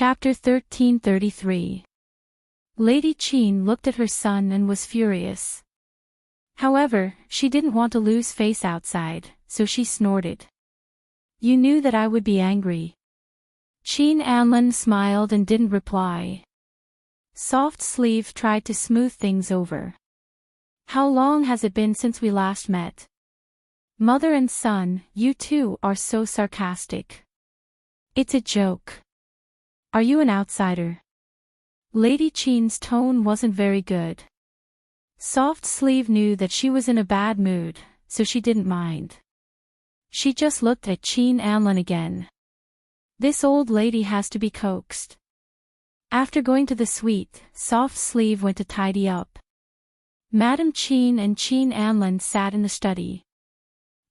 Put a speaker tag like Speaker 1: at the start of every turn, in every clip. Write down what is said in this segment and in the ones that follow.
Speaker 1: Chapter 1333. Lady Qin looked at her son and was furious. However, she didn't want to lose face outside, so she snorted. "You knew that I would be angry." Qin Anlin smiled and didn't reply. Soft Sleeve tried to smooth things over. "How long has it been since we last met? Mother and son, you two are so sarcastic. It's a joke. Are you an outsider?" Lady Qin's tone wasn't very good. Soft Sleeve knew that she was in a bad mood, so she didn't mind. She just looked at Qin Anlin again. This old lady has to be coaxed. After going to the suite, Soft Sleeve went to tidy up. Madame Qin and Qin Anlin sat in the study.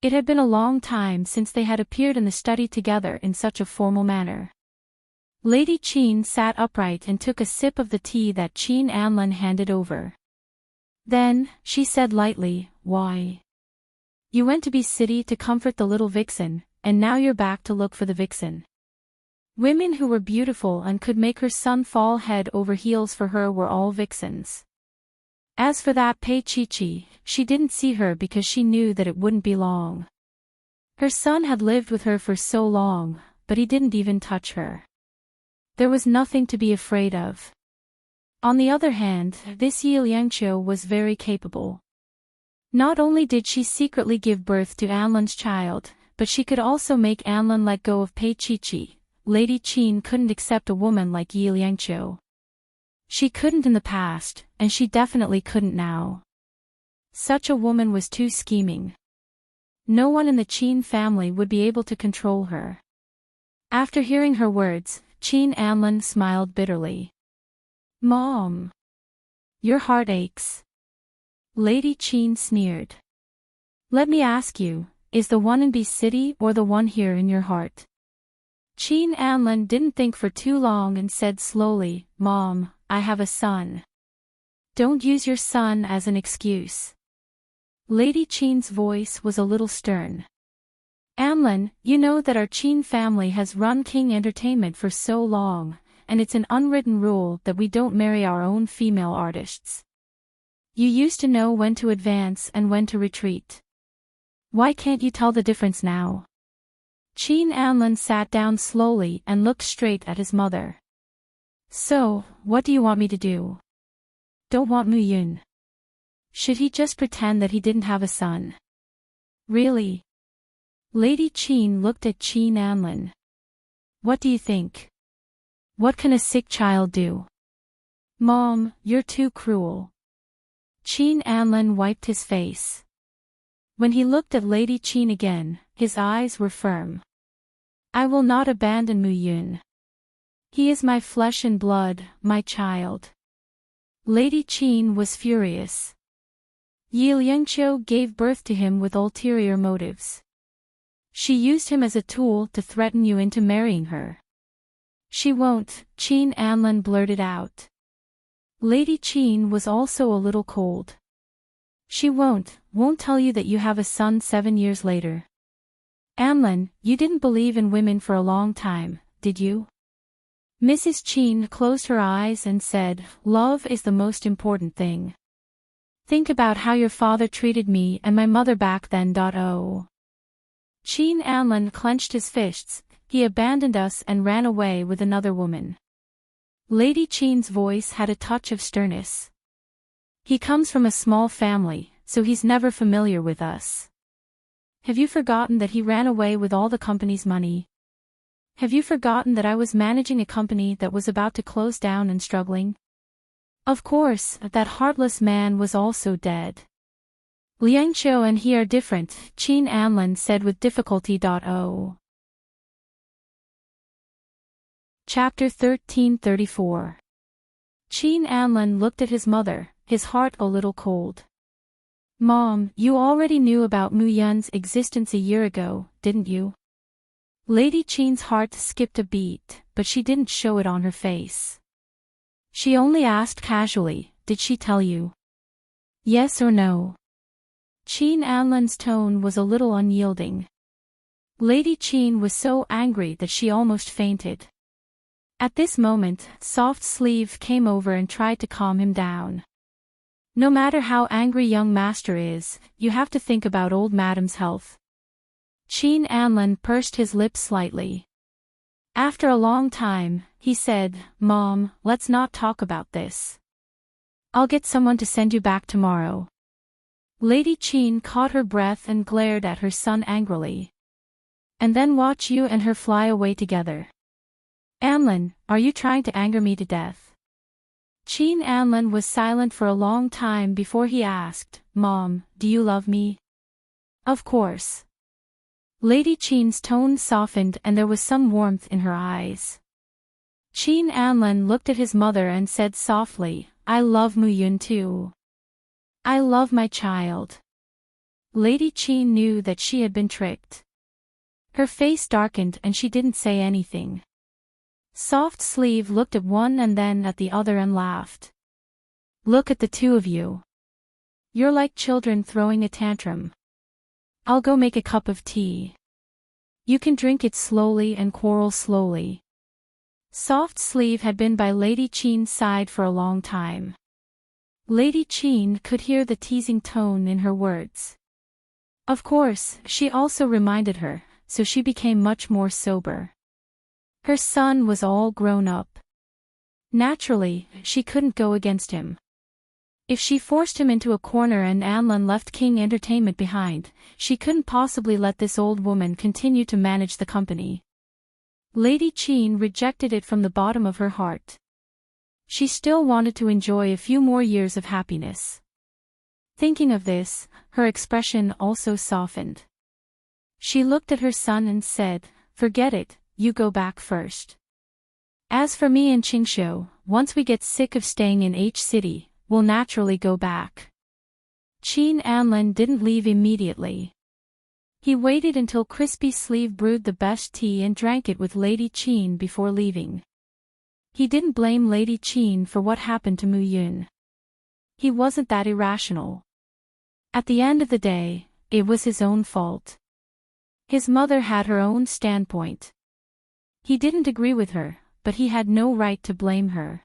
Speaker 1: It had been a long time since they had appeared in the study together in such a formal manner. Lady Qin sat upright and took a sip of the tea that Qin Anlin handed over. Then, she said lightly, "Why? You went to Bee City to comfort the little vixen, and now you're back to look for the vixen." Women who were beautiful and could make her son fall head over heels for her were all vixens. As for that Pei Chi-Chi, she didn't see her because she knew that it wouldn't be long. Her son had lived with her for so long, but he didn't even touch her. There was nothing to be afraid of. On the other hand, this Yi Liangqiu was very capable. Not only did she secretly give birth to Anlin's child, but she could also make Anlin let go of Pei Chi-Chi. Lady Qin couldn't accept a woman like Yi Liangqiu. She couldn't in the past, and she definitely couldn't now. Such a woman was too scheming. No one in the Qin family would be able to control her. After hearing her words, Qin Anlin smiled bitterly. "Mom. Your heart aches." Lady Qin sneered. "Let me ask you, is the one in Bee City or the one here in your heart?" Qin Anlin didn't think for too long and said slowly, "Mom, I have a son. Don't use your son as an excuse." Lady Qin's voice was a little stern. "Anlin, you know that our Qin family has run King Entertainment for so long, and it's an unwritten rule that we don't marry our own female artists. You used to know when to advance and when to retreat. Why can't you tell the difference now?" Qin Anlin sat down slowly and looked straight at his mother. "So, what do you want me to do? Don't want Mu Yun? Should he just pretend that he didn't have a son? Really?" Lady Qin looked at Qin Anlin. "What do you think? What can a sick child do?" "Mom, you're too cruel." Qin Anlin wiped his face. When he looked at Lady Qin again, his eyes were firm. "I will not abandon Mu Yun. He is my flesh and blood, my child." Lady Qin was furious. Yi Liangqiu gave birth to him with ulterior motives. She used him as a tool to threaten you into marrying her. "She won't," Qin Anlin blurted out. Lady Qin was also a little cold. "She won't tell you that you have a son 7 years later. Anlin, you didn't believe in women for a long time, did you?" Mrs. Qin closed her eyes and said, "Love is the most important thing. Think about how your father treated me and my mother back then. Oh." Qin Anlin clenched his fists. "He abandoned us and ran away with another woman." Lady Qin's voice had a touch of sternness. "He comes from a small family, so he's never familiar with us. Have you forgotten that he ran away with all the company's money? Have you forgotten that I was managing a company that was about to close down and struggling? Of course, that heartless man was also dead." "Liangqiu and he are different," Qin Anlin said with difficulty. Oh. Chapter 1334. Qin Anlin looked at his mother, his heart a little cold. "Mom, you already knew about Mu Yun's existence a year ago, didn't you?" Lady Qin's heart skipped a beat, but she didn't show it on her face. She only asked casually, "Did she tell you? Yes or no?" Qin Anlin's tone was a little unyielding. Lady Qin was so angry that she almost fainted. At this moment, Soft Sleeve came over and tried to calm him down. No matter how angry young master is, you have to think about old madam's health. Qin Anlin pursed his lips slightly. After a long time, he said, Mom, let's not talk about this. I'll get someone to send you back tomorrow. Lady Qin caught her breath and glared at her son angrily. And then watch you and her fly away together. Anlin, are you trying to anger me to death? Qin Anlin was silent for a long time before he asked, Mom, do you love me? Of course. Lady Qin's tone softened and there was some warmth in her eyes. Qin Anlin looked at his mother and said softly, I love Mu Yun too. I love my child. Lady Qin knew that she had been tricked. Her face darkened and she didn't say anything. Soft Sleeve looked at one and then at the other and laughed. Look at the two of you. You're like children throwing a tantrum. I'll go make a cup of tea. You can drink it slowly and quarrel slowly. Soft Sleeve had been by Lady Qin's side for a long time. Lady Qin could hear the teasing tone in her words. Of course, she also reminded her, so she became much more sober. Her son was all grown up. Naturally, she couldn't go against him. If she forced him into a corner and Anlin left King Entertainment behind, she couldn't possibly let this old woman continue to manage the company. Lady Qin rejected it from the bottom of her heart. She still wanted to enjoy a few more years of happiness. Thinking of this, her expression also softened. She looked at her son and said, Forget it, you go back first. As for me and Qingshou, once we get sick of staying in H City, we'll naturally go back. Qin Anlin didn't leave immediately. He waited until Crispy Sleeve brewed the best tea and drank it with Lady Qin before leaving. He didn't blame Lady Qin for what happened to Mu Yun. He wasn't that irrational. At the end of the day, it was his own fault. His mother had her own standpoint. He didn't agree with her, but he had no right to blame her.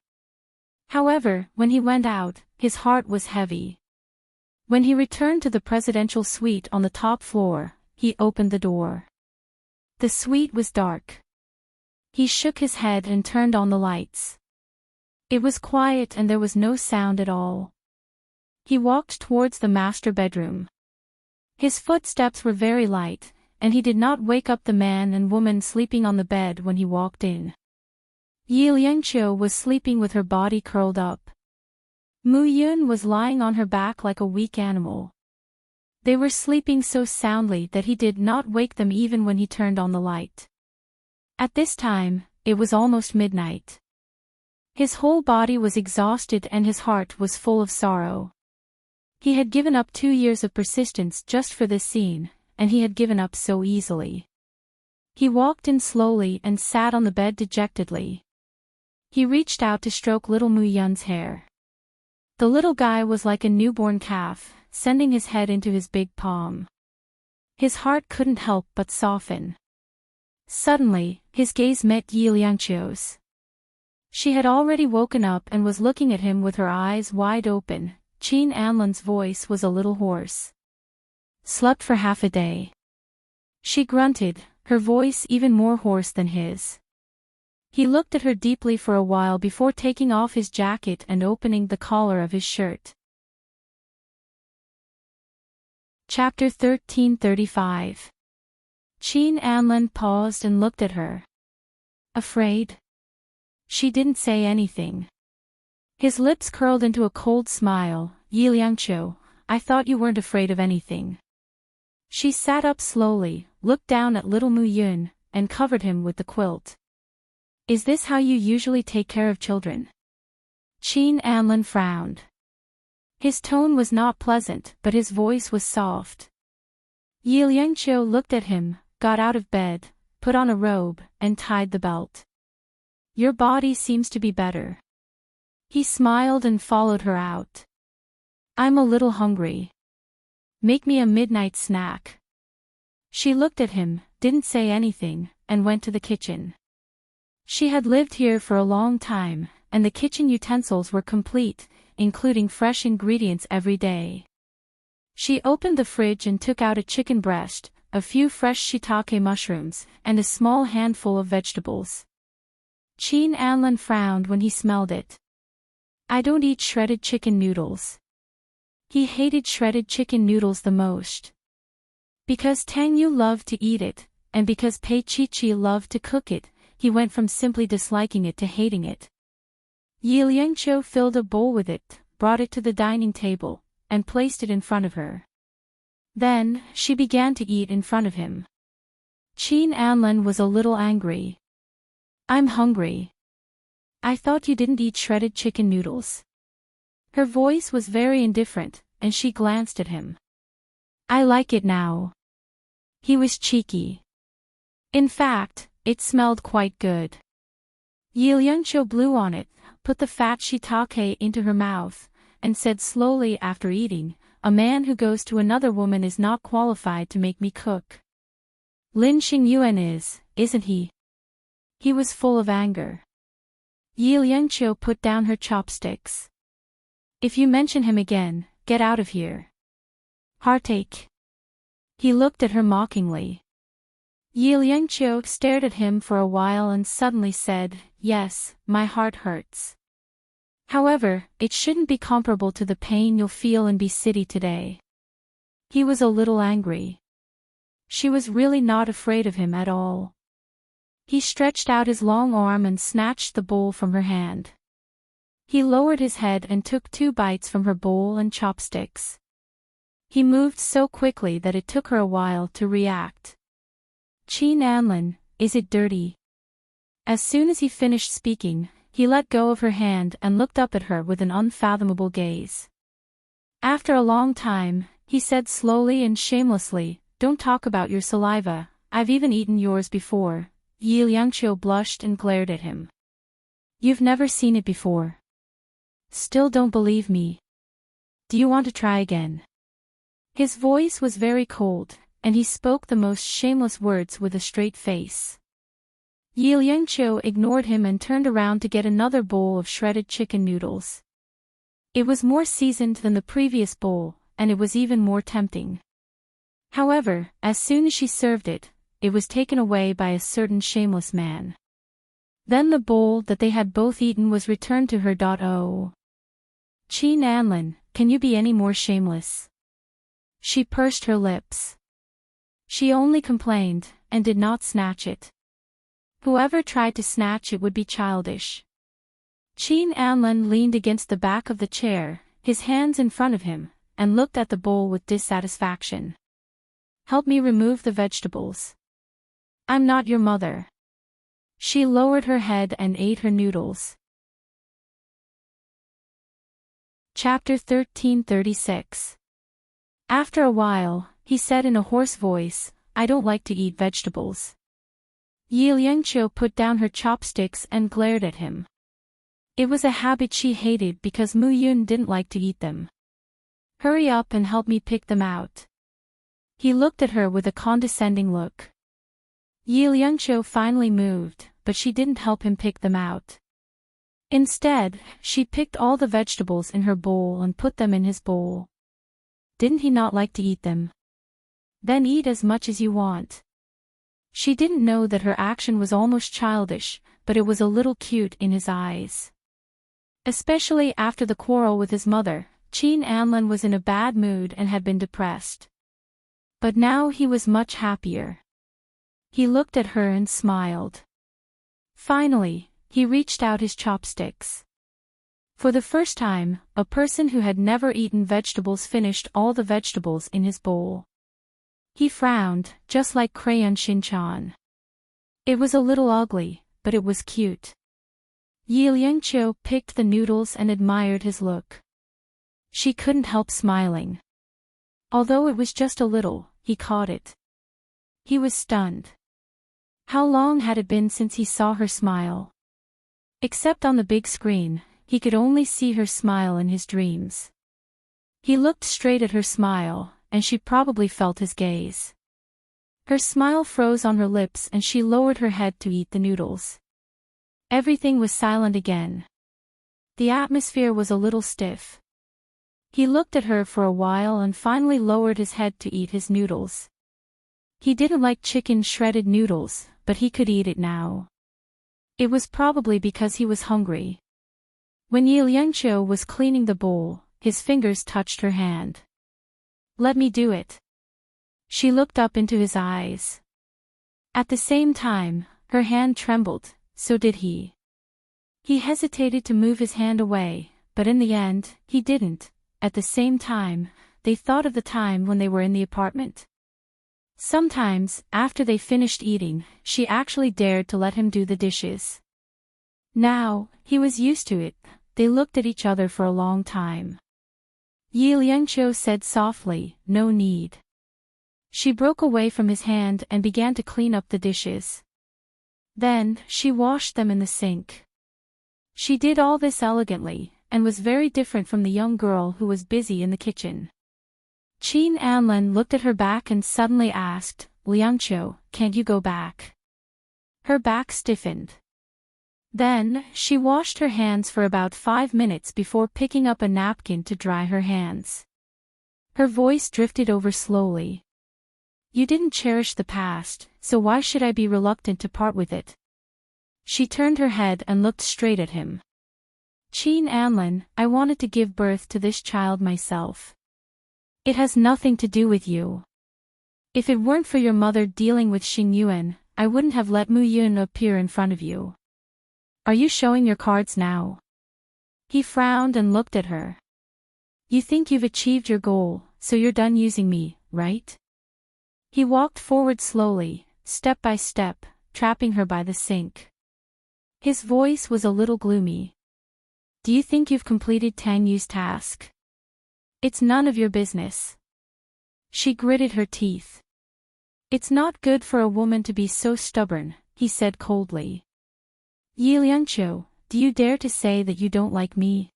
Speaker 1: However, when he went out, his heart was heavy. When he returned to the presidential suite on the top floor, he opened the door. The suite was dark. He shook his head and turned on the lights. It was quiet and there was no sound at all. He walked towards the master bedroom. His footsteps were very light, and he did not wake up the man and woman sleeping on the bed when he walked in. Yi Liangqiu was sleeping with her body curled up. Mu Yun was lying on her back like a weak animal. They were sleeping so soundly that he did not wake them even when he turned on the light. At this time, it was almost midnight. His whole body was exhausted and his heart was full of sorrow. He had given up 2 years of persistence just for this scene, and he had given up so easily. He walked in slowly and sat on the bed dejectedly. He reached out to stroke little Mu Yun's hair. The little guy was like a newborn calf, sending his head into his big palm. His heart couldn't help but soften. Suddenly, his gaze met Yi Liangqiu's. She had already woken up and was looking at him with her eyes wide open. Qin Anlin's voice was a little hoarse. Slept for half a day. She grunted, her voice even more hoarse than his. He looked at her deeply for a while before taking off his jacket and opening the collar of his shirt. Chapter 1335. Qin Anlin paused and looked at her. Afraid? She didn't say anything. His lips curled into a cold smile. Yi Liangqiu, I thought you weren't afraid of anything. She sat up slowly, looked down at little Mu Yun, and covered him with the quilt. Is this how you usually take care of children? Qin Anlin frowned. His tone was not pleasant, but his voice was soft. Yi Liangqiu looked at him, got out of bed, put on a robe, and tied the belt. Your body seems to be better. He smiled and followed her out. I'm a little hungry. Make me a midnight snack. She looked at him, didn't say anything, and went to the kitchen. She had lived here for a long time, and the kitchen utensils were complete, including fresh ingredients every day. She opened the fridge and took out a chicken breast, a few fresh shiitake mushrooms, and a small handful of vegetables. Qin Anlin frowned when he smelled it. I don't eat shredded chicken noodles. He hated shredded chicken noodles the most. Because Tang Yu loved to eat it, and because Pei Chi loved to cook it, he went from simply disliking it to hating it. Yi Liangqiu filled a bowl with it, brought it to the dining table, and placed it in front of her. Then, she began to eat in front of him. Qin Anlin was a little angry. I'm hungry. I thought you didn't eat shredded chicken noodles. Her voice was very indifferent, and she glanced at him. I like it now. He was cheeky. In fact, it smelled quite good. Yi Liangqiu blew on it, put the fat shiitake into her mouth, and said slowly after eating, a man who goes to another woman is not qualified to make me cook. Lin Xingyuan isn't he? He was full of anger. Yi Liangqiu put down her chopsticks. If you mention him again, get out of here. Heartache. He looked at her mockingly. Yi Liangqiu stared at him for a while and suddenly said, yes, my heart hurts. However, it shouldn't be comparable to the pain you'll feel in B City today. He was a little angry. She was really not afraid of him at all. He stretched out his long arm and snatched the bowl from her hand. He lowered his head and took 2 bites from her bowl and chopsticks. He moved so quickly that it took her a while to react. Qin Anlin, is it dirty? As soon as he finished speaking, he let go of her hand and looked up at her with an unfathomable gaze. After a long time, he said slowly and shamelessly, don't talk about your saliva, I've even eaten yours before. Yi Liangqiu blushed and glared at him. You've never seen it before. Still don't believe me. Do you want to try again? His voice was very cold, and he spoke the most shameless words with a straight face. Yi Liangqiu ignored him and turned around to get another bowl of shredded chicken noodles. It was more seasoned than the previous bowl, and it was even more tempting. However, as soon as she served it, it was taken away by a certain shameless man. Then the bowl that they had both eaten was returned to her. Oh. Qin Anlin, can you be any more shameless? She pursed her lips. She only complained, and did not snatch it. Whoever tried to snatch it would be childish. Qin Anlin leaned against the back of the chair, his hands in front of him, and looked at the bowl with dissatisfaction. Help me remove the vegetables. I'm not your mother. She lowered her head and ate her noodles. Chapter 1336. After a while, he said in a hoarse voice, I don't like to eat vegetables. Yi Liangqiu put down her chopsticks and glared at him. It was a habit she hated because Mu Yun didn't like to eat them. Hurry up and help me pick them out. He looked at her with a condescending look. Yi Liangqiu finally moved, but she didn't help him pick them out. Instead, she picked all the vegetables in her bowl and put them in his bowl. Didn't he not like to eat them? Then eat as much as you want. She didn't know that her action was almost childish, but it was a little cute in his eyes. Especially after the quarrel with his mother, Qin Anlin was in a bad mood and had been depressed. But now he was much happier. He looked at her and smiled. Finally, he reached out his chopsticks. For the first time, a person who had never eaten vegetables finished all the vegetables in his bowl. He frowned, just like Crayon Shin-chan. It was a little ugly, but it was cute. Yi Liangqiu picked the noodles and admired his look. She couldn't help smiling. Although it was just a little, he caught it. He was stunned. How long had it been since he saw her smile? Except on the big screen, he could only see her smile in his dreams. He looked straight at her smile, and she probably felt his gaze. Her smile froze on her lips and she lowered her head to eat the noodles. Everything was silent again. The atmosphere was a little stiff. He looked at her for a while and finally lowered his head to eat his noodles. He didn't like chicken shredded noodles, but he could eat it now. It was probably because he was hungry. When Yi Liangqiu was cleaning the bowl, his fingers touched her hand. "Let me do it." She looked up into his eyes. At the same time, her hand trembled, so did he. He hesitated to move his hand away, but in the end, he didn't. At the same time, they thought of the time when they were in the apartment. Sometimes, after they finished eating, she actually dared to let him do the dishes. Now, he was used to it. They looked at each other for a long time. Yi Liangqiu said softly, "No need." She broke away from his hand and began to clean up the dishes. Then, she washed them in the sink. She did all this elegantly, and was very different from the young girl who was busy in the kitchen. Qin Anlin looked at her back and suddenly asked, "Liangqiu, can't you go back?" Her back stiffened. Then, she washed her hands for about 5 minutes before picking up a napkin to dry her hands. Her voice drifted over slowly. "You didn't cherish the past, so why should I be reluctant to part with it?" She turned her head and looked straight at him. "Qin Anlin, I wanted to give birth to this child myself. It has nothing to do with you. If it weren't for your mother dealing with Xing Yuan, I wouldn't have let Mu Yun appear in front of you. Are you showing your cards now?" He frowned and looked at her. "You think you've achieved your goal, so you're done using me, right?" He walked forward slowly, step by step, trapping her by the sink. His voice was a little gloomy. "Do you think you've completed Tang Yu's task? It's none of your business." She gritted her teeth. "It's not good for a woman to be so stubborn," he said coldly. "Yi Liangqiu, do you dare to say that you don't like me?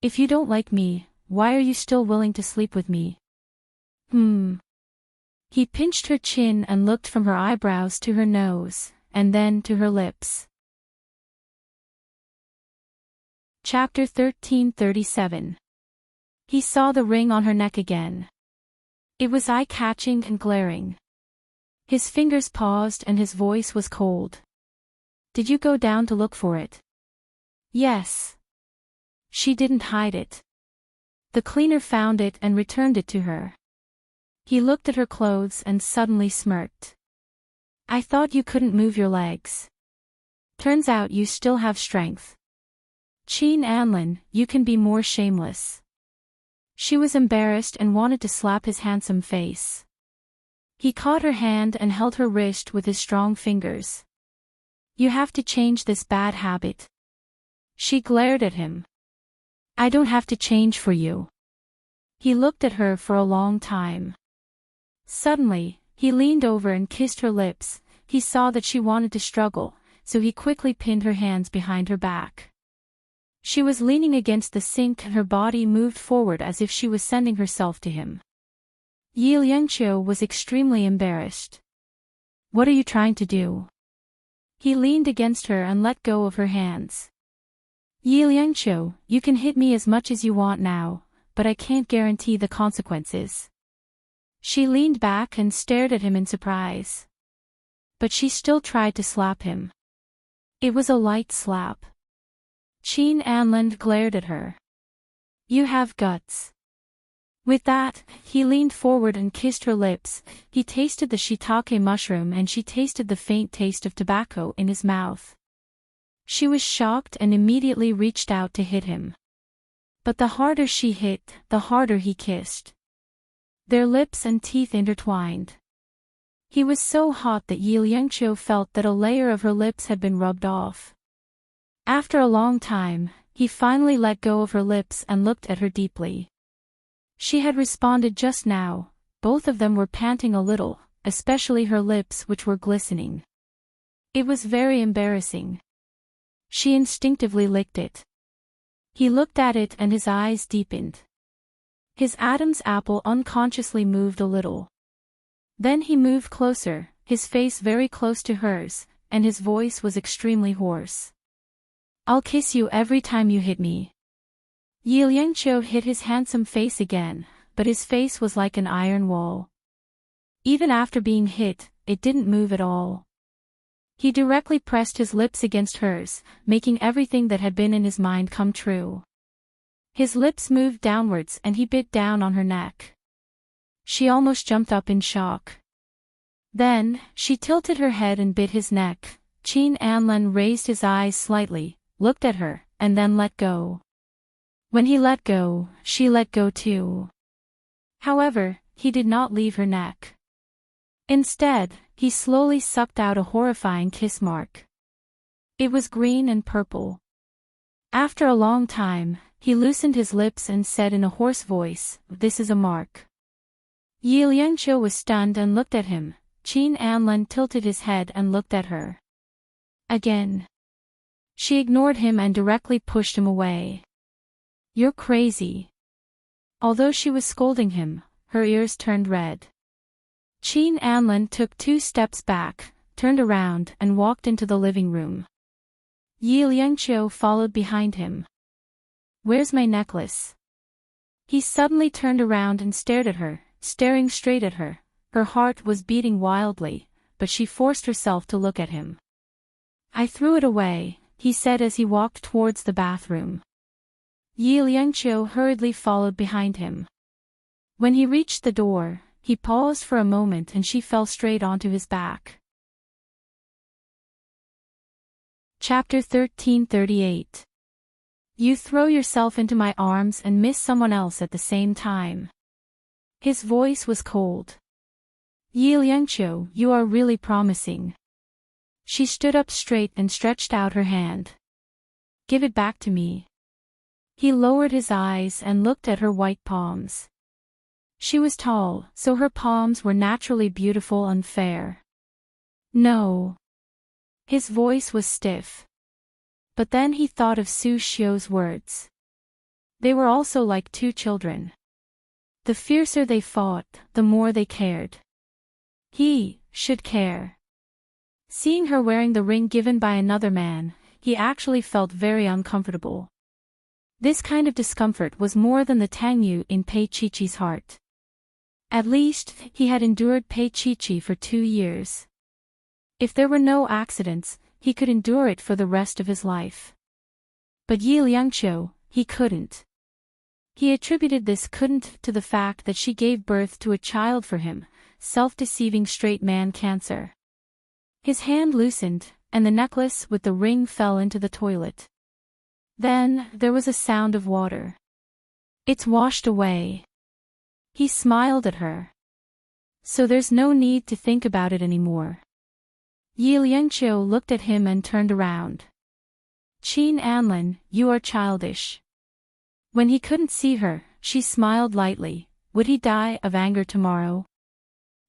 Speaker 1: If you don't like me, why are you still willing to sleep with me?" He pinched her chin and looked from her eyebrows to her nose, and then to her lips. Chapter 1337. He saw the ring on her neck again. It was eye-catching and glaring. His fingers paused and his voice was cold. "Did you go down to look for it?" "Yes." She didn't hide it. The cleaner found it and returned it to her. He looked at her clothes and suddenly smirked. "I thought you couldn't move your legs. Turns out you still have strength. Qin Anlin, you can be more shameless." She was embarrassed and wanted to slap his handsome face. He caught her hand and held her wrist with his strong fingers. "You have to change this bad habit." She glared at him. "I don't have to change for you." He looked at her for a long time. Suddenly, he leaned over and kissed her lips. He saw that she wanted to struggle, so he quickly pinned her hands behind her back. She was leaning against the sink and her body moved forward as if she was sending herself to him. Yi Liangqiu was extremely embarrassed. "What are you trying to do?" He leaned against her and let go of her hands. "Yi Liangqiu, you can hit me as much as you want now, but I can't guarantee the consequences." She leaned back and stared at him in surprise. But she still tried to slap him. It was a light slap. Qin Anlin glared at her. "You have guts." With that, he leaned forward and kissed her lips. He tasted the shiitake mushroom and she tasted the faint taste of tobacco in his mouth. She was shocked and immediately reached out to hit him. But the harder she hit, the harder he kissed. Their lips and teeth intertwined. He was so hot that Yi Liangqiu felt that a layer of her lips had been rubbed off. After a long time, he finally let go of her lips and looked at her deeply. She had responded just now. Both of them were panting a little, especially her lips which were glistening. It was very embarrassing. She instinctively licked it. He looked at it and his eyes deepened. His Adam's apple unconsciously moved a little. Then he moved closer, his face very close to hers, and his voice was extremely hoarse. I'll kiss you every time you hit me. Yi Liangqiu hit his handsome face again, but his face was like an iron wall. Even after being hit, it didn't move at all. He directly pressed his lips against hers, making everything that had been in his mind come true. His lips moved downwards and he bit down on her neck. She almost jumped up in shock. Then, she tilted her head and bit his neck. Qin Anlin raised his eyes slightly, looked at her, and then let go. When he let go, she let go too. However, he did not leave her neck. Instead, he slowly sucked out a horrifying kiss mark. It was green and purple. After a long time, he loosened his lips and said in a hoarse voice, "This is a mark." Yi Liangqiu was stunned and looked at him. Qin Anlin tilted his head and looked at her. Again. She ignored him and directly pushed him away. "You're crazy." Although she was scolding him, her ears turned red. Qin Anlin took 2 steps back, turned around and walked into the living room. Yi Liangqiu followed behind him. "Where's my necklace?" He suddenly turned around and stared at her, staring straight at her. Her heart was beating wildly, but she forced herself to look at him. "I threw it away," he said as he walked towards the bathroom. Yi Liangqiu hurriedly followed behind him. When he reached the door, he paused for a moment and she fell straight onto his back. Chapter 1338. You throw yourself into my arms and miss someone else at the same time. His voice was cold. "Yi Liangqiu, you are really promising." She stood up straight and stretched out her hand. "Give it back to me." He lowered his eyes and looked at her white palms. She was tall, so her palms were naturally beautiful and fair. "No." His voice was stiff. But then he thought of Su Xiu's words. They were also like 2 children. The fiercer they fought, the more they cared. He should care. Seeing her wearing the ring given by another man, he actually felt very uncomfortable. This kind of discomfort was more than the tangyu in Pei Qiqi's heart. At least, he had endured Pei Qiqi for 2 years. If there were no accidents, he could endure it for the rest of his life. But Yi Liangqiu, he couldn't. He attributed this couldn't to the fact that she gave birth to a child for him, self-deceiving straight man cancer. His hand loosened, and the necklace with the ring fell into the toilet. Then, there was a sound of water. "It's washed away." He smiled at her. "So there's no need to think about it anymore." Yi Liangqiu looked at him and turned around. "Qin Anlin, you are childish." When he couldn't see her, she smiled lightly. Would he die of anger tomorrow?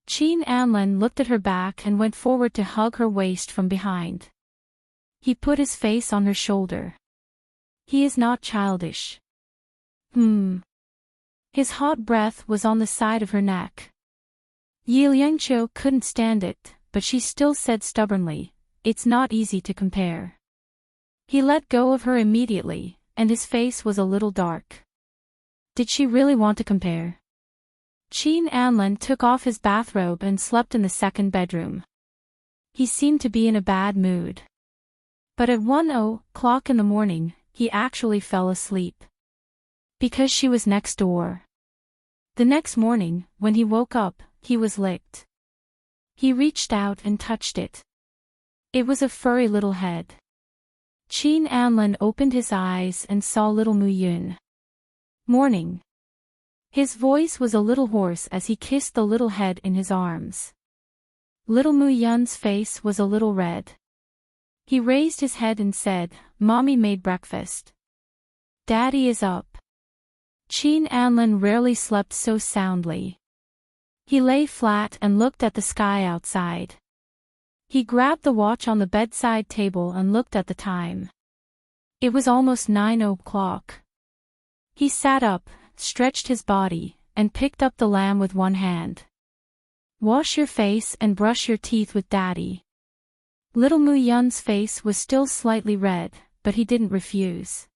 Speaker 1: Qin Anlin looked at her back and went forward to hug her waist from behind. He put his face on her shoulder. "He is not childish." His hot breath was on the side of her neck. Yi Liangqiu couldn't stand it, but she still said stubbornly, "It's not easy to compare." He let go of her immediately, and his face was a little dark. Did she really want to compare? Qin Anlin took off his bathrobe and slept in the second bedroom. He seemed to be in a bad mood. But at 1:00 in the morning, he actually fell asleep. Because she was next door. The next morning, when he woke up, he was licked. He reached out and touched it. It was a furry little head. Qin Anlin opened his eyes and saw little Mu Yun. "Morning." His voice was a little hoarse as he kissed the little head in his arms. Little Mu Yun's face was a little red. He raised his head and said, "Mommy made breakfast. Daddy is up." Qin Anlin rarely slept so soundly. He lay flat and looked at the sky outside. He grabbed the watch on the bedside table and looked at the time. It was almost 9:00. He sat up, stretched his body, and picked up the lamb with one hand. "Wash your face and brush your teeth with Daddy." Little Mu Yun's face was still slightly red, but he didn't refuse.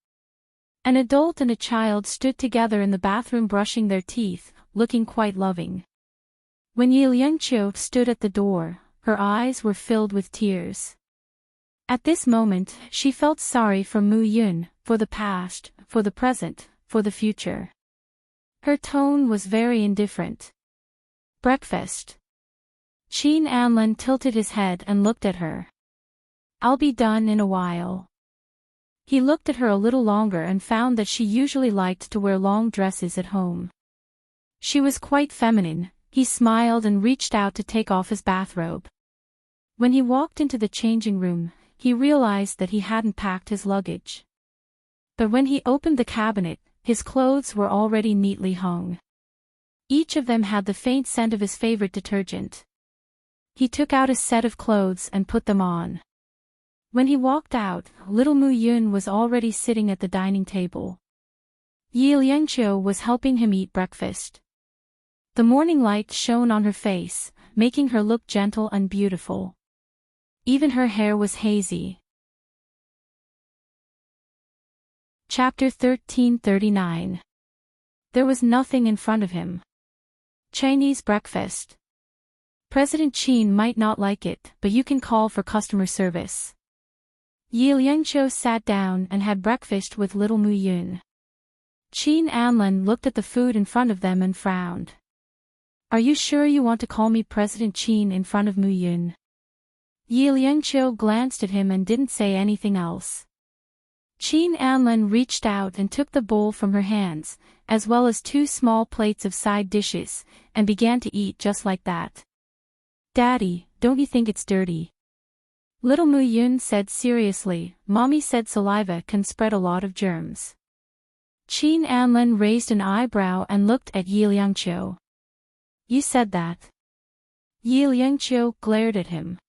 Speaker 1: An adult and a child stood together in the bathroom brushing their teeth, looking quite loving. When Yi Liangqiu stood at the door, her eyes were filled with tears. At this moment, she felt sorry for Mu Yun, for the past, for the present, for the future. Her tone was very indifferent. Breakfast. Qin Anlin tilted his head and looked at her. I'll be done in a while. He looked at her a little longer and found that she usually liked to wear long dresses at home. She was quite feminine. He smiled and reached out to take off his bathrobe. When he walked into the changing room, he realized that he hadn't packed his luggage. But when he opened the cabinet, his clothes were already neatly hung. Each of them had the faint scent of his favorite detergent. He took out a set of clothes and put them on. When he walked out, little Mu Yun was already sitting at the dining table. Yi Liangqiu was helping him eat breakfast. The morning light shone on her face, making her look gentle and beautiful. Even her hair was hazy. Chapter 1339. There was nothing in front of him. Chinese breakfast. President Qin might not like it, but you can call for customer service. Yi Liangqiu sat down and had breakfast with little Mu Yun. Qin Anlin looked at the food in front of them and frowned. Are you sure you want to call me President Qin in front of Mu Yun? Yi Liangqiu glanced at him and didn't say anything else. Qin Anlin reached out and took the bowl from her hands, as well as 2 small plates of side dishes, and began to eat just like that. Daddy, don't you think it's dirty? Little Mu Yun said seriously. Mommy said saliva can spread a lot of germs. Qin Anlin raised an eyebrow and looked at Yi Liangqiu. You said that. Yi Liangqiu glared at him.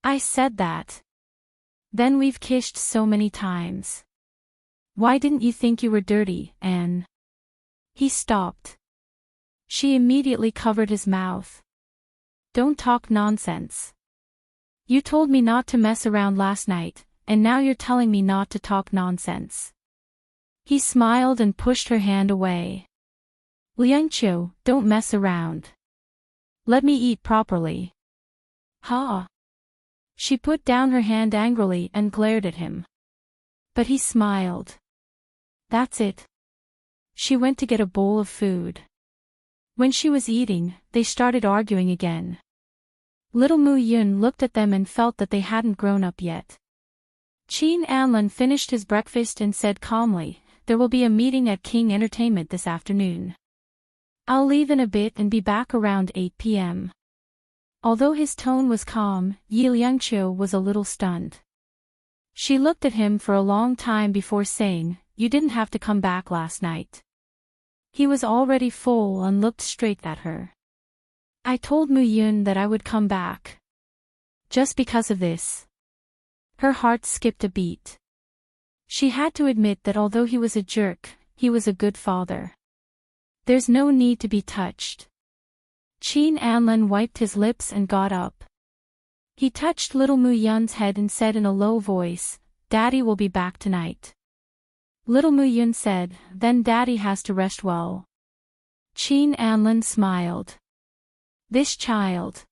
Speaker 1: I said that. Then we've kissed so many times. Why didn't you think you were dirty, Anne? He stopped. She immediately covered his mouth. Don't talk nonsense. You told me not to mess around last night, and now you're telling me not to talk nonsense. He smiled and pushed her hand away. Liangqiu, don't mess around. Let me eat properly. Ha! She put down her hand angrily and glared at him. But he smiled. That's it. She went to get a bowl of food. When she was eating, they started arguing again. Little Mu Yun looked at them and felt that they hadn't grown up yet. Qin Anlin finished his breakfast and said calmly, there will be a meeting at King Entertainment this afternoon. I'll leave in a bit and be back around 8 p.m. Although his tone was calm, Yi Liangqiu was a little stunned. She looked at him for a long time before saying, you didn't have to come back last night. He was already full and looked straight at her. I told Mu Yun that I would come back. Just because of this. Her heart skipped a beat. She had to admit that although he was a jerk, he was a good father. There's no need to be touched. Qin Anlin wiped his lips and got up. He touched little Mu Yun's head and said in a low voice, Daddy will be back tonight. Little Mu Yun said, then Daddy has to rest well. Qin Anlin smiled. This child.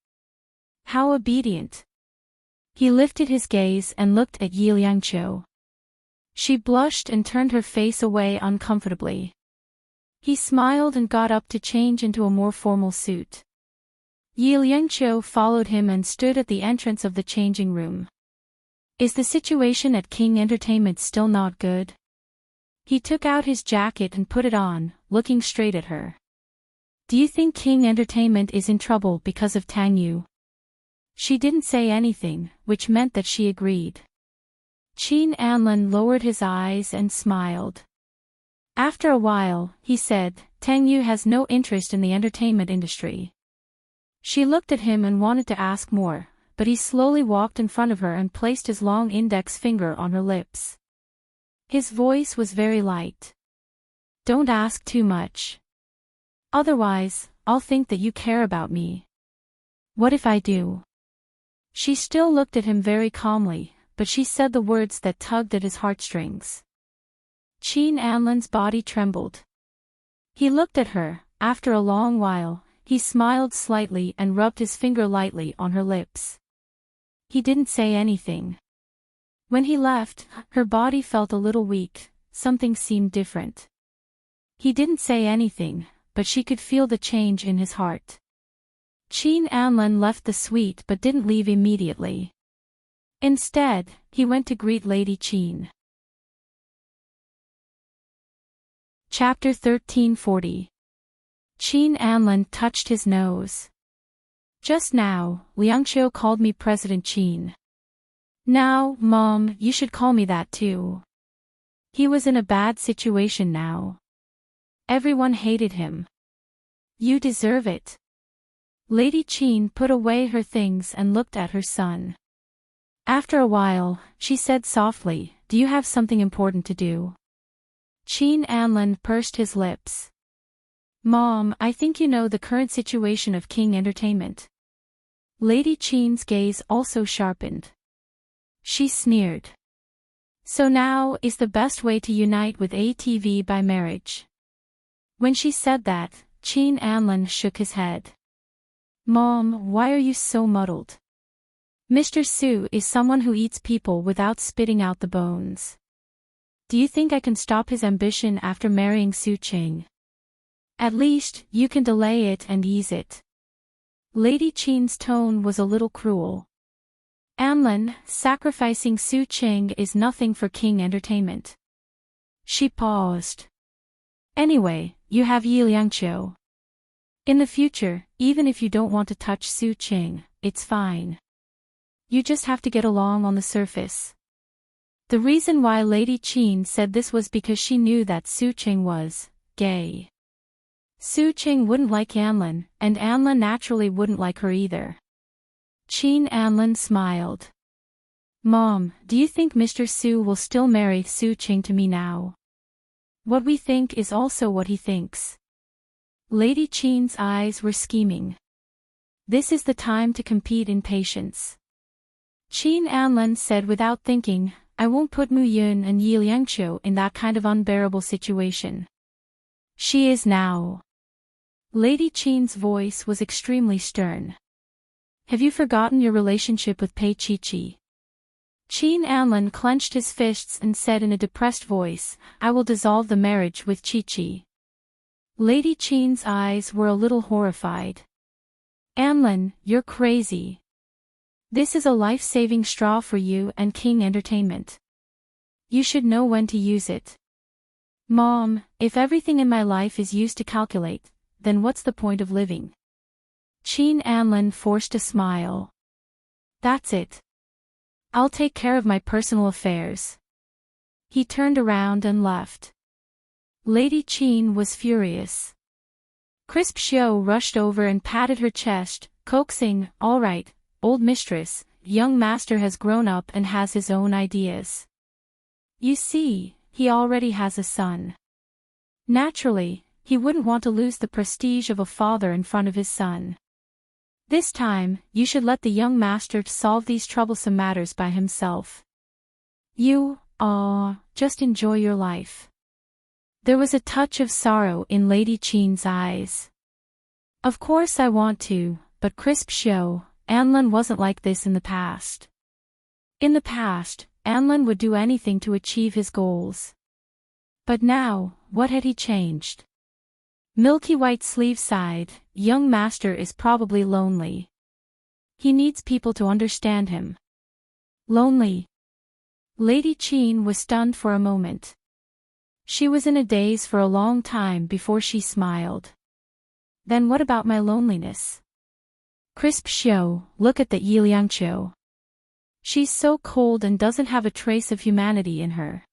Speaker 1: How obedient. He lifted his gaze and looked at Yi Liangqiu. She blushed and turned her face away uncomfortably. He smiled and got up to change into a more formal suit. Yi Liangqiu followed him and stood at the entrance of the changing room. Is the situation at King Entertainment still not good? He took out his jacket and put it on, looking straight at her. Do you think King Entertainment is in trouble because of Tang Yu? She didn't say anything, which meant that she agreed. Qin Anlin lowered his eyes and smiled. After a while, he said, Tang Yu has no interest in the entertainment industry. She looked at him and wanted to ask more, but he slowly walked in front of her and placed his long index finger on her lips. His voice was very light. Don't ask too much. Otherwise, I'll think that you care about me. What if I do? She still looked at him very calmly, but but she said the words that tugged at his heartstrings. Qin Anlan's body trembled. He looked at her. After a long while, he smiled slightly and rubbed his finger lightly on her lips. He didn't say anything. When he left, her body felt a little weak, something seemed different. He didn't say anything, but she could feel the change in his heart. Qin Anlan left the suite but didn't leave immediately. Instead, he went to greet Lady Qin. Chapter 1340. Qin Anlan touched his nose. Just now, Liangqiu called me President Qin. Now, Mom, you should call me that too. He was in a bad situation now. Everyone hated him. You deserve it. Lady Qin put away her things and looked at her son. After a while, she said softly, "Do you have something important to do?" Qin Anlan pursed his lips. Mom, I think you know the current situation of King Entertainment. Lady Qin's gaze also sharpened. She sneered. So now is the best way to unite with ATV by marriage. When she said that, Qin Anlan shook his head. Mom, why are you so muddled? Mr. Su is someone who eats people without spitting out the bones. Do you think I can stop his ambition after marrying Su Qing? At least, you can delay it and ease it. Lady Qin's tone was a little cruel. Anlan, sacrificing Su Qing is nothing for King Entertainment. She paused. Anyway, you have Yi Liangqiu. In the future, even if you don't want to touch Su Qing, it's fine. You just have to get along on the surface. The reason why Lady Qin said this was because she knew that Su Qing was gay. Su Qing wouldn't like Anlan, and Anlan naturally wouldn't like her either. Qin Anlan smiled. Mom, do you think Mr. Su will still marry Su Qing to me now? What we think is also what he thinks. Lady Qin's eyes were scheming. This is the time to compete in patience. Qin Anlan said without thinking, I won't put Mu Yun and Yi Liangqiu in that kind of unbearable situation. She is now. Lady Qin's voice was extremely stern. Have you forgotten your relationship with Pei Qi? Qin Anlan clenched his fists and said in a depressed voice, I will dissolve the marriage with Qi. Lady Qin's eyes were a little horrified. Anlan, you're crazy. This is a life-saving straw for you and King Entertainment. You should know when to use it. Mom, if everything in my life is used to calculate, then what's the point of living? Qin Anlan forced a smile. That's it. I'll take care of my personal affairs. He turned around and left. Lady Qin was furious. Crisp Xiu rushed over and patted her chest, coaxing, all right, old mistress, young master has grown up and has his own ideas. You see, he already has a son. Naturally, he wouldn't want to lose the prestige of a father in front of his son. This time, you should let the young master solve these troublesome matters by himself. You, just enjoy your life. There was a touch of sorrow in Lady Qin's eyes. Of course I want to, but Crisp Xiu, Anlan wasn't like this in the past. In the past, Anlan would do anything to achieve his goals. But now, what had he changed? Milky White Sleeve sighed, young master is probably lonely. He needs people to understand him. Lonely? Lady Qin was stunned for a moment. She was in a daze for a long time before she smiled. Then what about my loneliness? Crisp Xiu, look at the Yi Liangqiu. She's so cold and doesn't have a trace of humanity in her.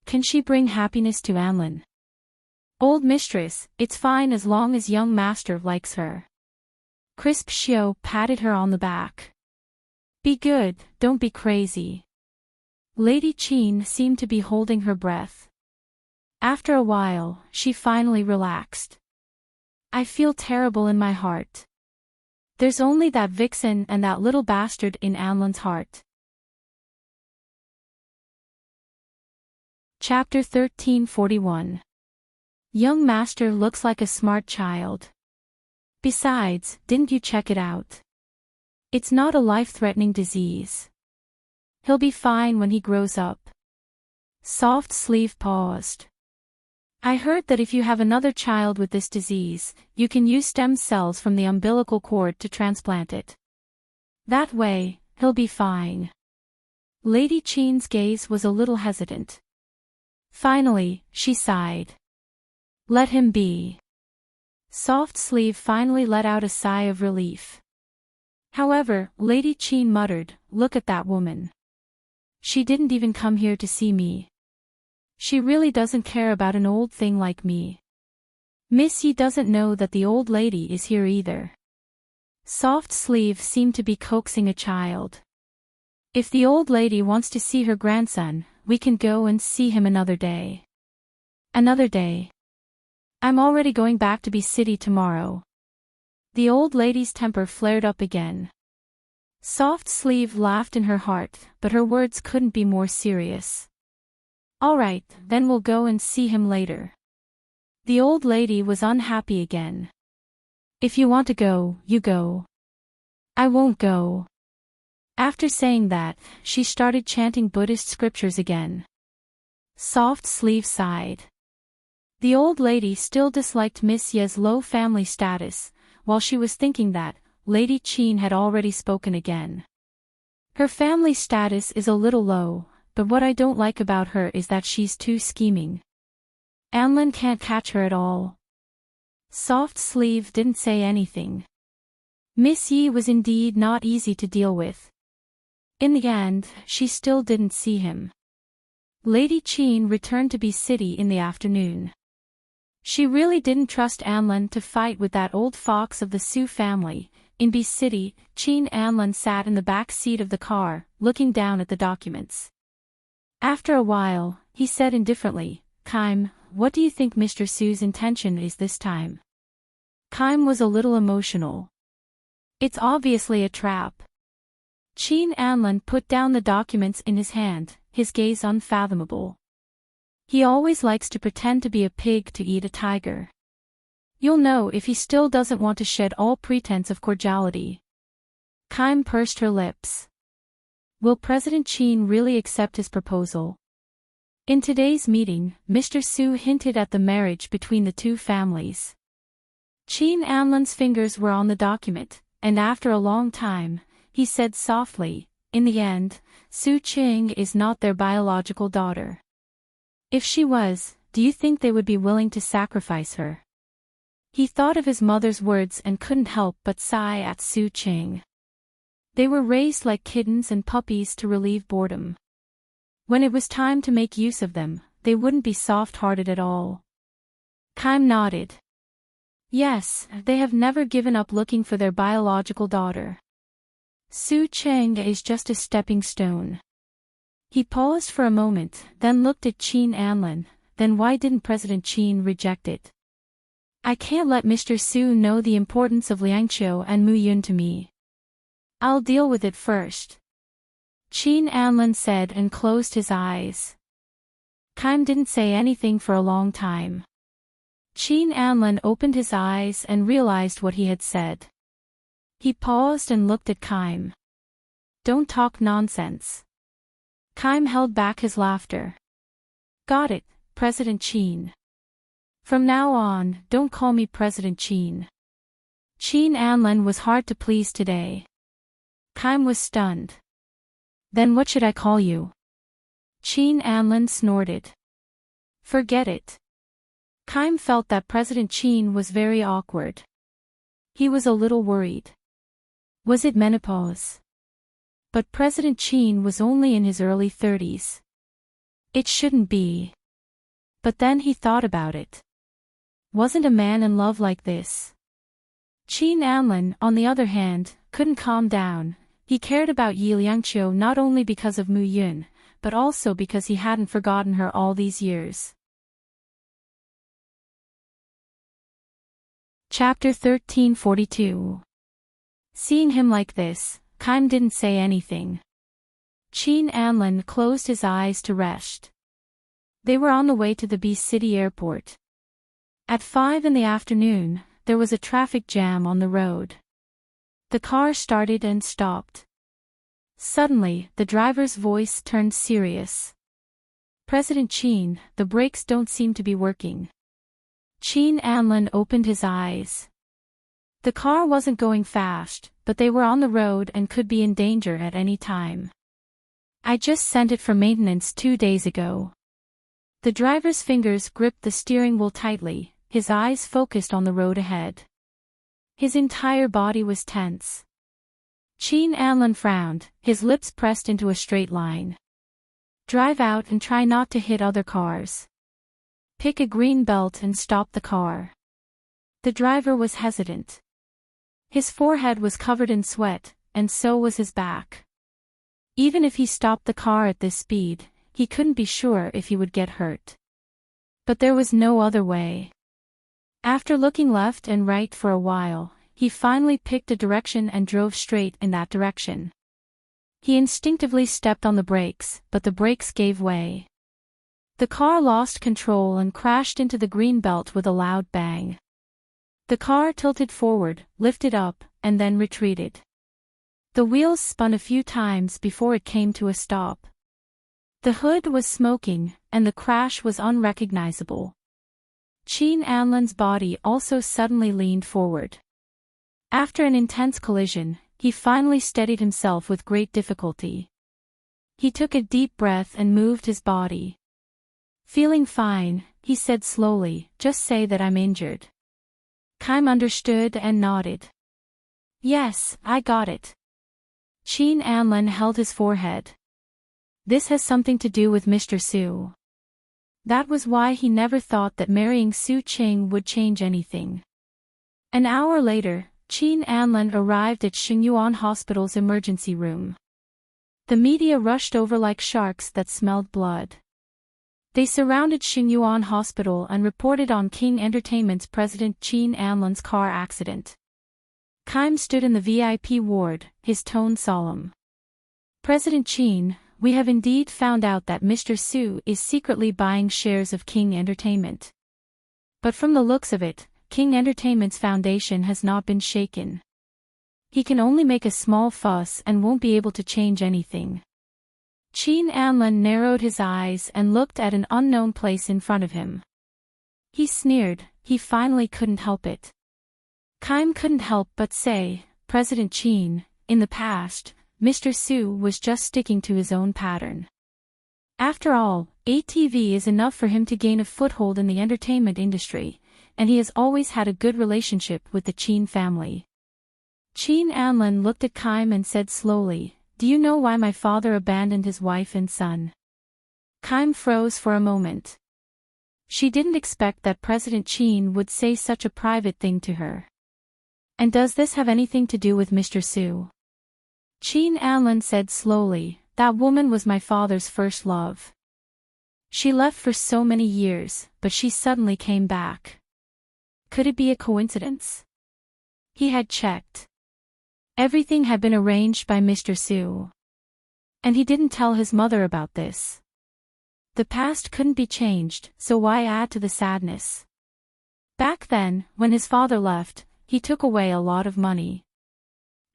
Speaker 1: Can she bring happiness to Anlan? Old mistress, it's fine as long as young master likes her. Crisp Xiu patted her on the back. Be good, don't be crazy. Lady Qin seemed to be holding her breath. After a while, she finally relaxed. I feel terrible in my heart. There's only that vixen and that little bastard in Anlan's heart. Chapter 1341. Young master looks like a smart child. Besides, didn't you check it out? It's not a life-threatening disease. He'll be fine when he grows up. Soft Sleeve paused. I heard that if you have another child with this disease, you can use stem cells from the umbilical cord to transplant it. That way, he'll be fine. Lady Chen's gaze was a little hesitant. Finally, she sighed. Let him be. Soft Sleeve finally let out a sigh of relief. However, Lady Chen muttered, look at that woman. She didn't even come here to see me. She really doesn't care about an old thing like me. Miss Yi doesn't know that the old lady is here either. Soft Sleeve seemed to be coaxing a child. If the old lady wants to see her grandson, we can go and see him another day. Another day. I'm already going back to B City tomorrow. The old lady's temper flared up again. Soft Sleeve laughed in her heart, but her words couldn't be more serious. All right, then we'll go and see him later. The old lady was unhappy again. If you want to go, you go. I won't go. After saying that, she started chanting Buddhist scriptures again. Soft Sleeve sighed. The old lady still disliked Miss Ye's low family status, while she was thinking that, Lady Chen had already spoken again. Her family status is a little low, but what I don't like about her is that she's too scheming. Anlin can't catch her at all. Soft Sleeve didn't say anything. Miss Yi was indeed not easy to deal with. In the end, she still didn't see him. Lady Chen returned to B City in the afternoon. She really didn't trust Anlin to fight with that old fox of the Su family. In B City, Chen Anlin sat in the back seat of the car, looking down at the documents. After a while, he said indifferently, Kaim, what do you think Mr. Su's intention is this time? Kaim was a little emotional. It's obviously a trap. Chen Anlin put down the documents in his hand, his gaze unfathomable. He always likes to pretend to be a pig to eat a tiger. You'll know if he still doesn't want to shed all pretense of cordiality. Kaim pursed her lips. Will President Chen really accept his proposal? In today's meeting, Mr. Su hinted at the marriage between the two families. Chen Anlin's fingers were on the document, and after a long time, he said softly, in the end, Su Qing is not their biological daughter. If she was, do you think they would be willing to sacrifice her? He thought of his mother's words and couldn't help but sigh at Su Qing. They were raised like kittens and puppies to relieve boredom. When it was time to make use of them, they wouldn't be soft-hearted at all. Kaim nodded. Yes, they have never given up looking for their biological daughter. Su Qing is just a stepping stone. He paused for a moment, then looked at Chen Anlin, then why didn't President Chen reject it? I can't let Mr. Su know the importance of Liangqiu and Mu Yun to me. I'll deal with it first. Chen Anlin said and closed his eyes. Kaim didn't say anything for a long time. Chen Anlin opened his eyes and realized what he had said. He paused and looked at Kaim. Don't talk nonsense. Kaim held back his laughter. Got it, President Chen. From now on, don't call me President Chen. Chen Anlin was hard to please today. Kaim was stunned. Then what should I call you? Chen Anlin snorted. Forget it. Kaim felt that President Chen was very awkward. He was a little worried. Was it menopause? But President Chen was only in his early 30s. It shouldn't be. But then he thought about it. Wasn't a man in love like this? Chen Anlin, on the other hand, couldn't calm down. He cared about Yi Liangqiu not only because of Mu Yun, but also because he hadn't forgotten her all these years. Chapter 1342. Seeing him like this, Kaim didn't say anything. Chen Anlin closed his eyes to rest. They were on the way to the B-City airport. At 5 in the afternoon, there was a traffic jam on the road. The car started and stopped. Suddenly, the driver's voice turned serious. "President Chin, the brakes don't seem to be working." Chin Anlin opened his eyes. The car wasn't going fast, but they were on the road and could be in danger at any time. "I just sent it for maintenance 2 days ago." The driver's fingers gripped the steering wheel tightly, his eyes focused on the road ahead. His entire body was tense. Chin Anlin frowned, his lips pressed into a straight line. "Drive out and try not to hit other cars. Pick a green belt and stop the car." The driver was hesitant. His forehead was covered in sweat, and so was his back. Even if he stopped the car at this speed, he couldn't be sure if he would get hurt. But there was no other way. After looking left and right for a while, he finally picked a direction and drove straight in that direction. He instinctively stepped on the brakes, but the brakes gave way. The car lost control and crashed into the green belt with a loud bang. The car tilted forward, lifted up, and then retreated. The wheels spun a few times before it came to a stop. The hood was smoking, and the crash was unrecognizable. Chin Anlin's body also suddenly leaned forward. After an intense collision, he finally steadied himself with great difficulty. He took a deep breath and moved his body. "Feeling fine," he said slowly, "just say that I'm injured." Kaim understood and nodded. "Yes, I got it." Chin Anlin held his forehead. "This has something to do with Mr. Su." That was why he never thought that marrying Su Qing would change anything. An hour later, Chin Anlin arrived at Xingyuan Hospital's emergency room. The media rushed over like sharks that smelled blood. They surrounded Xingyuan Hospital and reported on King Entertainment's president Chin Anlin's car accident. Kaim stood in the VIP ward, his tone solemn. "President Chin, we have indeed found out that Mr. Su is secretly buying shares of King Entertainment. But from the looks of it, King Entertainment's foundation has not been shaken. He can only make a small fuss and won't be able to change anything." Chin Anlin narrowed his eyes and looked at an unknown place in front of him. He sneered, he finally couldn't help it. Kaim couldn't help but say, "President Chin, in the past, Mr. Su was just sticking to his own pattern. After all, ATV is enough for him to gain a foothold in the entertainment industry, and he has always had a good relationship with the Chin family." Chin Anlin looked at Kaim and said slowly, "Do you know why my father abandoned his wife and son?" Kaim froze for a moment. She didn't expect that President Chin would say such a private thing to her. "And does this have anything to do with Mr. Su?" Chin Anlin said slowly, "That woman was my father's first love. She left for so many years, but she suddenly came back. Could it be a coincidence?" He had checked. Everything had been arranged by Mr. Su. And he didn't tell his mother about this. The past couldn't be changed, so why add to the sadness? Back then, when his father left, he took away a lot of money.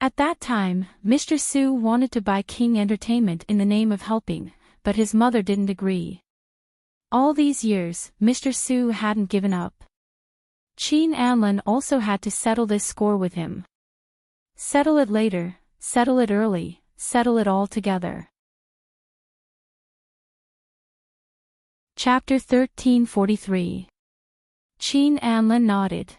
Speaker 1: At that time, Mr. Su wanted to buy King Entertainment in the name of helping, but his mother didn't agree. All these years, Mr. Su hadn't given up. Chin Anlin also had to settle this score with him. Settle it later, settle it early, settle it all together. Chapter 1343. Chin Anlin nodded.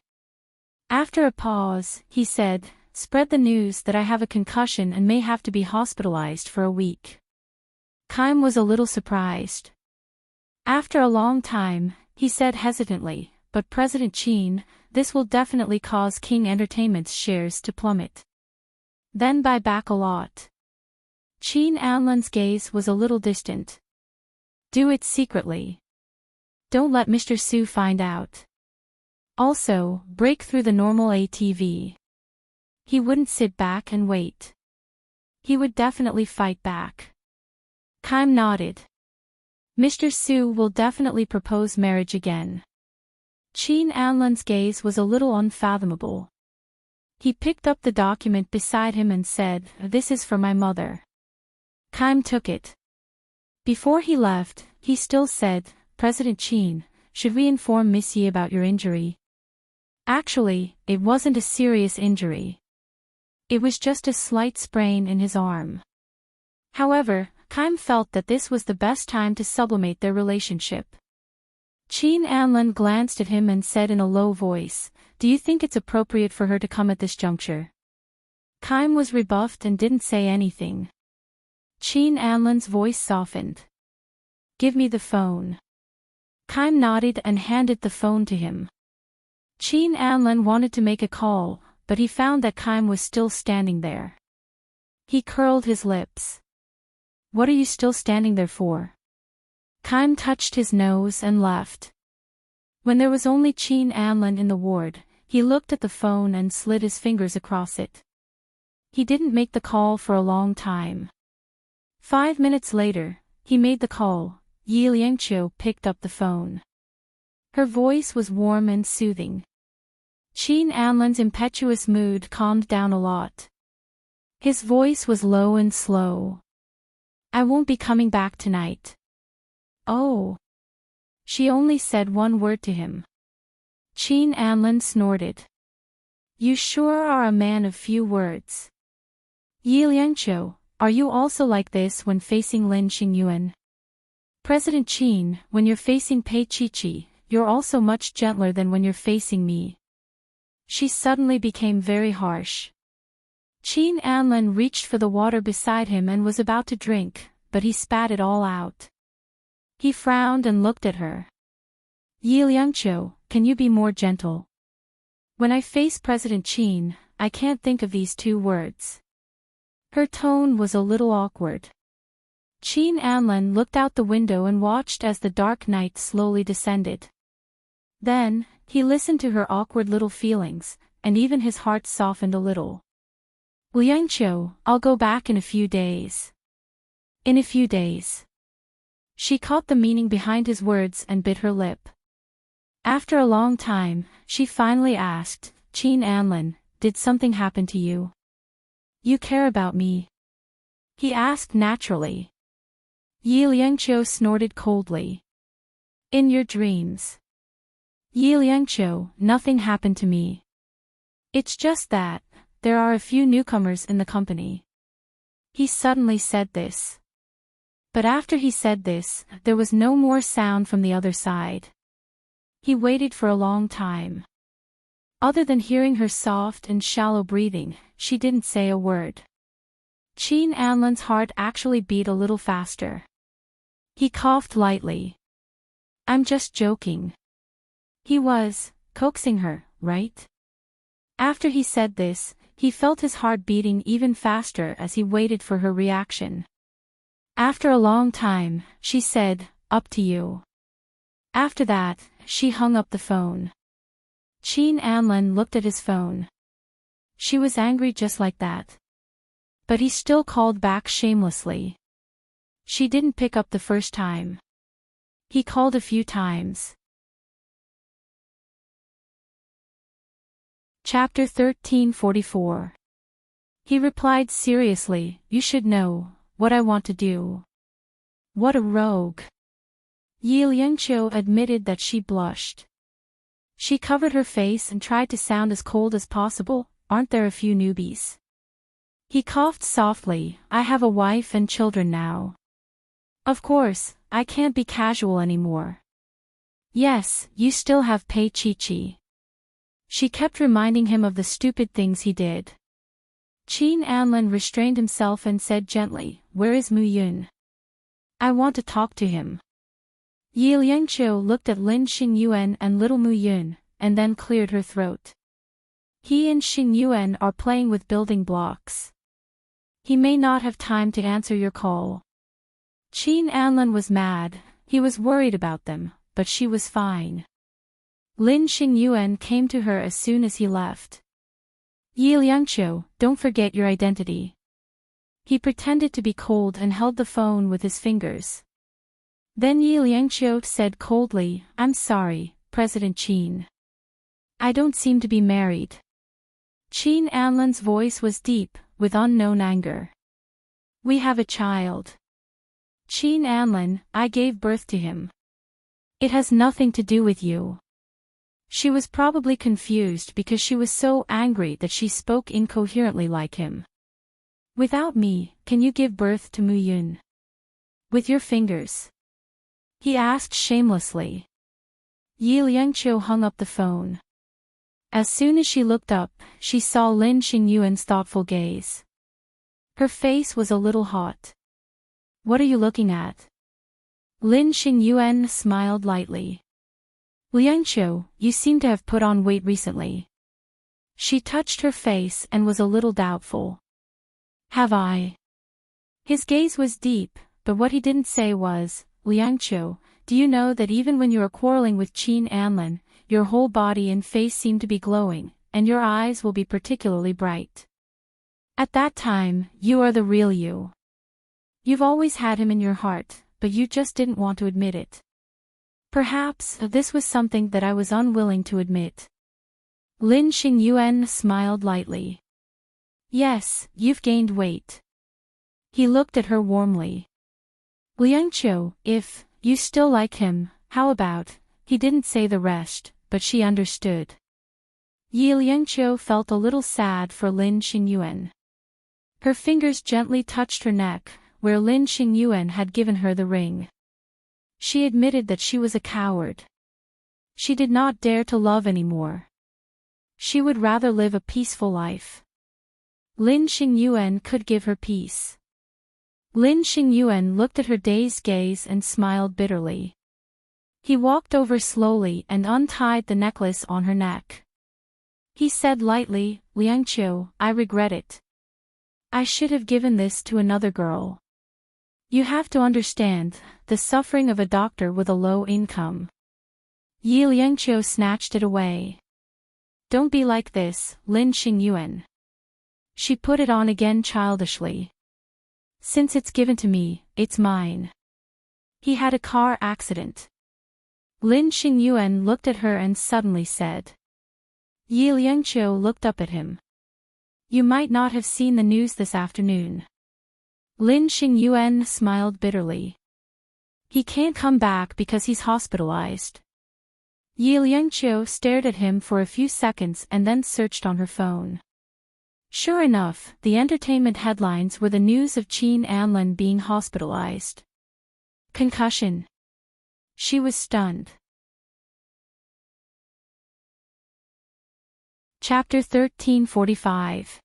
Speaker 1: After a pause, he said, "Spread the news that I have a concussion and may have to be hospitalized for a week." Kaim was a little surprised. After a long time, he said hesitantly, "But President Chin, this will definitely cause King Entertainment's shares to plummet. Then buy back a lot." Chin Anlin's gaze was a little distant. "Do it secretly. Don't let Mr. Su find out. Also, break through the normal ATV." He wouldn't sit back and wait. He would definitely fight back. Kaim nodded. Mr. Su will definitely propose marriage again. Qin Anlan's gaze was a little unfathomable. He picked up the document beside him and said, "This is for my mother." Kaim took it. Before he left, he still said, "President Qin, should we inform Miss Yi about your injury?" Actually, it wasn't a serious injury. It was just a slight sprain in his arm. However, Kaim felt that this was the best time to sublimate their relationship. Qin Anlan glanced at him and said in a low voice, "Do you think it's appropriate for her to come at this juncture?" Kaim was rebuffed and didn't say anything. Qin Anlan's voice softened. "Give me the phone." Kaim nodded and handed the phone to him. Qin Anlan wanted to make a call, but he found that Kaim was still standing there. He curled his lips. "What are you still standing there for?" Kaim touched his nose and left. When there was only Qin Anlan in the ward, he looked at the phone and slid his fingers across it. He didn't make the call for a long time. 5 minutes later, he made the call. Yi Liangqiu picked up the phone. Her voice was warm and soothing. Qin Anlan's impetuous mood calmed down a lot. His voice was low and slow. "I won't be coming back tonight." "Oh." She only said one word to him. Qin Anlan snorted. "You sure are a man of few words." "Yi Liangqiu, are you also like this when facing Lin Xingyuan?" "President Qin, when you're facing Pei Qiqi, you're also much gentler than when you're facing me." She suddenly became very harsh. Qin Anlan reached for the water beside him and was about to drink, but he spat it all out. He frowned and looked at her. "Yi Liangqiu, can you be more gentle? When I face President Qin, I can't think of these 2 words." Her tone was a little awkward. Qin Anlan looked out the window and watched as the dark night slowly descended. Then, he listened to her awkward little feelings, and even his heart softened a little. "Liangqiu, I'll go back in a few days." "In a few days." She caught the meaning behind his words and bit her lip. After a long time, she finally asked, "Qin Anlan, did something happen to you? You care about me?" He asked naturally. Yi Liangqiu snorted coldly. "In your dreams." "Yi Liangqiu, nothing happened to me. It's just that there are a few newcomers in the company." He suddenly said this. But after he said this, there was no more sound from the other side. He waited for a long time. Other than hearing her soft and shallow breathing, she didn't say a word. Qin Anlan's heart actually beat a little faster. He coughed lightly. "I'm just joking." He was coaxing her, right? After he said this, he felt his heart beating even faster as he waited for her reaction. After a long time, she said, "Up to you." After that, she hung up the phone. Qin Anlan looked at his phone. She was angry just like that. But he still called back shamelessly. She didn't pick up the first time. He called a few times. Chapter 1344. He replied seriously, "You should know what I want to do." What a rogue. Yi Liangqiu admitted that she blushed. She covered her face and tried to sound as cold as possible. "Aren't there a few newbies?" He coughed softly. "I have a wife and children now. Of course, I can't be casual anymore." "Yes, you still have Pei Qiqi." She kept reminding him of the stupid things he did. Qin Anlan restrained himself and said gently, "Where is Mu Yun? I want to talk to him." Yi Liangqiu looked at Lin Xingyuan and little Mu Yun, and then cleared her throat. "He and Xingyuan are playing with building blocks. He may not have time to answer your call." Qin Anlan was mad. He was worried about them, but she was fine. Lin Xingyuan came to her as soon as he left. "Yi Liangqiu, don't forget your identity." He pretended to be cold and held the phone with his fingers. Then Yi Liangqiu said coldly, I'm sorry, President Qin. I don't seem to be married. Qin Anlan's voice was deep, with unknown anger. We have a child. Qin Anlan, I gave birth to him. It has nothing to do with you. She was probably confused because she was so angry that she spoke incoherently like him. Without me, can you give birth to Mu Yun? With your fingers? He asked shamelessly. Yi Liangqiu hung up the phone. As soon as she looked up, she saw Lin Xingyuan's thoughtful gaze. Her face was a little hot. What are you looking at? Lin Xingyuan smiled lightly. Liangqiu, you seem to have put on weight recently. She touched her face and was a little doubtful. Have I? His gaze was deep, but what he didn't say was, Liangqiu, do you know that even when you are quarreling with Qin Anlan, your whole body and face seem to be glowing, and your eyes will be particularly bright. At that time, you are the real you. You've always had him in your heart, but you just didn't want to admit it. Perhaps this was something that I was unwilling to admit. Lin Xingyuan smiled lightly. Yes, you've gained weight. He looked at her warmly. Liangqiu, if you still like him, how about? He didn't say the rest, but she understood. Yi Liangqiu felt a little sad for Lin Xingyuan. Her fingers gently touched her neck, where Lin Xingyuan had given her the ring. She admitted that she was a coward. She did not dare to love anymore. She would rather live a peaceful life. Lin Xingyuan could give her peace. Lin Xingyuan looked at her dazed gaze and smiled bitterly. He walked over slowly and untied the necklace on her neck. He said lightly, Liangqiu, I regret it. I should have given this to another girl. You have to understand, the suffering of a doctor with a low income. Yi Liangqiu snatched it away. Don't be like this, Lin Xingyuan. She put it on again childishly. Since it's given to me, it's mine. He had a car accident. Lin Xingyuan looked at her and suddenly said. Yi Liangqiu looked up at him. You might not have seen the news this afternoon. Lin Xingyuan smiled bitterly. He can't come back because he's hospitalized. Yi Liangqiu stared at him for a few seconds and then searched on her phone. Sure enough, the entertainment headlines were the news of Qin Anlan being hospitalized. Concussion. She was stunned. Chapter 1345.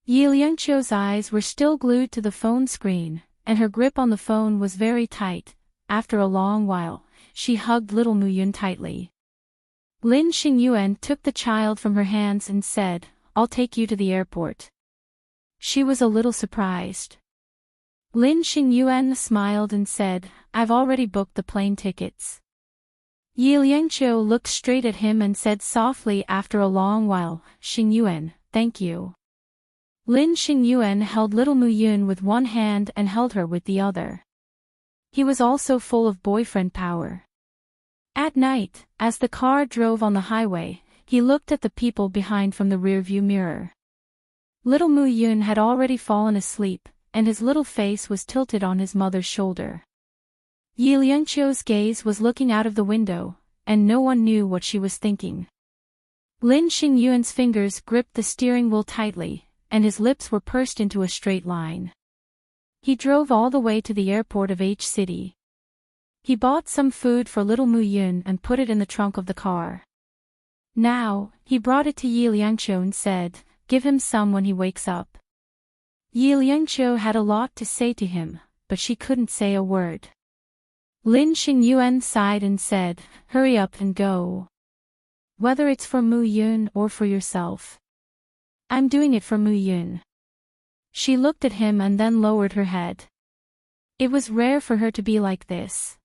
Speaker 1: Yi Liangqiu's eyes were still glued to the phone screen, and her grip on the phone was very tight. After a long while, she hugged little Mu Yun tightly. Lin Xingyuan took the child from her hands and said, I'll take you to the airport. She was a little surprised. Lin Xingyuan smiled and said, I've already booked the plane tickets. Yi Liangqiu looked straight at him and said softly after a long while, Xingyuan, thank you. Lin Xingyuan held little Mu Yun with one hand and held her with the other. He was also full of boyfriend power. At night, as the car drove on the highway, he looked at the people behind from the rearview mirror. Little Mu Yun had already fallen asleep, and his little face was tilted on his mother's shoulder. Yi Liangqiu's gaze was looking out of the window, and no one knew what she was thinking. Lin Xingyuan's fingers gripped the steering wheel tightly, and his lips were pursed into a straight line. He drove all the way to the airport of H City. He bought some food for little Mu Yun and put it in the trunk of the car. Now, he brought it to Yi Liangqiu and said, give him some when he wakes up. Yi Liangqiu had a lot to say to him, but she couldn't say a word. Lin Xingyuan sighed and said, hurry up and go. Whether it's for Mu Yun or for yourself. I'm doing it for Mu Yun. She looked at him and then lowered her head. It was rare for her to be like this.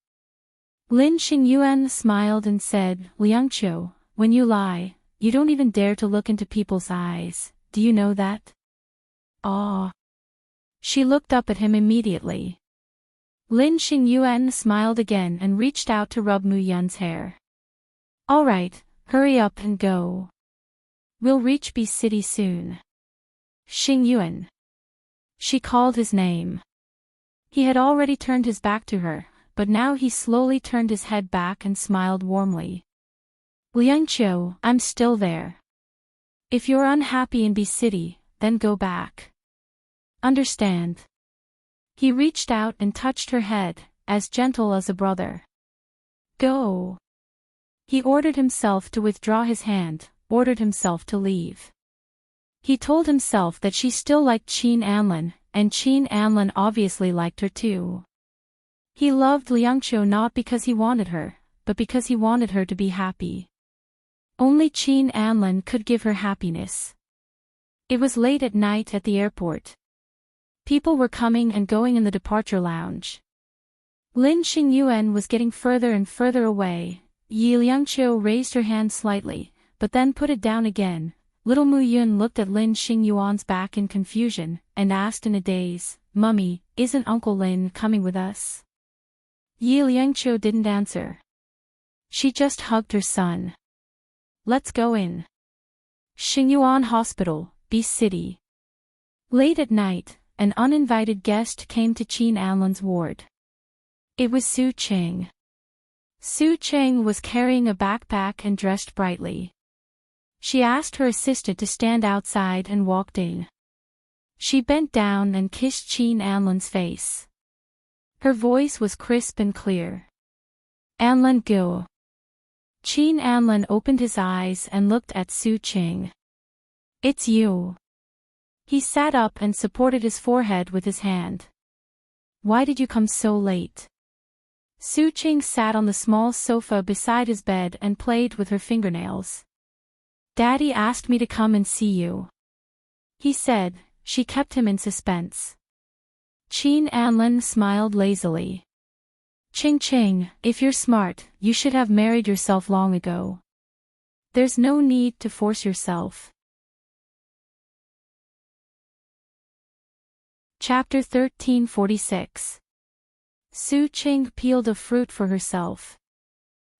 Speaker 1: Lin Xingyuan smiled and said, Liangqiu, when you lie, you don't even dare to look into people's eyes, do you know that? Ah. She looked up at him immediately. Lin Xingyuan smiled again and reached out to rub Mu Yun's hair. All right, hurry up and go. We'll reach B City soon. Xingyuan. She called his name. He had already turned his back to her, but now he slowly turned his head back and smiled warmly. Liangqiu, I'm still there. If you're unhappy in B City, then go back. Understand? He reached out and touched her head, as gentle as a brother. Go. He ordered himself to withdraw his hand, ordered himself to leave. He told himself that she still liked Qin Anlin, and Qin Anlin obviously liked her too. He loved Liangqiu not because he wanted her, but because he wanted her to be happy. Only Qin Anlin could give her happiness. It was late at night at the airport. People were coming and going in the departure lounge. Lin Xingyuan was getting further and further away. Yi Liangqiu raised her hand slightly, but then put it down again. Little Mu Yun looked at Lin Xingyuan's back in confusion, and asked in a daze, Mummy, isn't Uncle Lin coming with us? Yi Liangqiu didn't answer. She just hugged her son. Let's go in. Xingyuan Hospital, B City. Late at night, an uninvited guest came to Qin Anlin's ward. It was Su Cheng. Su Cheng was carrying a backpack and dressed brightly. She asked her assistant to stand outside and walked in. She bent down and kissed Qin Anlin's face. Her voice was crisp and clear. Anlin Gu. Qin Anlin opened his eyes and looked at Su Cheng. It's you. He sat up and supported his forehead with his hand. Why did you come so late? Su Cheng sat on the small sofa beside his bed and played with her fingernails. Daddy asked me to come and see you. He said. She kept him in suspense. Qin Anlin smiled lazily. Ching, if you're smart, you should have married yourself long ago. There's no need to force yourself. Chapter 1346. Su Cheng peeled a fruit for herself.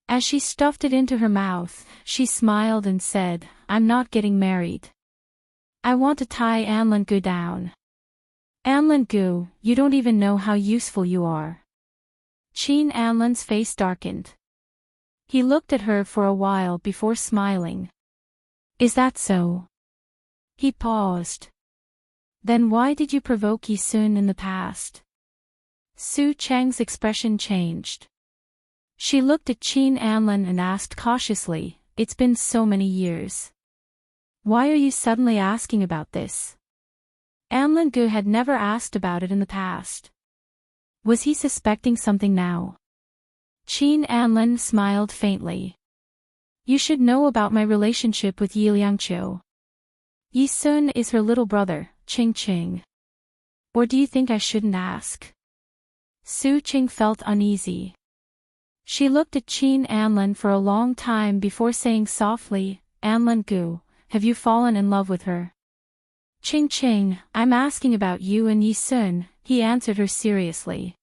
Speaker 1: As she stuffed it into her mouth, she smiled and said, I'm not getting married. I want to tie Anlin Gu down. Anlin Gu, you don't even know how useful you are. Qin Anlin's face darkened. He looked at her for a while before smiling. Is that so? He paused. Then why did you provoke Yi Sun in the past? Su Cheng's expression changed. She looked at Qin Anlin and asked cautiously, It's been so many years. Why are you suddenly asking about this? Anlin Gu had never asked about it in the past. Was he suspecting something now? Qin Anlin smiled faintly. You should know about my relationship with Yi Liangqiu. Yi Sun is her little brother, Ching. Or do you think I shouldn't ask? Su Cheng felt uneasy. She looked at Qin Anlin for a long time before saying softly, Anlin Gu, have you fallen in love with her? Ching, I'm asking about you and Yi Sun, he answered her seriously.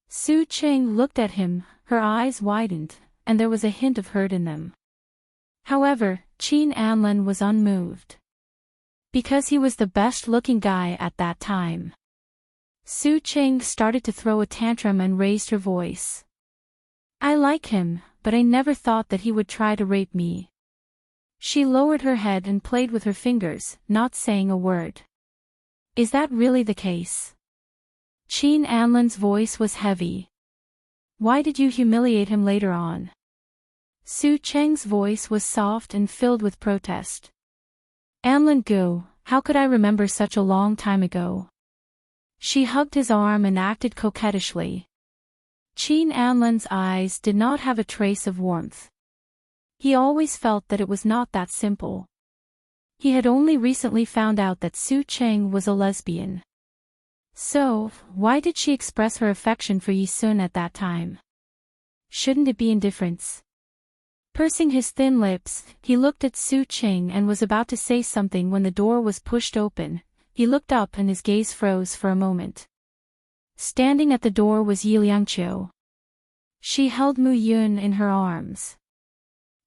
Speaker 1: Su Cheng looked at him, her eyes widened, and there was a hint of hurt in them. However, Qin Anlin was unmoved. Because he was the best-looking guy at that time. Su Cheng started to throw a tantrum and raised her voice. I like him, but I never thought that he would try to rape me. She lowered her head and played with her fingers, not saying a word. Is that really the case? Qin Anlin's voice was heavy. Why did you humiliate him later on? Su Cheng's voice was soft and filled with protest. Anlin Gu, how could I remember such a long time ago? She hugged his arm and acted coquettishly. Qin Anlin's eyes did not have a trace of warmth. He always felt that it was not that simple. He had only recently found out that Su Cheng was a lesbian. So, why did she express her affection for Yi Sun at that time? Shouldn't it be indifference? Pursing his thin lips, he looked at Su Cheng and was about to say something when the door was pushed open. He looked up and his gaze froze for a moment. Standing at the door was Yi Liangqiu. She held Mu Yun in her arms.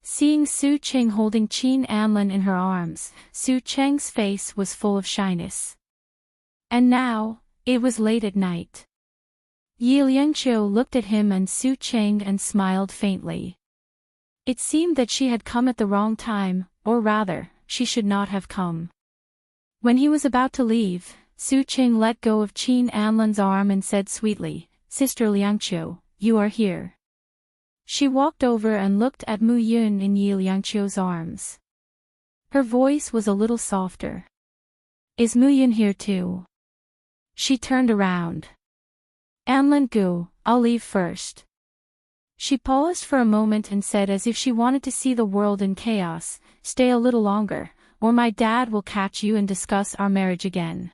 Speaker 1: Seeing Su Qing holding Qin Anlin in her arms, Su Cheng's face was full of shyness. And now, it was late at night. Yi Liangqiu looked at him and Su Cheng and smiled faintly. It seemed that she had come at the wrong time, or rather, she should not have come. When he was about to leave, Su Cheng let go of Qin Anlin's arm and said sweetly, "Sister Liangqiu, you are here." She walked over and looked at Mu Yun in Yi Liangqiu's arms. Her voice was a little softer. "Is Mu Yun here too?" She turned around. "Anlin Gu, I'll leave first." She paused for a moment and said as if she wanted to see the world in chaos, "Stay a little longer, or my dad will catch you and discuss our marriage again."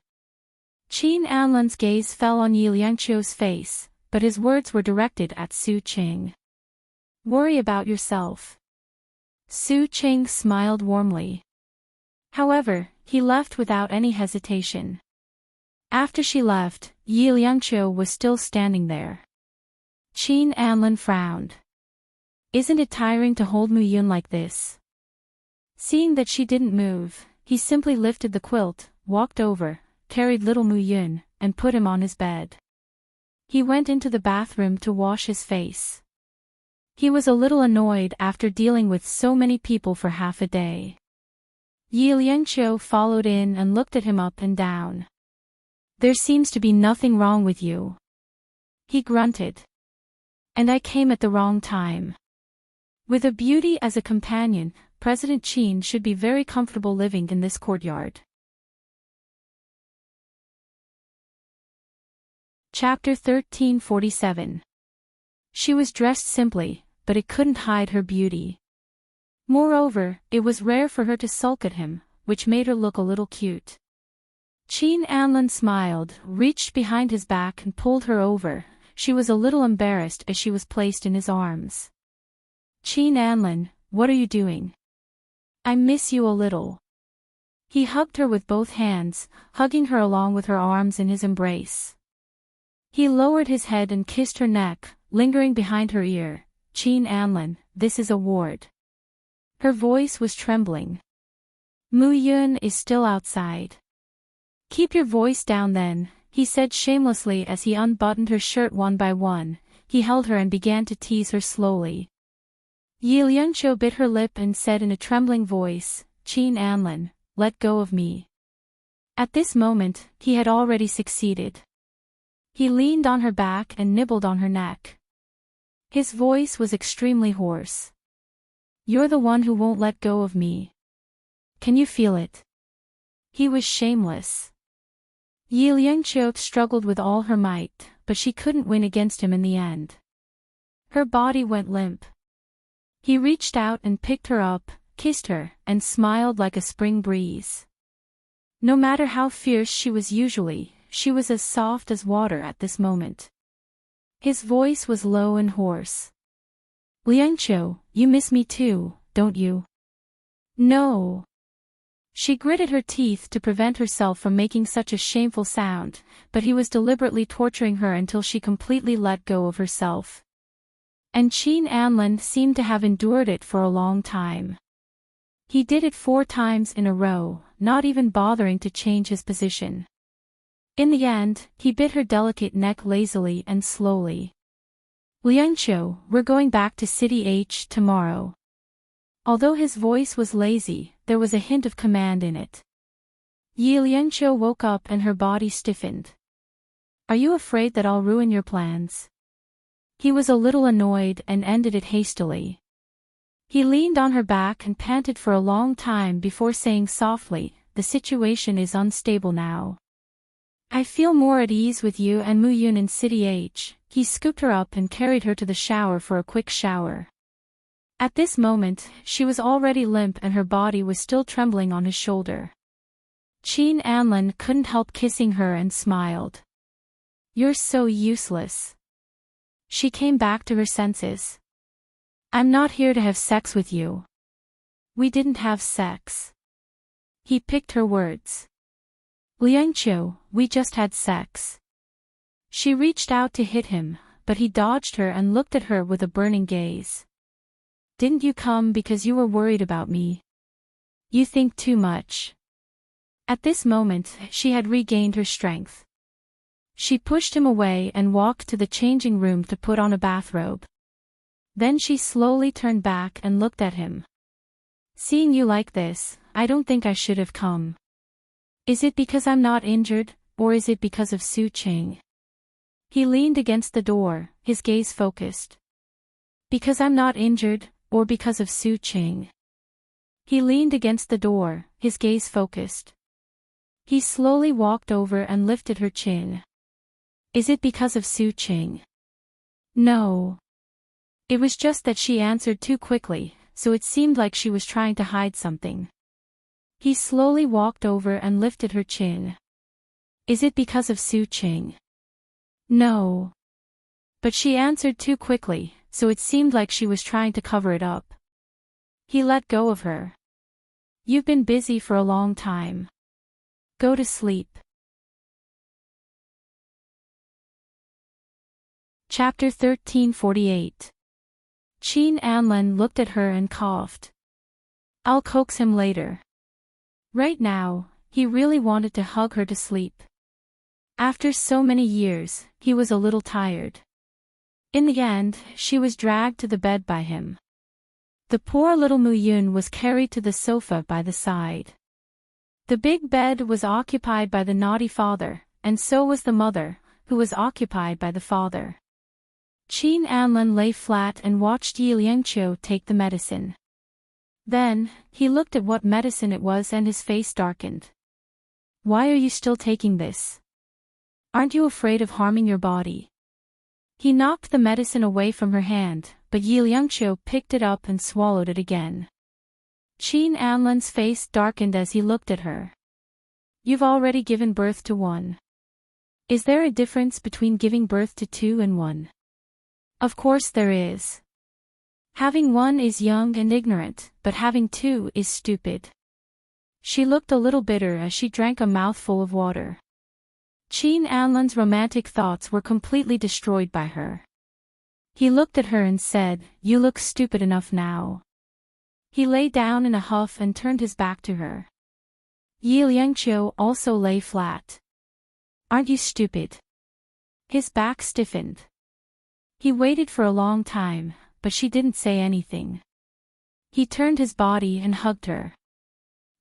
Speaker 1: Qin Anlin's gaze fell on Yi Liangqiu's face, but his words were directed at Su Qing. "Worry about yourself." Su Qing smiled warmly. However, he left without any hesitation. After she left, Yi Liangqiu was still standing there. Qin Anlin frowned. "Isn't it tiring to hold Mu Yun like this?" Seeing that she didn't move, he simply lifted the quilt, walked over, carried little Mu Yun, and put him on his bed. He went into the bathroom to wash his face. He was a little annoyed after dealing with so many people for half a day. Yi Liangqiu followed in and looked at him up and down. "There seems to be nothing wrong with you." He grunted. "And I came at the wrong time." With a beauty as a companion, President Qin should be very comfortable living in this courtyard. Chapter 1347. She was dressed simply, but it couldn't hide her beauty. Moreover, it was rare for her to sulk at him, which made her look a little cute. Qin Anlin smiled, reached behind his back and pulled her over. She was a little embarrassed as she was placed in his arms. "Qin Anlin, what are you doing? I miss you a little." He hugged her with both hands, hugging her along with her arms in his embrace. He lowered his head and kissed her neck, lingering behind her ear. "Qin Anlin, this is a ward." Her voice was trembling. "Mu Yun is still outside." "Keep your voice down then," he said shamelessly as he unbuttoned her shirt one by one. He held her and began to tease her slowly. Yi Liangqiu bit her lip and said in a trembling voice, "Qin Anlin, let go of me." At this moment, he had already succeeded. He leaned on her back and nibbled on her neck. His voice was extremely hoarse. "You're the one who won't let go of me. Can you feel it?" He was shameless. Yi Liangqiu struggled with all her might, but she couldn't win against him in the end. Her body went limp. He reached out and picked her up, kissed her, and smiled like a spring breeze. No matter how fierce she was usually, she was as soft as water at this moment. His voice was low and hoarse. "Liangqiu, you miss me too, don't you?" "No." She gritted her teeth to prevent herself from making such a shameful sound, but he was deliberately torturing her until she completely let go of herself. And Qin Anlin seemed to have endured it for a long time. He did it 4 times in a row, not even bothering to change his position. In the end, he bit her delicate neck lazily and slowly. "Liangqiu, we're going back to City H tomorrow." Although his voice was lazy, there was a hint of command in it. Yi Liangqiu woke up and her body stiffened. "Are you afraid that I'll ruin your plans?" He was a little annoyed and ended it hastily. He leaned on her back and panted for a long time before saying softly, "The situation is unstable now. I feel more at ease with you and Mu Yun in City H." He scooped her up and carried her to the shower for a quick shower. At this moment, she was already limp and her body was still trembling on his shoulder. Qin Anlin couldn't help kissing her and smiled. "You're so useless." She came back to her senses. "I'm not here to have sex with you." "We didn't have sex." He picked her words. "Liangqiu, we just had sex." She reached out to hit him, but he dodged her and looked at her with a burning gaze. Didn't you come because you were worried about me? You think too much. At this moment, she had regained her strength. She pushed him away and walked to the changing room to put on a bathrobe. Then she slowly turned back and looked at him. Seeing you like this, I don't think I should have come. Is it because I'm not injured, or is it because of Su Qing? He leaned against the door, his gaze focused. Because I'm not injured, or because of Su Qing? He leaned against the door, his gaze focused. He slowly walked over and lifted her chin. Is it because of Su Qing? No. It was just that she answered too quickly, so it seemed like she was trying to hide something. He slowly walked over and lifted her chin. Is it because of Su Qing? No. But she answered too quickly, so it seemed like she was trying to cover it up. He let go of her. You've been busy for a long time. Go to sleep. Chapter 1348. Qin Anlin looked at her and coughed. I'll coax him later. Right now, he really wanted to hug her to sleep. After so many years, he was a little tired. In the end, she was dragged to the bed by him. The poor little Mu Yun was carried to the sofa by the side. The big bed was occupied by the naughty father, and so was the mother, who was occupied by the father. Qin Anlin lay flat and watched Yi Liangqiu take the medicine. Then, he looked at what medicine it was and his face darkened. Why are you still taking this? Aren't you afraid of harming your body? He knocked the medicine away from her hand, but Yi Liangqiu picked it up and swallowed it again. Qin Anlin's face darkened as he looked at her. You've already given birth to one. Is there a difference between giving birth to two and one? Of course there is. Having one is young and ignorant, but having two is stupid. She looked a little bitter as she drank a mouthful of water. Qin Anlin's romantic thoughts were completely destroyed by her. He looked at her and said, You look stupid enough now. He lay down in a huff and turned his back to her. Yi Liangqiu also lay flat. Aren't you stupid? His back stiffened. He waited for a long time, but she didn't say anything. He turned his body and hugged her.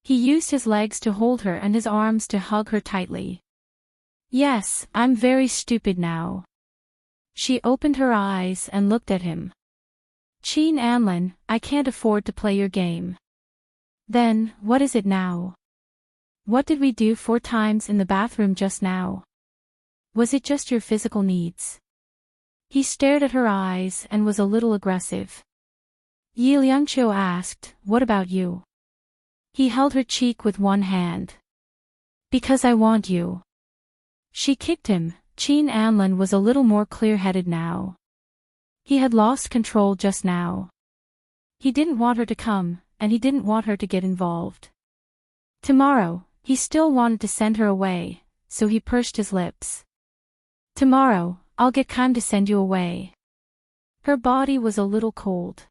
Speaker 1: He used his legs to hold her and his arms to hug her tightly. Yes, I'm very stupid now. She opened her eyes and looked at him. Qin Anlin, I can't afford to play your game. Then, what is it now? What did we do 4 times in the bathroom just now? Was it just your physical needs? He stared at her eyes and was a little aggressive. Yi Liangqiu asked, What about you? He held her cheek with one hand. Because I want you. She kicked him. Qin Anlin was a little more clear-headed now. He had lost control just now. He didn't want her to come, and he didn't want her to get involved. Tomorrow, he still wanted to send her away, so he pursed his lips. Tomorrow, I'll get time to send you away. Her body was a little cold.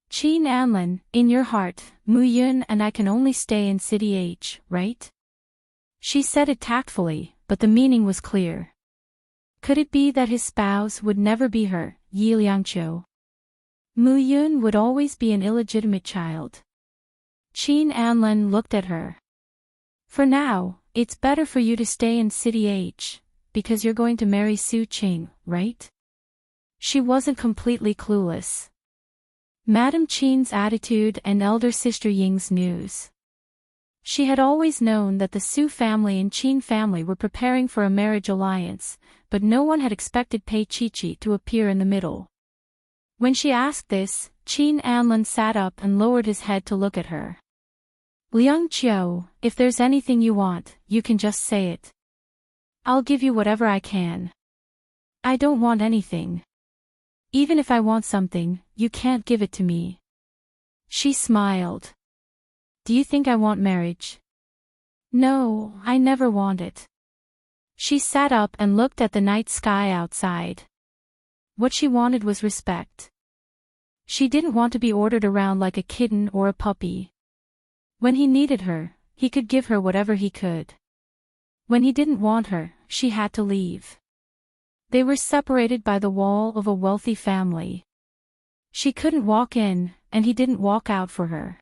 Speaker 1: Qin Anlin, in your heart, Mu Yun and I can only stay in City H, right? She said it tactfully, but the meaning was clear. Could it be that his spouse would never be her, Yi Liangqiu? Mu Yun would always be an illegitimate child. Qin Anlin looked at her. For now, it's better for you to stay in City H, because you're going to marry Su Qing, right? She wasn't completely clueless. Madame Qin's attitude and elder sister Ying's news. She had always known that the Su family and Qin family were preparing for a marriage alliance, but no one had expected Pei Qiqi to appear in the middle. When she asked this, Qin Anlin sat up and lowered his head to look at her. Liangqiu, if there's anything you want, you can just say it. I'll give you whatever I can. I don't want anything. Even if I want something, you can't give it to me. She smiled. Do you think I want marriage? No, I never want it. She sat up and looked at the night sky outside. What she wanted was respect. She didn't want to be ordered around like a kitten or a puppy. When he needed her, he could give her whatever he could. When he didn't want her, she had to leave. They were separated by the wall of a wealthy family. She couldn't walk in, and he didn't walk out for her.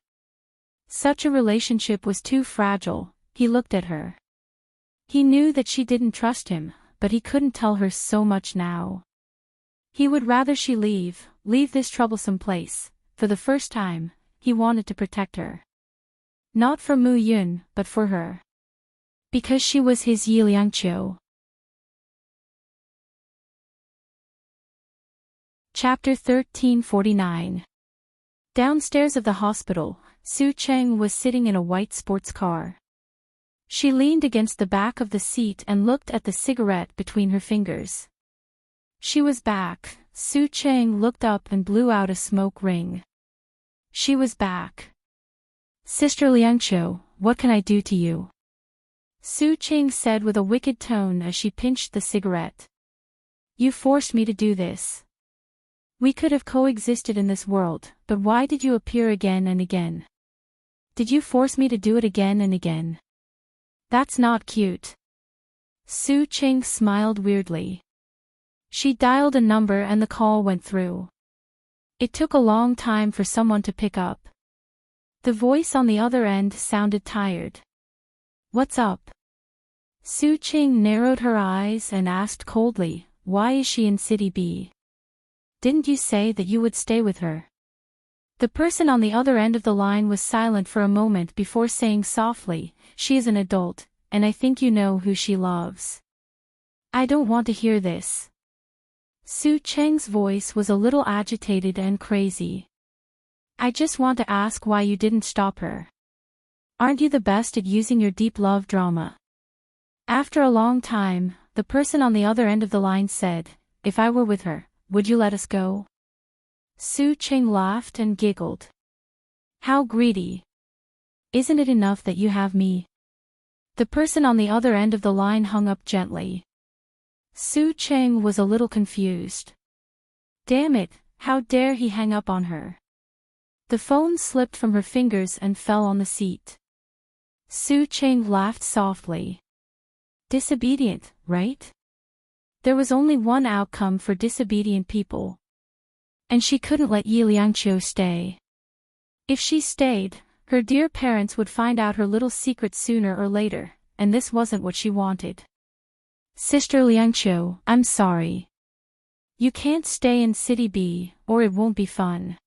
Speaker 1: Such a relationship was too fragile. He looked at her. He knew that she didn't trust him, but he couldn't tell her so much now. He would rather she leave this troublesome place. For the first time, he wanted to protect her. Not for Mu Yun, but for her. Because she was his Yi Liangqiu. Chapter 1349. Downstairs of the hospital, Su Cheng was sitting in a white sports car. She leaned against the back of the seat and looked at the cigarette between her fingers. She was back. Su Cheng looked up and blew out a smoke ring. She was back. Sister Liangqiu, what can I do to you? Su Cheng said with a wicked tone as she pinched the cigarette. You forced me to do this. We could have coexisted in this world, but why did you appear again and again? Did you force me to do it again and again? That's not cute. Su Cheng smiled weirdly. She dialed a number and the call went through. It took a long time for someone to pick up. The voice on the other end sounded tired. What's up? Su Cheng narrowed her eyes and asked coldly, why is she in City B? Didn't you say that you would stay with her? The person on the other end of the line was silent for a moment before saying softly, she is an adult, and I think you know who she loves. I don't want to hear this. Su Cheng's voice was a little agitated and crazy. I just want to ask why you didn't stop her. Aren't you the best at using your deep love drama? After a long time, the person on the other end of the line said, if I were with her, would you let us go? Su Cheng laughed and giggled. How greedy. Isn't it enough that you have me? The person on the other end of the line hung up gently. Su Cheng was a little confused. Damn it, how dare he hang up on her? The phone slipped from her fingers and fell on the seat. Su Cheng laughed softly. Disobedient, right? There was only one outcome for disobedient people. And she couldn't let Yi Liangqiu stay. If she stayed, her dear parents would find out her little secret sooner or later, and this wasn't what she wanted. Sister Liangqiu, I'm sorry. You can't stay in City B, or it won't be fun.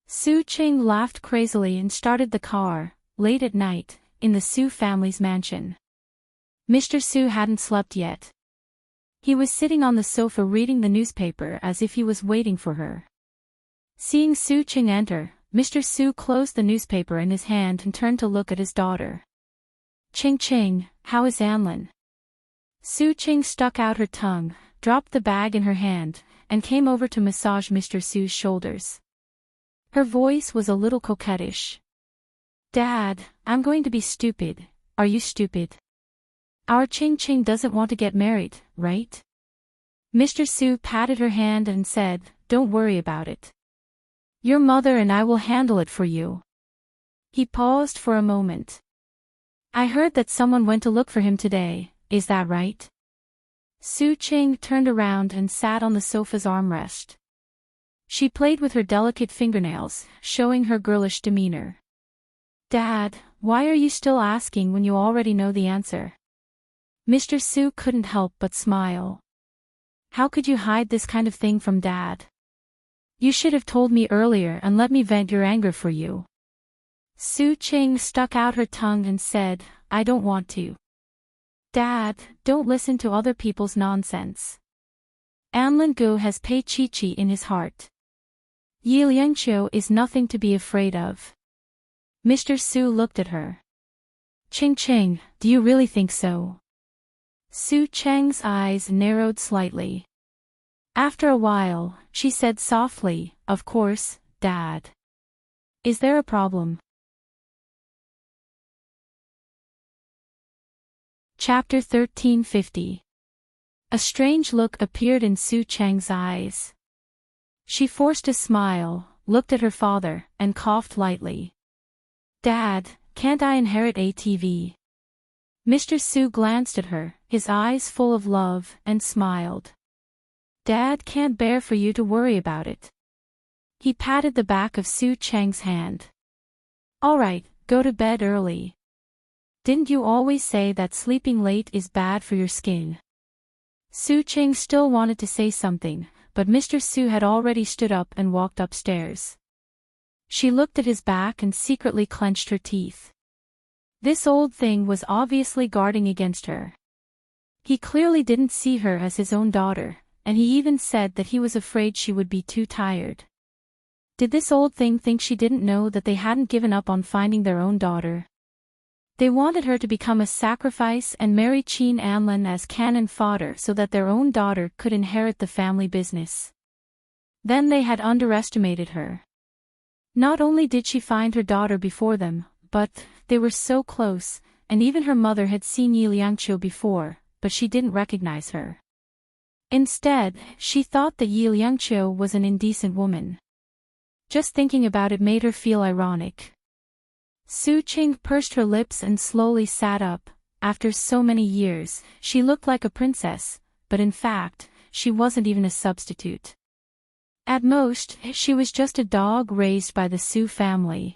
Speaker 1: Su Cheng laughed crazily and started the car, late at night, in the Su family's mansion. Mr. Su hadn't slept yet. He was sitting on the sofa reading the newspaper as if he was waiting for her. Seeing Su Cheng enter, Mr. Su closed the newspaper in his hand and turned to look at his daughter. Cheng, how is Anlin? Su Cheng stuck out her tongue, dropped the bag in her hand, and came over to massage Mr. Su's shoulders. Her voice was a little coquettish. Dad, I'm going to be stupid. Are you stupid? Our Cheng doesn't want to get married, right? Mr. Su patted her hand and said, don't worry about it. Your mother and I will handle it for you. He paused for a moment. I heard that someone went to look for him today, is that right? Su Cheng turned around and sat on the sofa's armrest. She played with her delicate fingernails, showing her girlish demeanor. Dad, why are you still asking when you already know the answer? Mr. Su couldn't help but smile. How could you hide this kind of thing from Dad? You should have told me earlier and let me vent your anger for you. Su Cheng stuck out her tongue and said, I don't want to. Dad, don't listen to other people's nonsense. Anlin Gu has Pei Chi in his heart. Yi Liangqiu is nothing to be afraid of. Mr. Su looked at her. Cheng, do you really think so? Su Cheng's eyes narrowed slightly. After a while, she said softly, of course, Dad. Is there a problem? Chapter 1350. A strange look appeared in Su Cheng's eyes. She forced a smile, looked at her father, and coughed lightly. "Dad, can't I inherit ATV?" Mr. Su glanced at her, his eyes full of love, and smiled. "Dad can't bear for you to worry about it." He patted the back of Su Cheng's hand. "All right, go to bed early. Didn't you always say that sleeping late is bad for your skin?" Su Cheng still wanted to say something, but Mr. Su had already stood up and walked upstairs. She looked at his back and secretly clenched her teeth. This old thing was obviously guarding against her. He clearly didn't see her as his own daughter, and he even said that he was afraid she would be too tired. Did this old thing think she didn't know that they hadn't given up on finding their own daughter? They wanted her to become a sacrifice and marry Qin Anlin as cannon fodder so that their own daughter could inherit the family business. Then they had underestimated her. Not only did she find her daughter before them, but they were so close, and even her mother had seen Yi Liangqiu before, but she didn't recognize her. Instead, she thought that Yi Liangqiu was an indecent woman. Just thinking about it made her feel ironic. Su Cheng pursed her lips and slowly sat up. After so many years, she looked like a princess, but in fact, she wasn't even a substitute. At most, she was just a dog raised by the Su family.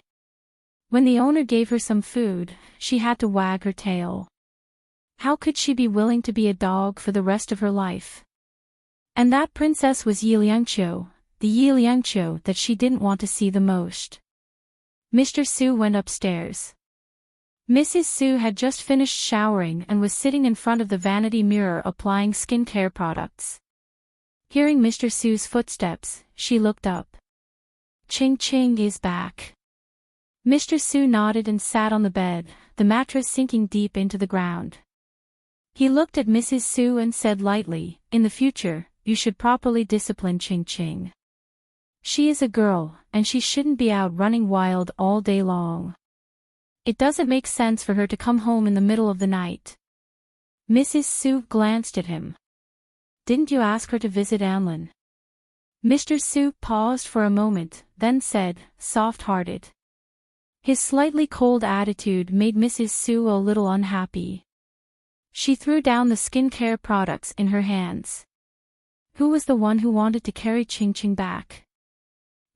Speaker 1: When the owner gave her some food, she had to wag her tail. How could she be willing to be a dog for the rest of her life? And that princess was Yi Liangqiu, the Yi Liangqiu that she didn't want to see the most. Mr. Su went upstairs. Mrs. Su had just finished showering and was sitting in front of the vanity mirror applying skincare products. Hearing Mr. Su's footsteps, she looked up. "Ching Ching is back." Mr. Su nodded and sat on the bed, the mattress sinking deep into the ground. He looked at Mrs. Su and said lightly, "In the future, you should properly discipline Ching Ching. She is a girl, and she shouldn't be out running wild all day long. It doesn't make sense for her to come home in the middle of the night." Mrs. Su glanced at him. "Didn't you ask her to visit Anlin?" Mr. Su paused for a moment, then said, soft-hearted. His slightly cold attitude made Mrs. Su a little unhappy. She threw down the skincare products in her hands. Who was the one who wanted to carry Ching Ching back?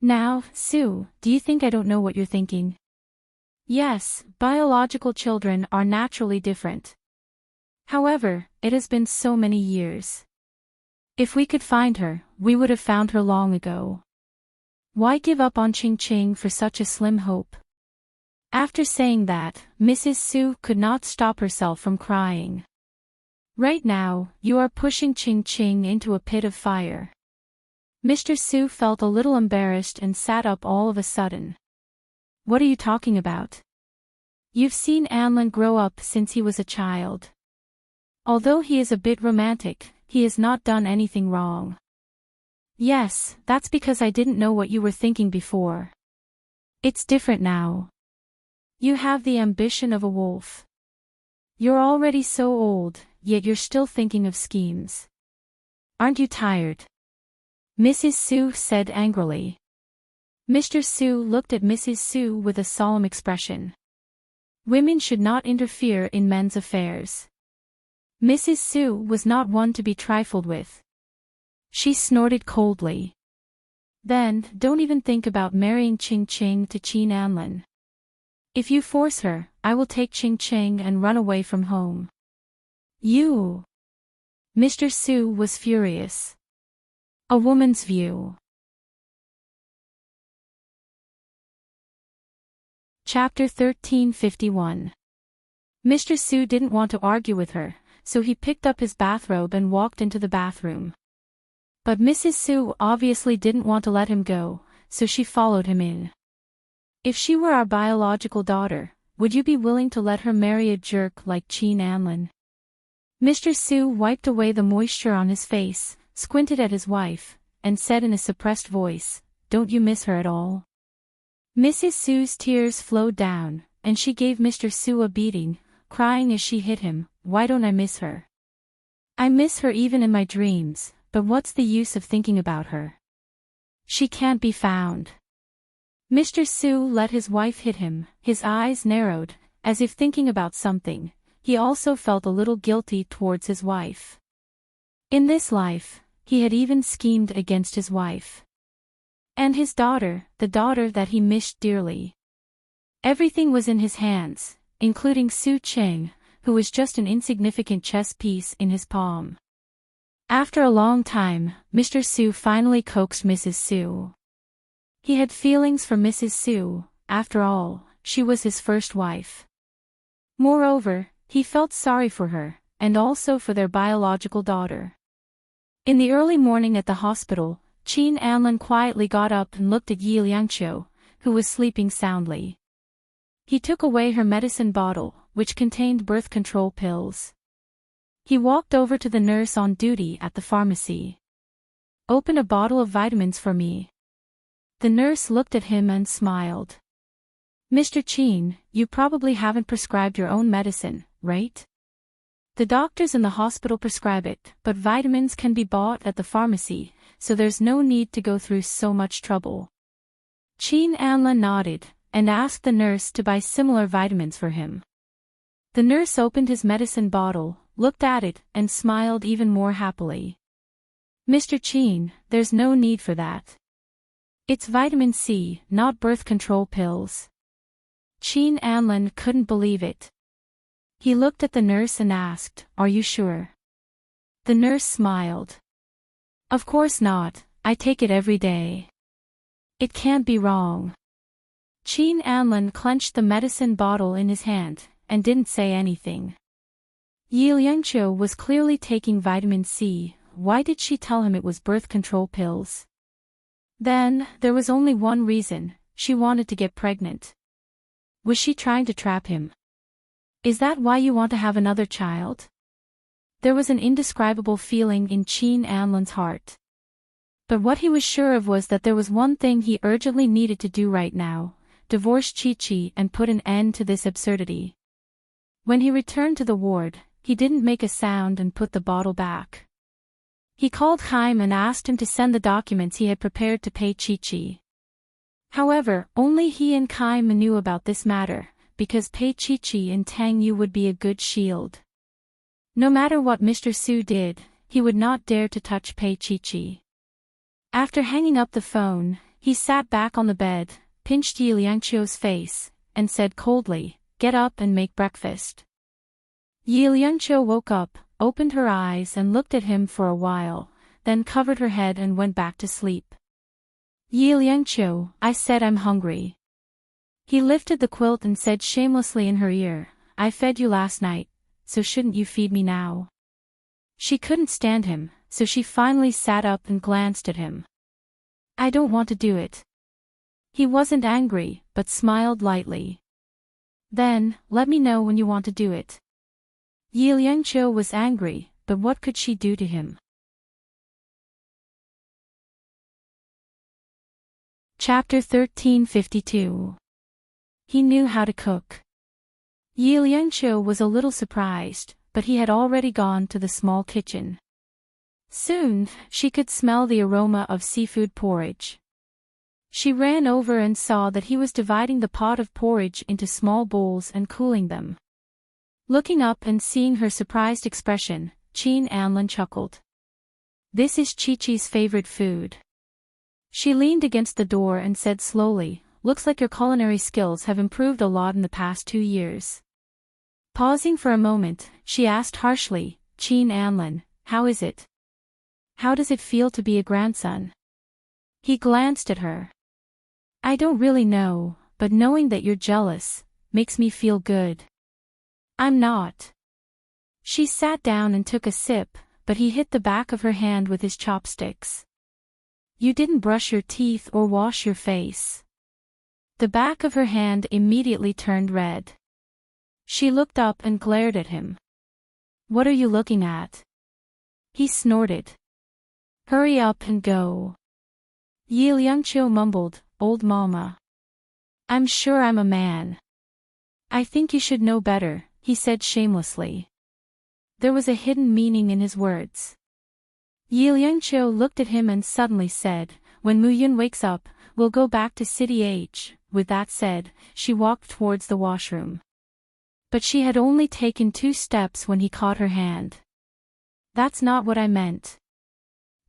Speaker 1: "Now, Su, do you think I don't know what you're thinking?" Yes, biological children are naturally different. However, it has been so many years. If we could find her, we would have found her long ago. Why give up on Ching Ching for such a slim hope? After saying that, Mrs. Su could not stop herself from crying. Right now, you are pushing Ching Ching into a pit of fire. Mr. Su felt a little embarrassed and sat up all of a sudden. What are you talking about? You've seen Anlin grow up since he was a child. Although he is a bit romantic, he has not done anything wrong. Yes, that's because I didn't know what you were thinking before. It's different now. You have the ambition of a wolf. You're already so old, yet you're still thinking of schemes. Aren't you tired? Mrs. Su said angrily. Mr. Su looked at Mrs. Su with a solemn expression. Women should not interfere in men's affairs. Mrs. Su was not one to be trifled with. She snorted coldly. Then, don't even think about marrying Ching Ching to Qin Anlin. If you force her, I will take Ching Ching and run away from home. You! Mr. Su was furious. A woman's view. Chapter 1351. Mr. Su didn't want to argue with her, so he picked up his bathrobe and walked into the bathroom. But Mrs. Su obviously didn't want to let him go, so she followed him in. If she were our biological daughter, would you be willing to let her marry a jerk like Qin Anlin? Mr. Su wiped away the moisture on his face, squinted at his wife, and said in a suppressed voice, "Don't you miss her at all?" Mrs. Su's tears flowed down, and she gave Mr. Su a beating, crying as she hit him, why don't I miss her? I miss her even in my dreams, but what's the use of thinking about her? She can't be found. Mr. Sue let his wife hit him, his eyes narrowed, as if thinking about something. He also felt a little guilty towards his wife. In this life, he had even schemed against his wife. And his daughter, the daughter that he missed dearly. Everything was in his hands, including Sue Cheng, who was just an insignificant chess piece in his palm. After a long time, Mr. Sue finally coaxed Mrs. Sue. He had feelings for Mrs. Sue, after all, she was his first wife. Moreover, he felt sorry for her, and also for their biological daughter. In the early morning at the hospital, Qin Anlin quietly got up and looked at Yi Liangqiu, who was sleeping soundly. He took away her medicine bottle, which contained birth control pills. He walked over to the nurse on duty at the pharmacy. "Open a bottle of vitamins for me." The nurse looked at him and smiled. "Mr. Qin, you probably haven't prescribed your own medicine, right? The doctors in the hospital prescribe it, but vitamins can be bought at the pharmacy, so there's no need to go through so much trouble." Qin Anlin nodded, and asked the nurse to buy similar vitamins for him. The nurse opened his medicine bottle, looked at it, and smiled even more happily. "Mr. Qin, there's no need for that. It's vitamin C, not birth control pills." Qin Anlin couldn't believe it. He looked at the nurse and asked, "Are you sure?" The nurse smiled. "Of course not, I take it every day. It can't be wrong." Qin Anlin clenched the medicine bottle in his hand, and didn't say anything. Yi Liangqiu was clearly taking vitamin C, why did she tell him it was birth control pills? Then, there was only one reason, she wanted to get pregnant. Was she trying to trap him? "Is that why you want to have another child?" There was an indescribable feeling in Qin Anlin's heart. But what he was sure of was that there was one thing he urgently needed to do right now: divorce Chi-Chi and put an end to this absurdity. When he returned to the ward, he didn't make a sound and put the bottle back. He called Chaim and asked him to send the documents he had prepared to pay Chi-Chi. However, only he and Chaim knew about this matter, because Pei Chi-Chi in Tang Yu would be a good shield. No matter what Mr. Su did, he would not dare to touch Pei Chi-Chi. After hanging up the phone, he sat back on the bed, pinched Yi Liangqiu's face, and said coldly, "Get up and make breakfast." Yi Liangqiu woke up, opened her eyes and looked at him for a while, then covered her head and went back to sleep. "Yi Liangqiu, I said I'm hungry." He lifted the quilt and said shamelessly in her ear, "I fed you last night, so shouldn't you feed me now?" She couldn't stand him, so she finally sat up and glanced at him. "I don't want to do it." He wasn't angry, but smiled lightly. "Then, let me know when you want to do it." Yi Liangqiu was angry, but what could she do to him? Chapter 1352. He knew how to cook. Yi Liangqiu was a little surprised, but he had already gone to the small kitchen. Soon, she could smell the aroma of seafood porridge. She ran over and saw that he was dividing the pot of porridge into small bowls and cooling them. Looking up and seeing her surprised expression, Qin Anlin chuckled. "This is Chi-Chi's favorite food." She leaned against the door and said slowly, "Looks like your culinary skills have improved a lot in the past 2 years." Pausing for a moment, she asked harshly, "Qin Anlin, how is it? How does it feel to be a grandson?" He glanced at her. "I don't really know, but knowing that you're jealous makes me feel good." "I'm not." She sat down and took a sip, but he hit the back of her hand with his chopsticks. "You didn't brush your teeth or wash your face." The back of her hand immediately turned red. She looked up and glared at him. "What are you looking at?" He snorted. "Hurry up and go." Yi Liangqiu mumbled, "Old mama. I'm sure I'm a man." "I think you should know better," he said shamelessly. There was a hidden meaning in his words. Yi Liangqiu looked at him and suddenly said, "When Mu Yun wakes up, we'll go back to City H." With that said, she walked towards the washroom. But she had only taken 2 steps when he caught her hand. "That's not what I meant."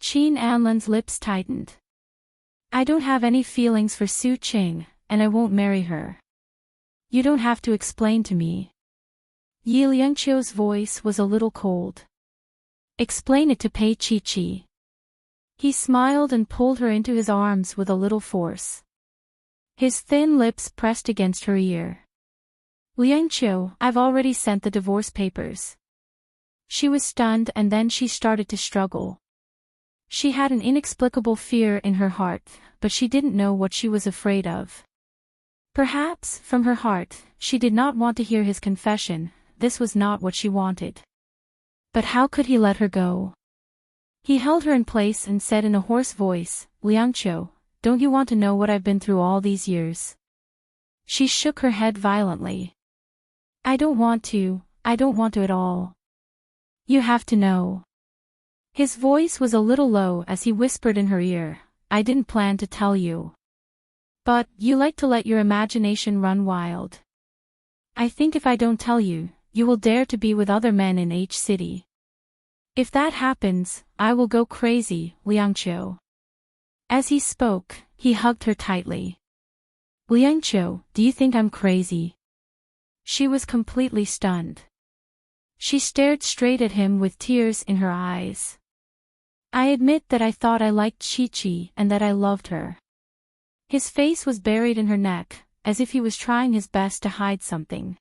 Speaker 1: Qin Anlan's lips tightened. "I don't have any feelings for Su Qing, and I won't marry her. You don't have to explain to me." Yi Liangqiu's voice was a little cold. "Explain it to Pei Qi." He smiled and pulled her into his arms with a little force. His thin lips pressed against her ear. "Liangqiu, I've already sent the divorce papers." She was stunned and then she started to struggle. She had an inexplicable fear in her heart, but she didn't know what she was afraid of. Perhaps, from her heart, she did not want to hear his confession. This was not what she wanted. But how could he let her go? He held her in place and said in a hoarse voice, "Liangqiu, don't you want to know what I've been through all these years?" She shook her head violently. I don't want to at all. You have to know." His voice was a little low as he whispered in her ear, "I didn't plan to tell you. But, you like to let your imagination run wild. I think if I don't tell you, you will dare to be with other men in H City. If that happens, I will go crazy, Liangqiu." As he spoke, he hugged her tightly. "Liangqiu, do you think I'm crazy?" She was completely stunned. She stared straight at him with tears in her eyes. "I admit that I thought I liked Chi and that I loved her." His face was buried in her neck, as if he was trying his best to hide something.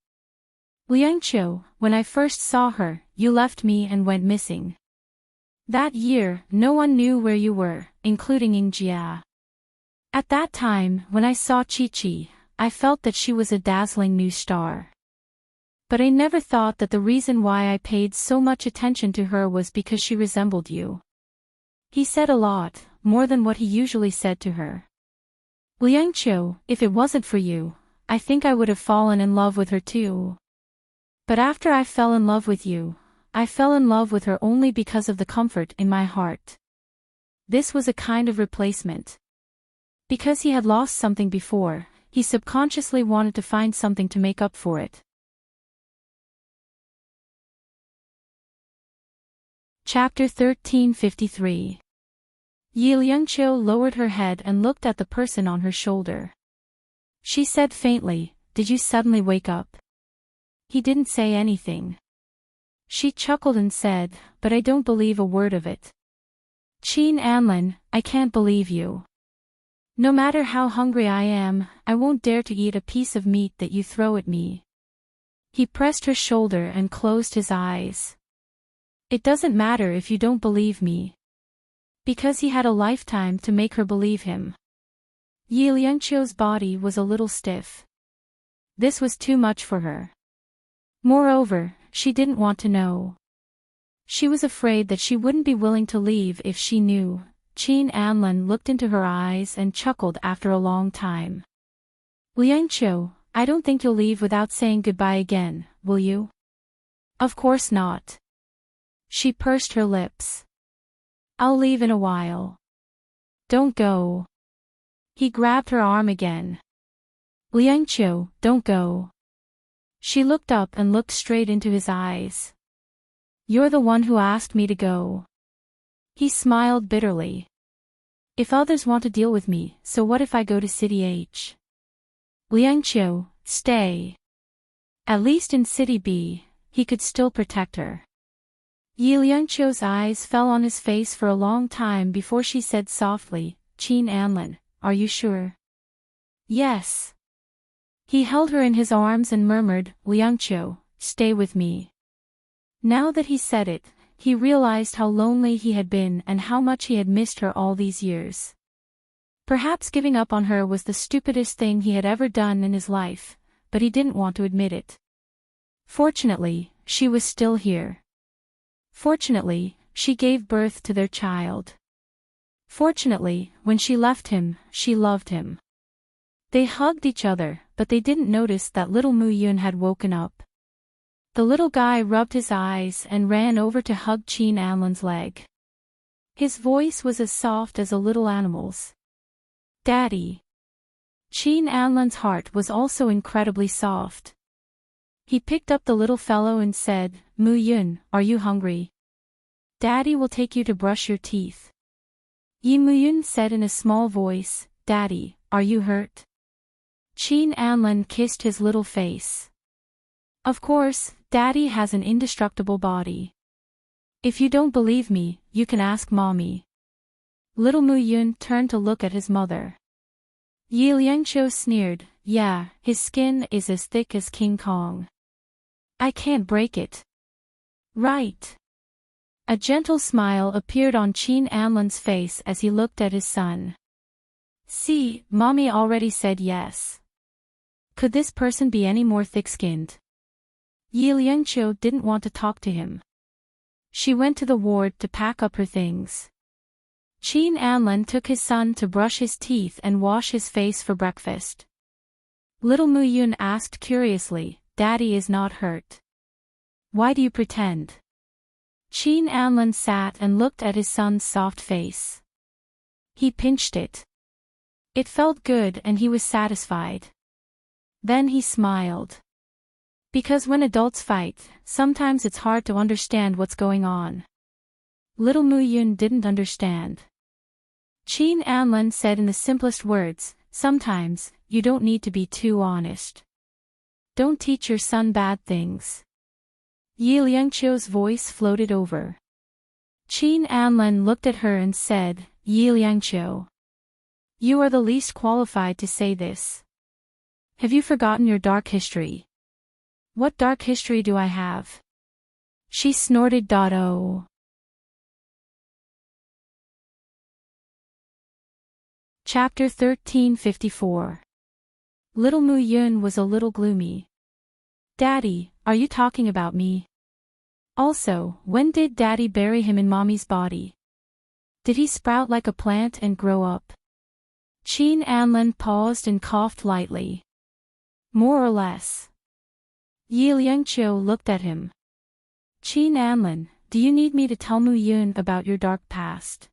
Speaker 1: "Liangqiu, when I first saw her, you left me and went missing. That year, no one knew where you were, including Yingjia. At that time, when I saw Chi, I felt that she was a dazzling new star. But I never thought that the reason why I paid so much attention to her was because she resembled you." He said a lot, more than what he usually said to her. "Liangqiu, if it wasn't for you, I think I would have fallen in love with her too. But after I fell in love with you, I fell in love with her only because of the comfort in my heart. This was a kind of replacement. Because he had lost something before, he subconsciously wanted to find something to make up for it." Chapter 1353. Yi Liangqiu lowered her head and looked at the person on her shoulder. She said faintly, "Did you suddenly wake up?" He didn't say anything. She chuckled and said, "But I don't believe a word of it. Qin Anlan, I can't believe you. No matter how hungry I am, I won't dare to eat a piece of meat that you throw at me." He pressed her shoulder and closed his eyes. "It doesn't matter if you don't believe me." Because he had a lifetime to make her believe him. Yi Liangqiu's body was a little stiff. This was too much for her. Moreover, she didn't want to know. She was afraid that she wouldn't be willing to leave if she knew. Qin Anlan looked into her eyes and chuckled after a long time. "Liangqiu, I don't think you'll leave without saying goodbye again, will you?" "Of course not." She pursed her lips. "I'll leave in a while." "Don't go." He grabbed her arm again. "Liangqiu, don't go." She looked up and looked straight into his eyes. "You're the one who asked me to go." He smiled bitterly. "If others want to deal with me, so what if I go to City H? Liangqiu, stay." At least in City B, he could still protect her. Yi Liangqiu's eyes fell on his face for a long time before she said softly, "Qin Anlan, are you sure?" "Yes." He held her in his arms and murmured, "Liangqiu, stay with me." Now that he said it, he realized how lonely he had been and how much he had missed her all these years. Perhaps giving up on her was the stupidest thing he had ever done in his life, but he didn't want to admit it. Fortunately, she was still here. Fortunately, she gave birth to their child. Fortunately, when she left him, she loved him. They hugged each other, but they didn't notice that little Mu Yun had woken up. The little guy rubbed his eyes and ran over to hug Qin Anlan's leg. His voice was as soft as a little animal's. Daddy. Qin Anlan's heart was also incredibly soft. He picked up the little fellow and said, Mu Yun, are you hungry? Daddy will take you to brush your teeth. Yi Mu Yun said in a small voice, Daddy, are you hurt? Qin Anlan kissed his little face. Of course, Daddy has an indestructible body. If you don't believe me, you can ask Mommy. Little Mu Yun turned to look at his mother. Yi Liangqiu sneered, yeah, his skin is as thick as King Kong. I can't break it. Right. A gentle smile appeared on Qin Anlan's face as he looked at his son. See, Mommy already said yes. Could this person be any more thick-skinned? Yi Liangqiu didn't want to talk to him. She went to the ward to pack up her things. Qin Anlan took his son to brush his teeth and wash his face for breakfast. Little Mu Yun asked curiously, Daddy is not hurt. Why do you pretend? Qin Anlan sat and looked at his son's soft face. He pinched it. It felt good and he was satisfied. Then he smiled. Because when adults fight, sometimes it's hard to understand what's going on. Little Mu Yun didn't understand. Qin Anlan said in the simplest words, sometimes, you don't need to be too honest. Don't teach your son bad things. Yi Liangqiu's voice floated over. Qin Anlan looked at her and said, Yi Liangqiu. You are the least qualified to say this. Have you forgotten your dark history? What dark history do I have? She snorted. Oh. Chapter 1354. Little Mu Yun was a little gloomy. Daddy, are you talking about me? Also, when did Daddy bury him in Mommy's body? Did he sprout like a plant and grow up? Qin Anlan paused and coughed lightly. More or less. Yi Liangqiu looked at him. Qin Anlan, do you need me to tell Mu Yun about your dark past?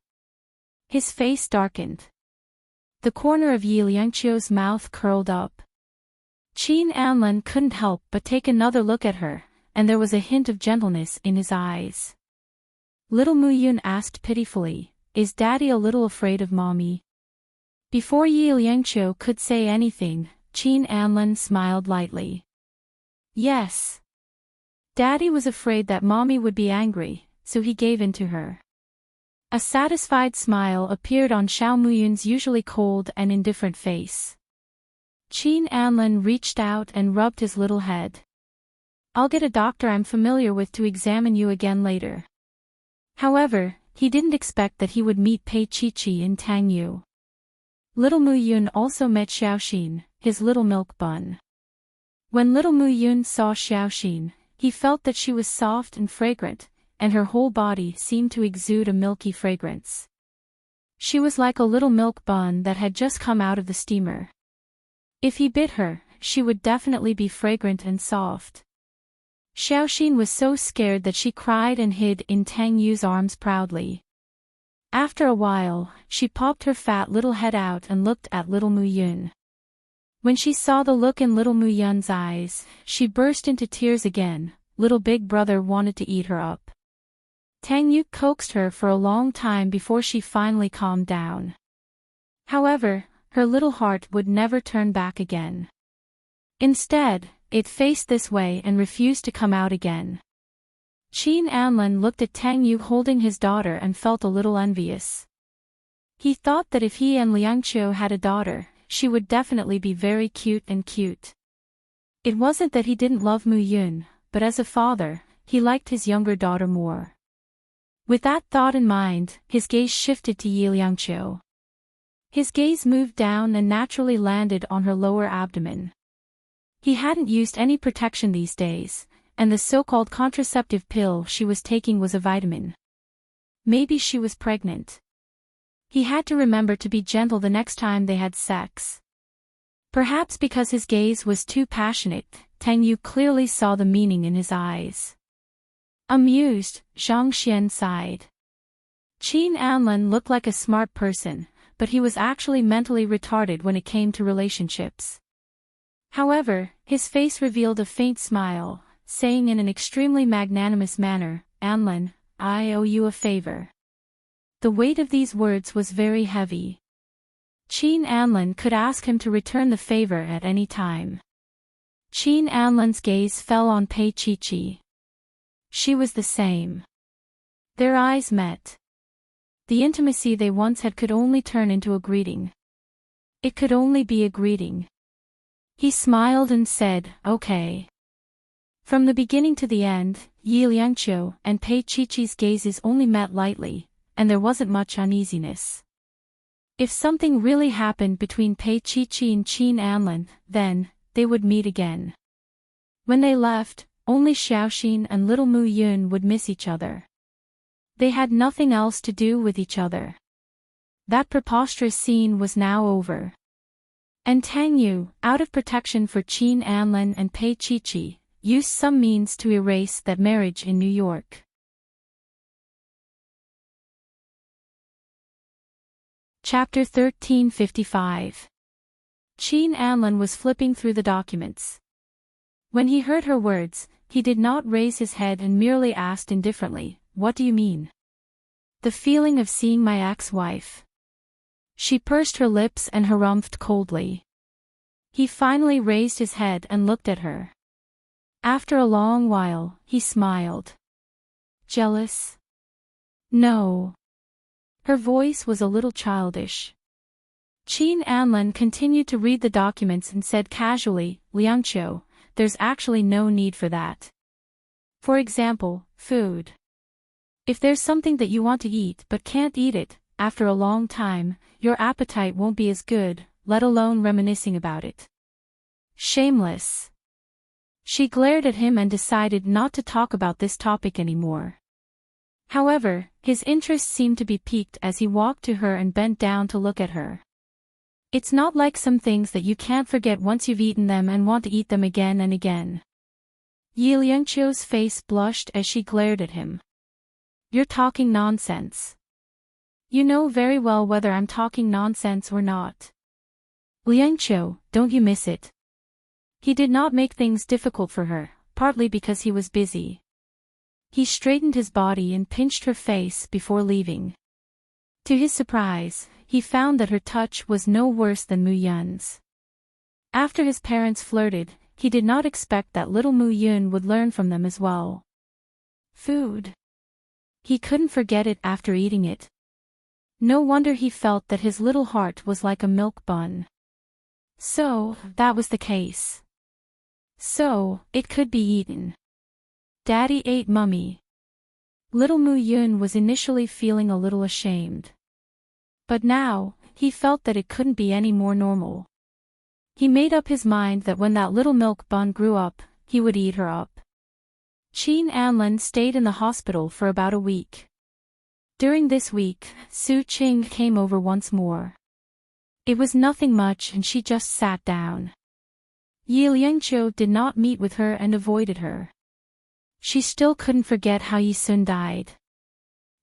Speaker 1: His face darkened. The corner of Yi Liangqiu's mouth curled up. Qin Anlan couldn't help but take another look at her, and there was a hint of gentleness in his eyes. Little Mu Yun asked pitifully, is Daddy a little afraid of Mommy? Before Yi Liangqiu could say anything, Qin Anlan smiled lightly. Yes. Daddy was afraid that Mommy would be angry, so he gave in to her. A satisfied smile appeared on Xiao Muyun's usually cold and indifferent face. Qin Anlan reached out and rubbed his little head. I'll get a doctor I'm familiar with to examine you again later. However, he didn't expect that he would meet Pei Qi in Tangyu. Little Mu Yun also met Xiaoxin, his little milk bun. When Little Mu Yun saw Xiaoxin, he felt that she was soft and fragrant, and her whole body seemed to exude a milky fragrance. She was like a little milk bun that had just come out of the steamer. If he bit her, she would definitely be fragrant and soft. Xiaoxin was so scared that she cried and hid in Tang Yu's arms proudly. After a while, she popped her fat little head out and looked at Little Mu Yun. When she saw the look in Little Mu Yun's eyes, she burst into tears again. Little Big Brother wanted to eat her up. Tang Yu coaxed her for a long time before she finally calmed down. However, her little heart would never turn back again. Instead, it faced this way and refused to come out again. Qin Anlan looked at Tang Yu holding his daughter and felt a little envious. He thought that if he and Liangqiu had a daughter, she would definitely be very cute and cute. It wasn't that he didn't love Mu Yun, but as a father, he liked his younger daughter more. With that thought in mind, his gaze shifted to Yi Liangqiu. His gaze moved down and naturally landed on her lower abdomen. He hadn't used any protection these days, and the so-called contraceptive pill she was taking was a vitamin. Maybe she was pregnant. He had to remember to be gentle the next time they had sex. Perhaps because his gaze was too passionate, Tang Yu clearly saw the meaning in his eyes. Amused, Zhang Xian sighed. Qin Anlin looked like a smart person, but he was actually mentally retarded when it came to relationships. However, his face revealed a faint smile, saying in an extremely magnanimous manner, "Anlin, I owe you a favor." The weight of these words was very heavy. Qin Anlin could ask him to return the favor at any time. Qin Anlin's gaze fell on Pei Qiqi. She was the same. Their eyes met. The intimacy they once had could only turn into a greeting. It could only be a greeting. He smiled and said, "Okay." From the beginning to the end, Yi Liangqiu and Pei Qiqi's gazes only met lightly, and there wasn't much uneasiness. If something really happened between Pei Qiqi and Qin Anlin, then they would meet again. When they left, only Xiaoxin and little Mu Yun would miss each other. They had nothing else to do with each other. That preposterous scene was now over. And Tang Yu, out of protection for Qin Anlin and Pei Qiqi, used some means to erase that marriage in New York. Chapter 1355. Qin Anlin was flipping through the documents. When he heard her words, he did not raise his head and merely asked indifferently, "What do you mean?" "The feeling of seeing my ex-wife." She pursed her lips and harumphed coldly. He finally raised his head and looked at her. After a long while, he smiled. "Jealous?" "No." Her voice was a little childish. Qin Anlin continued to read the documents and said casually, "Liangqiu, there's actually no need for that. For example, food. If there's something that you want to eat but can't eat it, after a long time, your appetite won't be as good, let alone reminiscing about it. Shameless." She glared at him and decided not to talk about this topic anymore. However, his interest seemed to be piqued as he walked to her and bent down to look at her. "It's not like some things that you can't forget once you've eaten them and want to eat them again and again." Yi Liangqiu's face blushed as she glared at him. "You're talking nonsense. You know very well whether I'm talking nonsense or not." "Liangqiu, don't you miss it?" He did not make things difficult for her, partly because he was busy. He straightened his body and pinched her face before leaving. To his surprise, he found that her touch was no worse than Mu Yun's. After his parents flirted, he did not expect that little Mu Yun would learn from them as well. Food. He couldn't forget it after eating it. No wonder he felt that his little heart was like a milk bun. So, that was the case. So, it could be eaten. Daddy ate Mummy. Little Mu Yun was initially feeling a little ashamed. But now, he felt that it couldn't be any more normal. He made up his mind that when that little milk bun grew up, he would eat her up. Qin Anlin stayed in the hospital for about a week. During this week, Su Qing came over once more. It was nothing much and she just sat down. Yi Liangqiu did not meet with her and avoided her. She still couldn't forget how Yi Sun died.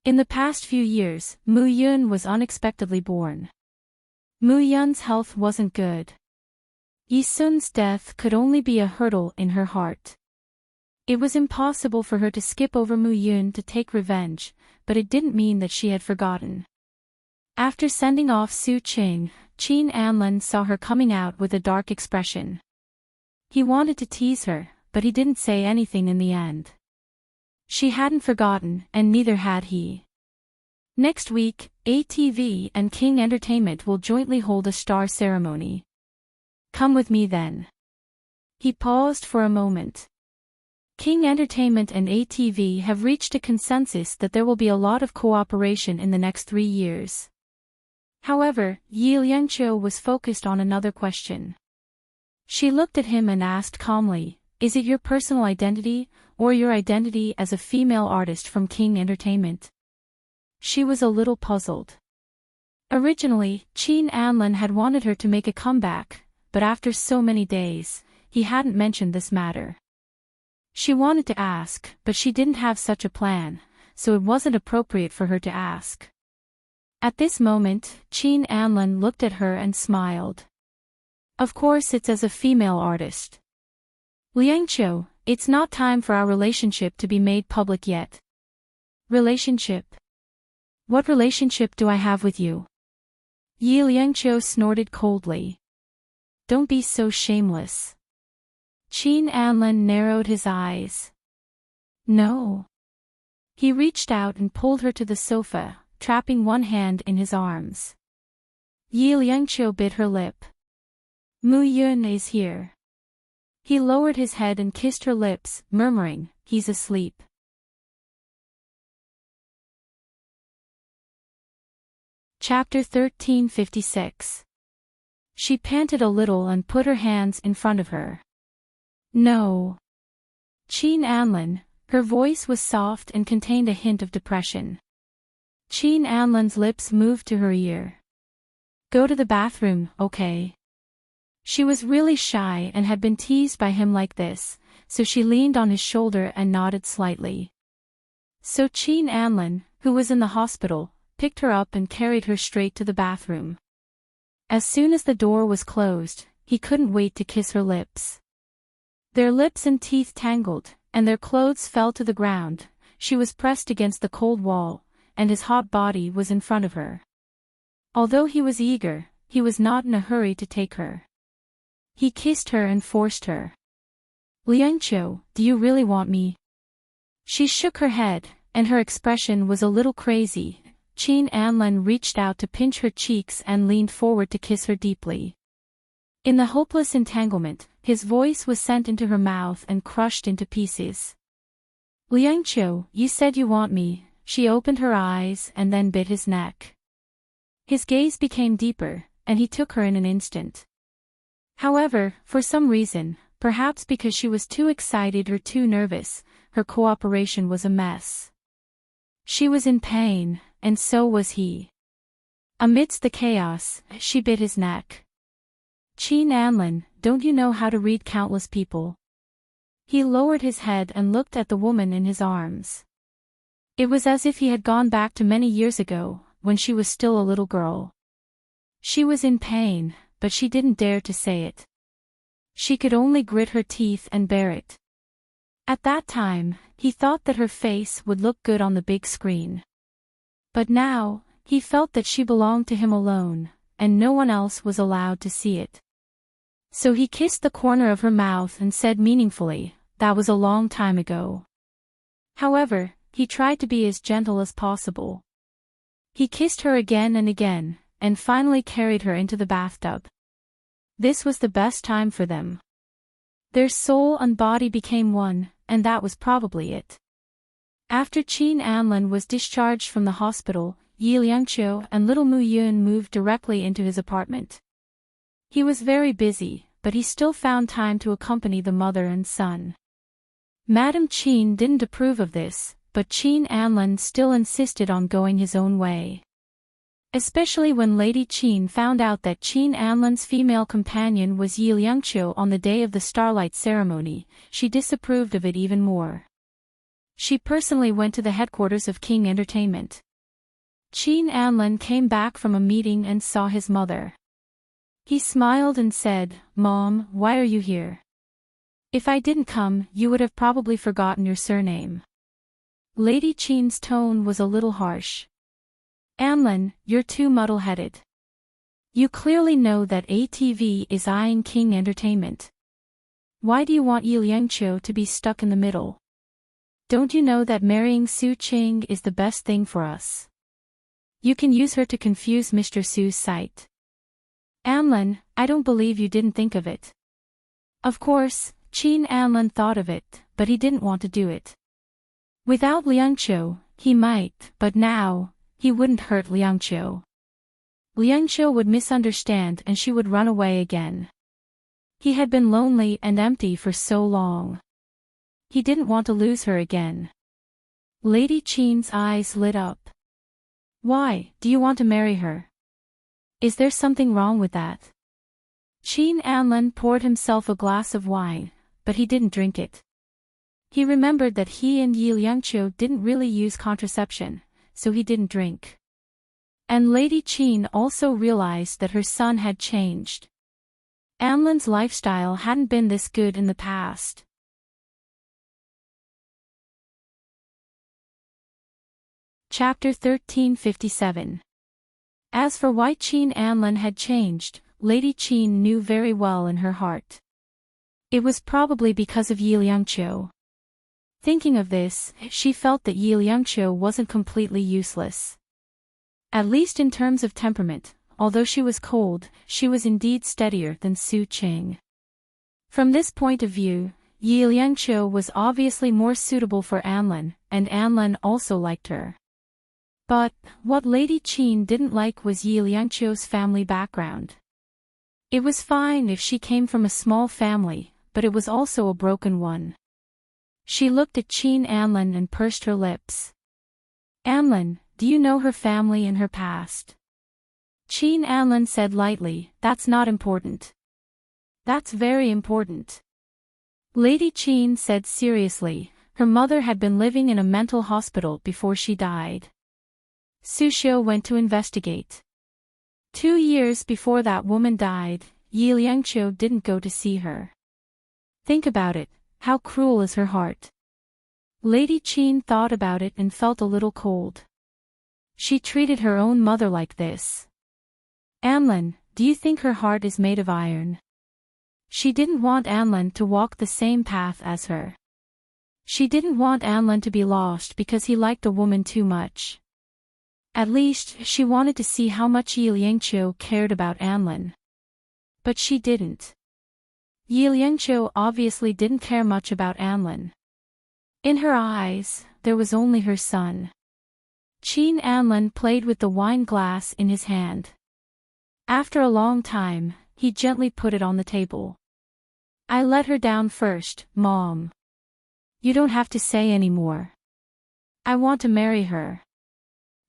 Speaker 1: In the past few years, Mu Yun was unexpectedly born. Mu Yun's health wasn't good. Yi Sun's death could only be a hurdle in her heart. It was impossible for her to skip over Mu Yun to take revenge, but it didn't mean that she had forgotten. After sending off Su Qing, Qin Anlin saw her coming out with a dark expression. He wanted to tease her, but he didn't say anything in the end. She hadn't forgotten, and neither had he. Next week, ATV and King Entertainment will jointly hold a star ceremony. Come with me then. He paused for a moment. King Entertainment and ATV have reached a consensus that there will be a lot of cooperation in the next 3 years. However, Yi Liangqiu was focused on another question. She looked at him and asked calmly, "Is it your personal identity, or your identity as a female artist from King Entertainment?" She was a little puzzled. Originally, Qin Anlin had wanted her to make a comeback, but after so many days, he hadn't mentioned this matter. She wanted to ask, but she didn't have such a plan, so it wasn't appropriate for her to ask. At this moment, Qin Anlin looked at her and smiled. Of course it's as a female artist. Liangqiu, it's not time for our relationship to be made public yet. Relationship? What relationship do I have with you? Yi Liangqiu snorted coldly. Don't be so shameless. Qin Anlin narrowed his eyes. No. He reached out and pulled her to the sofa, trapping one hand in his arms. Yi Liangqiu bit her lip. Mu Yun is here. He lowered his head and kissed her lips, murmuring, he's asleep. Chapter 1356. She panted a little and put her hands in front of her. No. Qin Anlin, her voice was soft and contained a hint of depression. Qin Anlin's lips moved to her ear. Go to the bathroom, okay? She was really shy and had been teased by him like this, so she leaned on his shoulder and nodded slightly. So Qin Anlin, who was in the hospital, picked her up and carried her straight to the bathroom. As soon as the door was closed, he couldn't wait to kiss her lips. Their lips and teeth tangled, and their clothes fell to the ground. She was pressed against the cold wall, and his hot body was in front of her. Although he was eager, he was not in a hurry to take her. He kissed her and forced her. Liangqiu, do you really want me? She shook her head, and her expression was a little crazy. Qin Anlin reached out to pinch her cheeks and leaned forward to kiss her deeply. In the hopeless entanglement, his voice was sent into her mouth and crushed into pieces. Liangqiu, you said you want me. She opened her eyes and then bit his neck. His gaze became deeper, and he took her in an instant. However, for some reason, perhaps because she was too excited or too nervous, her cooperation was a mess. She was in pain, and so was he. Amidst the chaos, she bit his neck. Qin Anlin, don't you know how to read countless people? He lowered his head and looked at the woman in his arms. It was as if he had gone back to many years ago, when she was still a little girl. She was in pain, but she didn't dare to say it. She could only grit her teeth and bear it. At that time, he thought that her face would look good on the big screen. But now, he felt that she belonged to him alone, and no one else was allowed to see it. So he kissed the corner of her mouth and said meaningfully, that was a long time ago. However, he tried to be as gentle as possible. He kissed her again and again, and finally carried her into the bathtub. This was the best time for them. Their soul and body became one, and that was probably it. After Qin Anlin was discharged from the hospital, Yi Liangqiu and little Mu Yun moved directly into his apartment. He was very busy, but he still found time to accompany the mother and son. Madame Qin didn't approve of this, but Qin Anlin still insisted on going his own way. Especially when Lady Qin found out that Qin Anlin's female companion was Yi Liangqiu on the day of the Starlight ceremony, she disapproved of it even more. She personally went to the headquarters of King Entertainment. Qin Anlin came back from a meeting and saw his mother. He smiled and said, "Mom, why are you here? If I didn't come, you would have probably forgotten your surname." Lady Qin's tone was a little harsh. "Anlin, you're too muddle-headed. You clearly know that ATV is eyeing King Entertainment. Why do you want Yi Liangqiu to be stuck in the middle? Don't you know that marrying Su Qing is the best thing for us? You can use her to confuse Mr. Su's sight." "Anlin, I don't believe you didn't think of it." Of course, Qin Anlin thought of it, but he didn't want to do it. Without Liangqiu, he might, but now, he wouldn't hurt Liangqiu. Liangqiu would misunderstand and she would run away again. He had been lonely and empty for so long. He didn't want to lose her again. Lady Qin's eyes lit up. "Why, do you want to marry her? Is there something wrong with that?" Qin Anlin poured himself a glass of wine, but he didn't drink it. He remembered that he and Yi Liangqiu didn't really use contraception, so he didn't drink. And Lady Qin also realized that her son had changed. Anlin's lifestyle hadn't been this good in the past. Chapter 1357. As for why Qin Anlin had changed, Lady Qin knew very well in her heart. It was probably because of Yi Liangqiu. Thinking of this, she felt that Yi Liangqiu wasn't completely useless. At least in terms of temperament, although she was cold, she was indeed steadier than Su Qing. From this point of view, Yi Liangqiu was obviously more suitable for Anlin, and Anlin also liked her. But, what Lady Qin didn't like was Yi Liangqiu's family background. It was fine if she came from a small family, but it was also a broken one. She looked at Qin Anlin and pursed her lips. Anlin, do you know her family and her past? Qin Anlin said lightly, that's not important. That's very important. Lady Qin said seriously, her mother had been living in a mental hospital before she died. Su Xiu went to investigate. 2 years before that woman died, Yi Liangqiu didn't go to see her. Think about it, how cruel is her heart. Lady Qin thought about it and felt a little cold. She treated her own mother like this. Anlin, do you think her heart is made of iron? She didn't want Anlin to walk the same path as her. She didn't want Anlin to be lost because he liked a woman too much. At least, she wanted to see how much Yi Liangqiu cared about Anlin. But she didn't. Yi Liangqiu obviously didn't care much about Anlin. In her eyes, there was only her son. Qin Anlin played with the wine glass in his hand. After a long time, he gently put it on the table. I let her down first, Mom. You don't have to say any more. I want to marry her.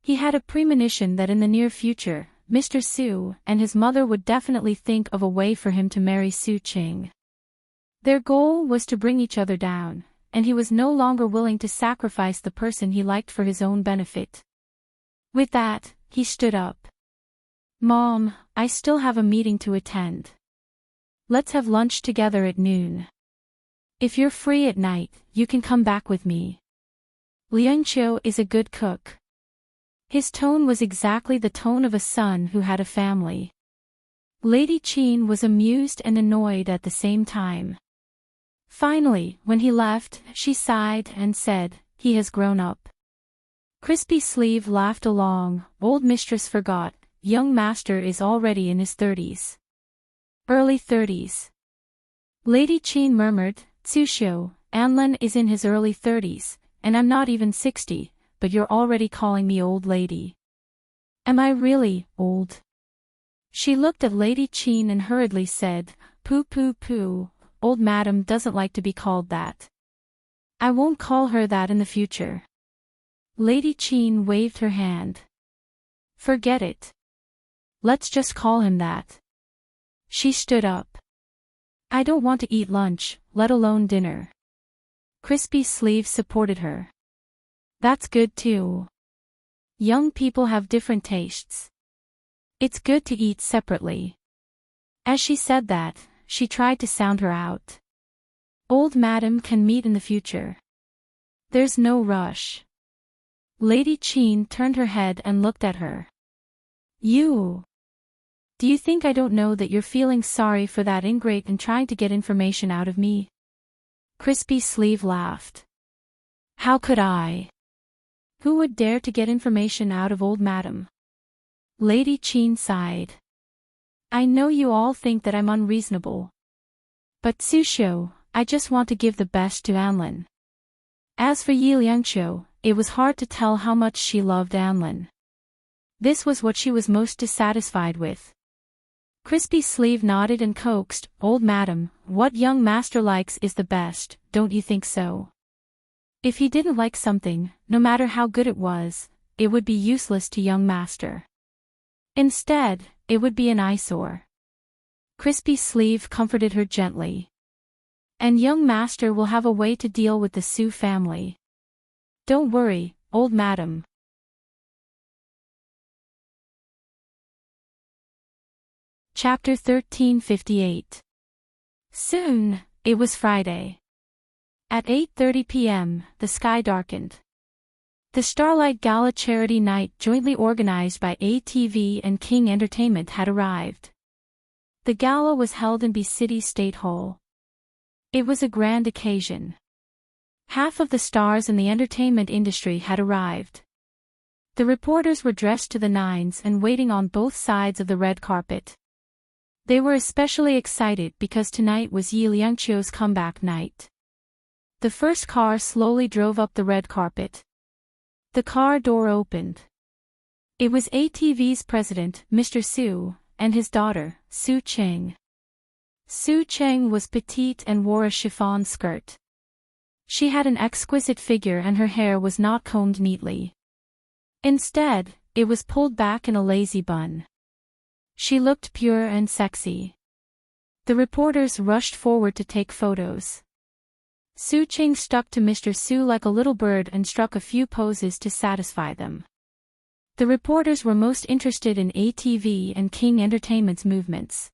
Speaker 1: He had a premonition that in the near future, Mr. Su and his mother would definitely think of a way for him to marry Su Qing. Their goal was to bring each other down, and he was no longer willing to sacrifice the person he liked for his own benefit. With that, he stood up. Mom, I still have a meeting to attend. Let's have lunch together at noon. If you're free at night, you can come back with me. Liangqiu is a good cook. His tone was exactly the tone of a son who had a family. Lady Qin was amused and annoyed at the same time. Finally, when he left, she sighed and said, he has grown up. Crispy Sleeve laughed along, old mistress forgot, young master is already in his 30s. Early 30s. Lady Qin murmured, Tsusho, Anlin is in his early 30s, and I'm not even 60. But you're already calling me old lady. Am I really old? She looked at Lady Qin and hurriedly said, Pooh pooh pooh, old madam doesn't like to be called that. I won't call her that in the future. Lady Qin waved her hand. Forget it. Let's just call him that. She stood up. I don't want to eat lunch, let alone dinner. Crispy Sleeve supported her. That's good too. Young people have different tastes. It's good to eat separately. As she said that, she tried to sound her out. Old madam can meet in the future. There's no rush. Lady Qin turned her head and looked at her. You. Do you think I don't know that you're feeling sorry for that ingrate and trying to get information out of me? Crispy Sleeve laughed. How could I? Who would dare to get information out of old madam? Lady Qin sighed. I know you all think that I'm unreasonable. But Tsusho, I just want to give the best to Anlin. As for Yi Liangqiu, it was hard to tell how much she loved Anlin. This was what she was most dissatisfied with. Crispy Sleeve nodded and coaxed, Old madam, what young master likes is the best, don't you think so? If he didn't like something, no matter how good it was, it would be useless to young master. Instead, it would be an eyesore. Crispy Sleeve comforted her gently. And young master will have a way to deal with the Sue family. Don't worry, old madam. Chapter 1358. Soon, it was Friday. At 8:30 p.m., the sky darkened. The Starlight Gala Charity Night jointly organized by ATV and King Entertainment had arrived. The gala was held in B City State Hall. It was a grand occasion. Half of the stars in the entertainment industry had arrived. The reporters were dressed to the nines and waiting on both sides of the red carpet. They were especially excited because tonight was Yi Liangqiu's comeback night. The first car slowly drove up the red carpet. The car door opened. It was ATV's president, Mr. Su, and his daughter, Su Cheng. Su Cheng was petite and wore a chiffon skirt. She had an exquisite figure and her hair was not combed neatly. Instead, it was pulled back in a lazy bun. She looked pure and sexy. The reporters rushed forward to take photos. Su Cheng stuck to Mr. Su like a little bird and struck a few poses to satisfy them. The reporters were most interested in ATV and King Entertainment's movements.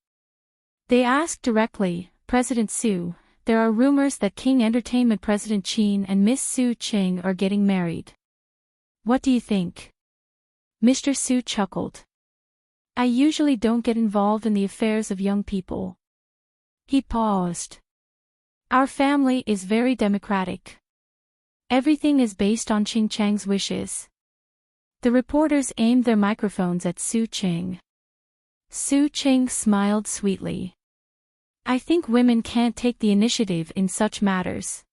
Speaker 1: They asked directly, President Su, there are rumors that King Entertainment President Qin and Miss Su Cheng are getting married. What do you think? Mr. Su chuckled. I usually don't get involved in the affairs of young people. He paused. Our family is very democratic. Everything is based on Qing Chang's wishes. The reporters aimed their microphones at Su Cheng. Su Cheng smiled sweetly. I think women can't take the initiative in such matters.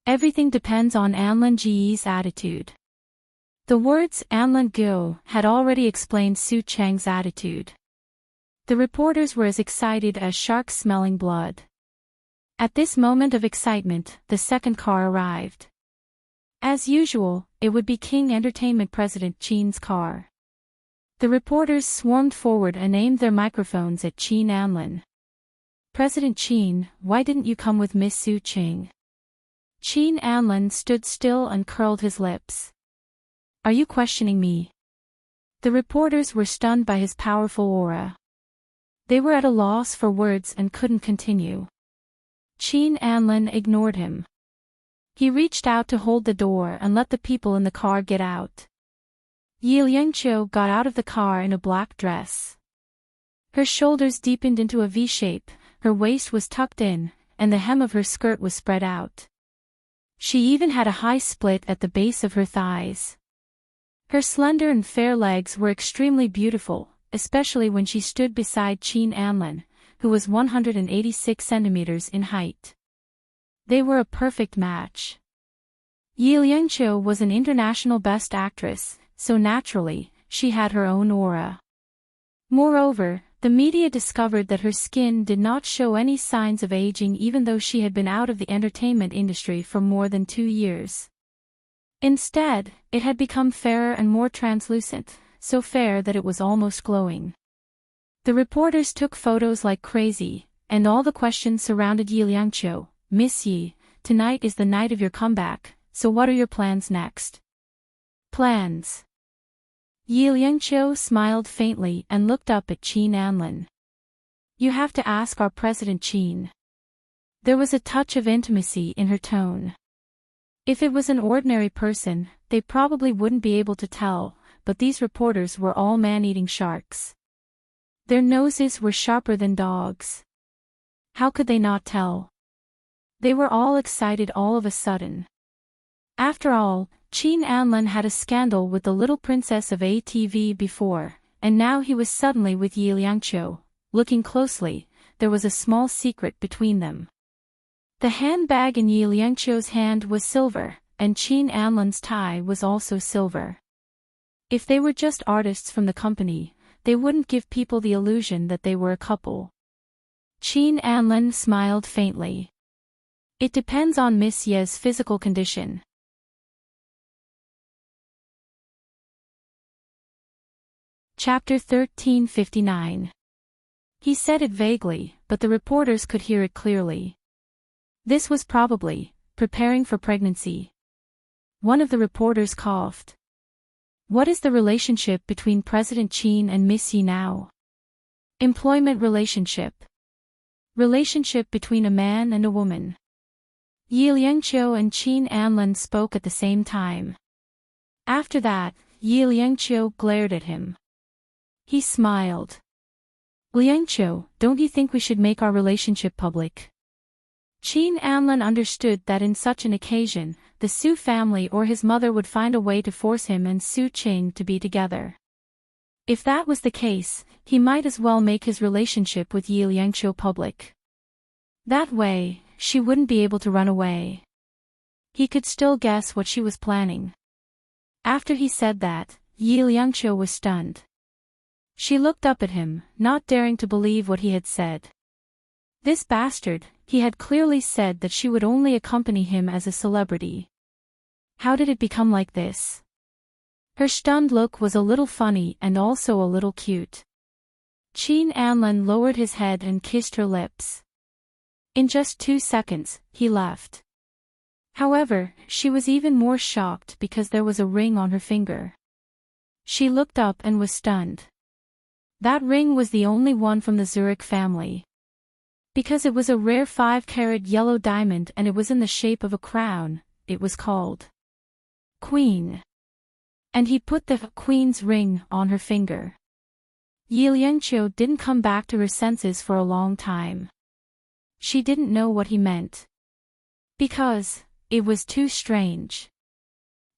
Speaker 1: Everything depends on Anlin Ji's attitude. The words Anlin Guo had already explained Su Cheng's attitude. The reporters were as excited as sharks smelling blood. At this moment of excitement, the second car arrived. As usual, it would be King Entertainment President Qin's car. The reporters swarmed forward and aimed their microphones at Qin Anlin. President Qin, why didn't you come with Miss Su Cheng? Qin Anlin stood still and curled his lips. Are you questioning me? The reporters were stunned by his powerful aura. They were at a loss for words and couldn't continue. Qin Anlin ignored him. He reached out to hold the door and let the people in the car get out. Yi Liangqiu got out of the car in a black dress. Her shoulders deepened into a V shape, her waist was tucked in, and the hem of her skirt was spread out. She even had a high split at the base of her thighs. Her slender and fair legs were extremely beautiful, especially when she stood beside Qin Anlin, who was 186 centimeters in height. They were a perfect match. Yi Liangqiu was an international best actress, so naturally, she had her own aura. Moreover, the media discovered that her skin did not show any signs of aging even though she had been out of the entertainment industry for more than 2 years. Instead, it had become fairer and more translucent, so fair that it was almost glowing. The reporters took photos like crazy, and all the questions surrounded Yi Liangqiu. Miss Yi, tonight is the night of your comeback, so what are your plans next? Plans? Yi Liangqiu smiled faintly and looked up at Qin Anlin. You have to ask our President Qin. There was a touch of intimacy in her tone. If it was an ordinary person, they probably wouldn't be able to tell, but these reporters were all man-eating sharks. Their noses were sharper than dogs. How could they not tell? They were all excited all of a sudden. After all, Qin Anlin had a scandal with the little princess of ATV before, and now he was suddenly with Yi Liangqiu. Looking closely, there was a small secret between them. The handbag in Yi Liangqiu's hand was silver, and Qin Anlin's tie was also silver. If they were just artists from the company, they wouldn't give people the illusion that they were a couple. Qin Anlin smiled faintly. It depends on Miss Ye's physical condition. Chapter 1359. He said it vaguely, but the reporters could hear it clearly. This was probably preparing for pregnancy. One of the reporters coughed. What is the relationship between President Qin and Miss Yi now? Employment relationship. Relationship between a man and a woman. Yi Liangqiu and Qin Anlin spoke at the same time. After that, Yi Liangqiu glared at him. He smiled. Liangqiu, don't you think we should make our relationship public? Qin Anlin understood that in such an occasion, the Su family or his mother would find a way to force him and Su Qing to be together. If that was the case, he might as well make his relationship with Yi Liangqiu public. That way, she wouldn't be able to run away. He could still guess what she was planning. After he said that, Yi Liangqiu was stunned. She looked up at him, not daring to believe what he had said. This bastard, he had clearly said that she would only accompany him as a celebrity. How did it become like this? Her stunned look was a little funny and also a little cute. Qin Anlin lowered his head and kissed her lips. In just 2 seconds, he left. However, she was even more shocked because there was a ring on her finger. She looked up and was stunned. That ring was the only one from the Zurich family. Because it was a rare 5-carat yellow diamond and it was in the shape of a crown, it was called Queen. And he put the Queen's ring on her finger. Yi Liangqiu didn't come back to her senses for a long time. She didn't know what he meant. Because it was too strange.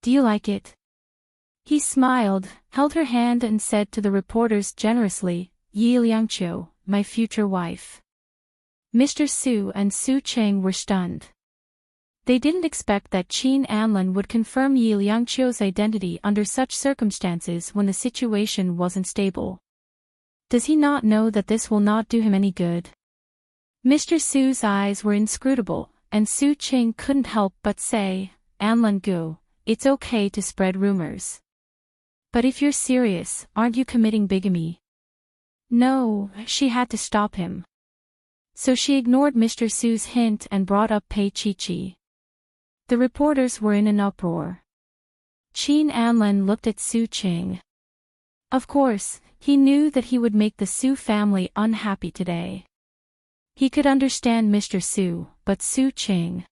Speaker 1: Do you like it? He smiled, held her hand and said to the reporters generously, Yi Liangqiu, my future wife. Mr. Su and Su Qing were stunned. They didn't expect that Qin Anlin would confirm Yi Liangqiu's identity under such circumstances when the situation wasn't stable. Does he not know that this will not do him any good? Mr. Su's eyes were inscrutable, and Su Qing couldn't help but say, Anlin Gu, it's okay to spread rumors. But if you're serious, aren't you committing bigamy? No, she had to stop him. So she ignored Mr. Su's hint and brought up Pei Chi-Chi. The reporters were in an uproar. Qin Anlin looked at Su Qing. Of course, he knew that he would make the Su family unhappy today. He could understand Mr. Su, but Su Qing.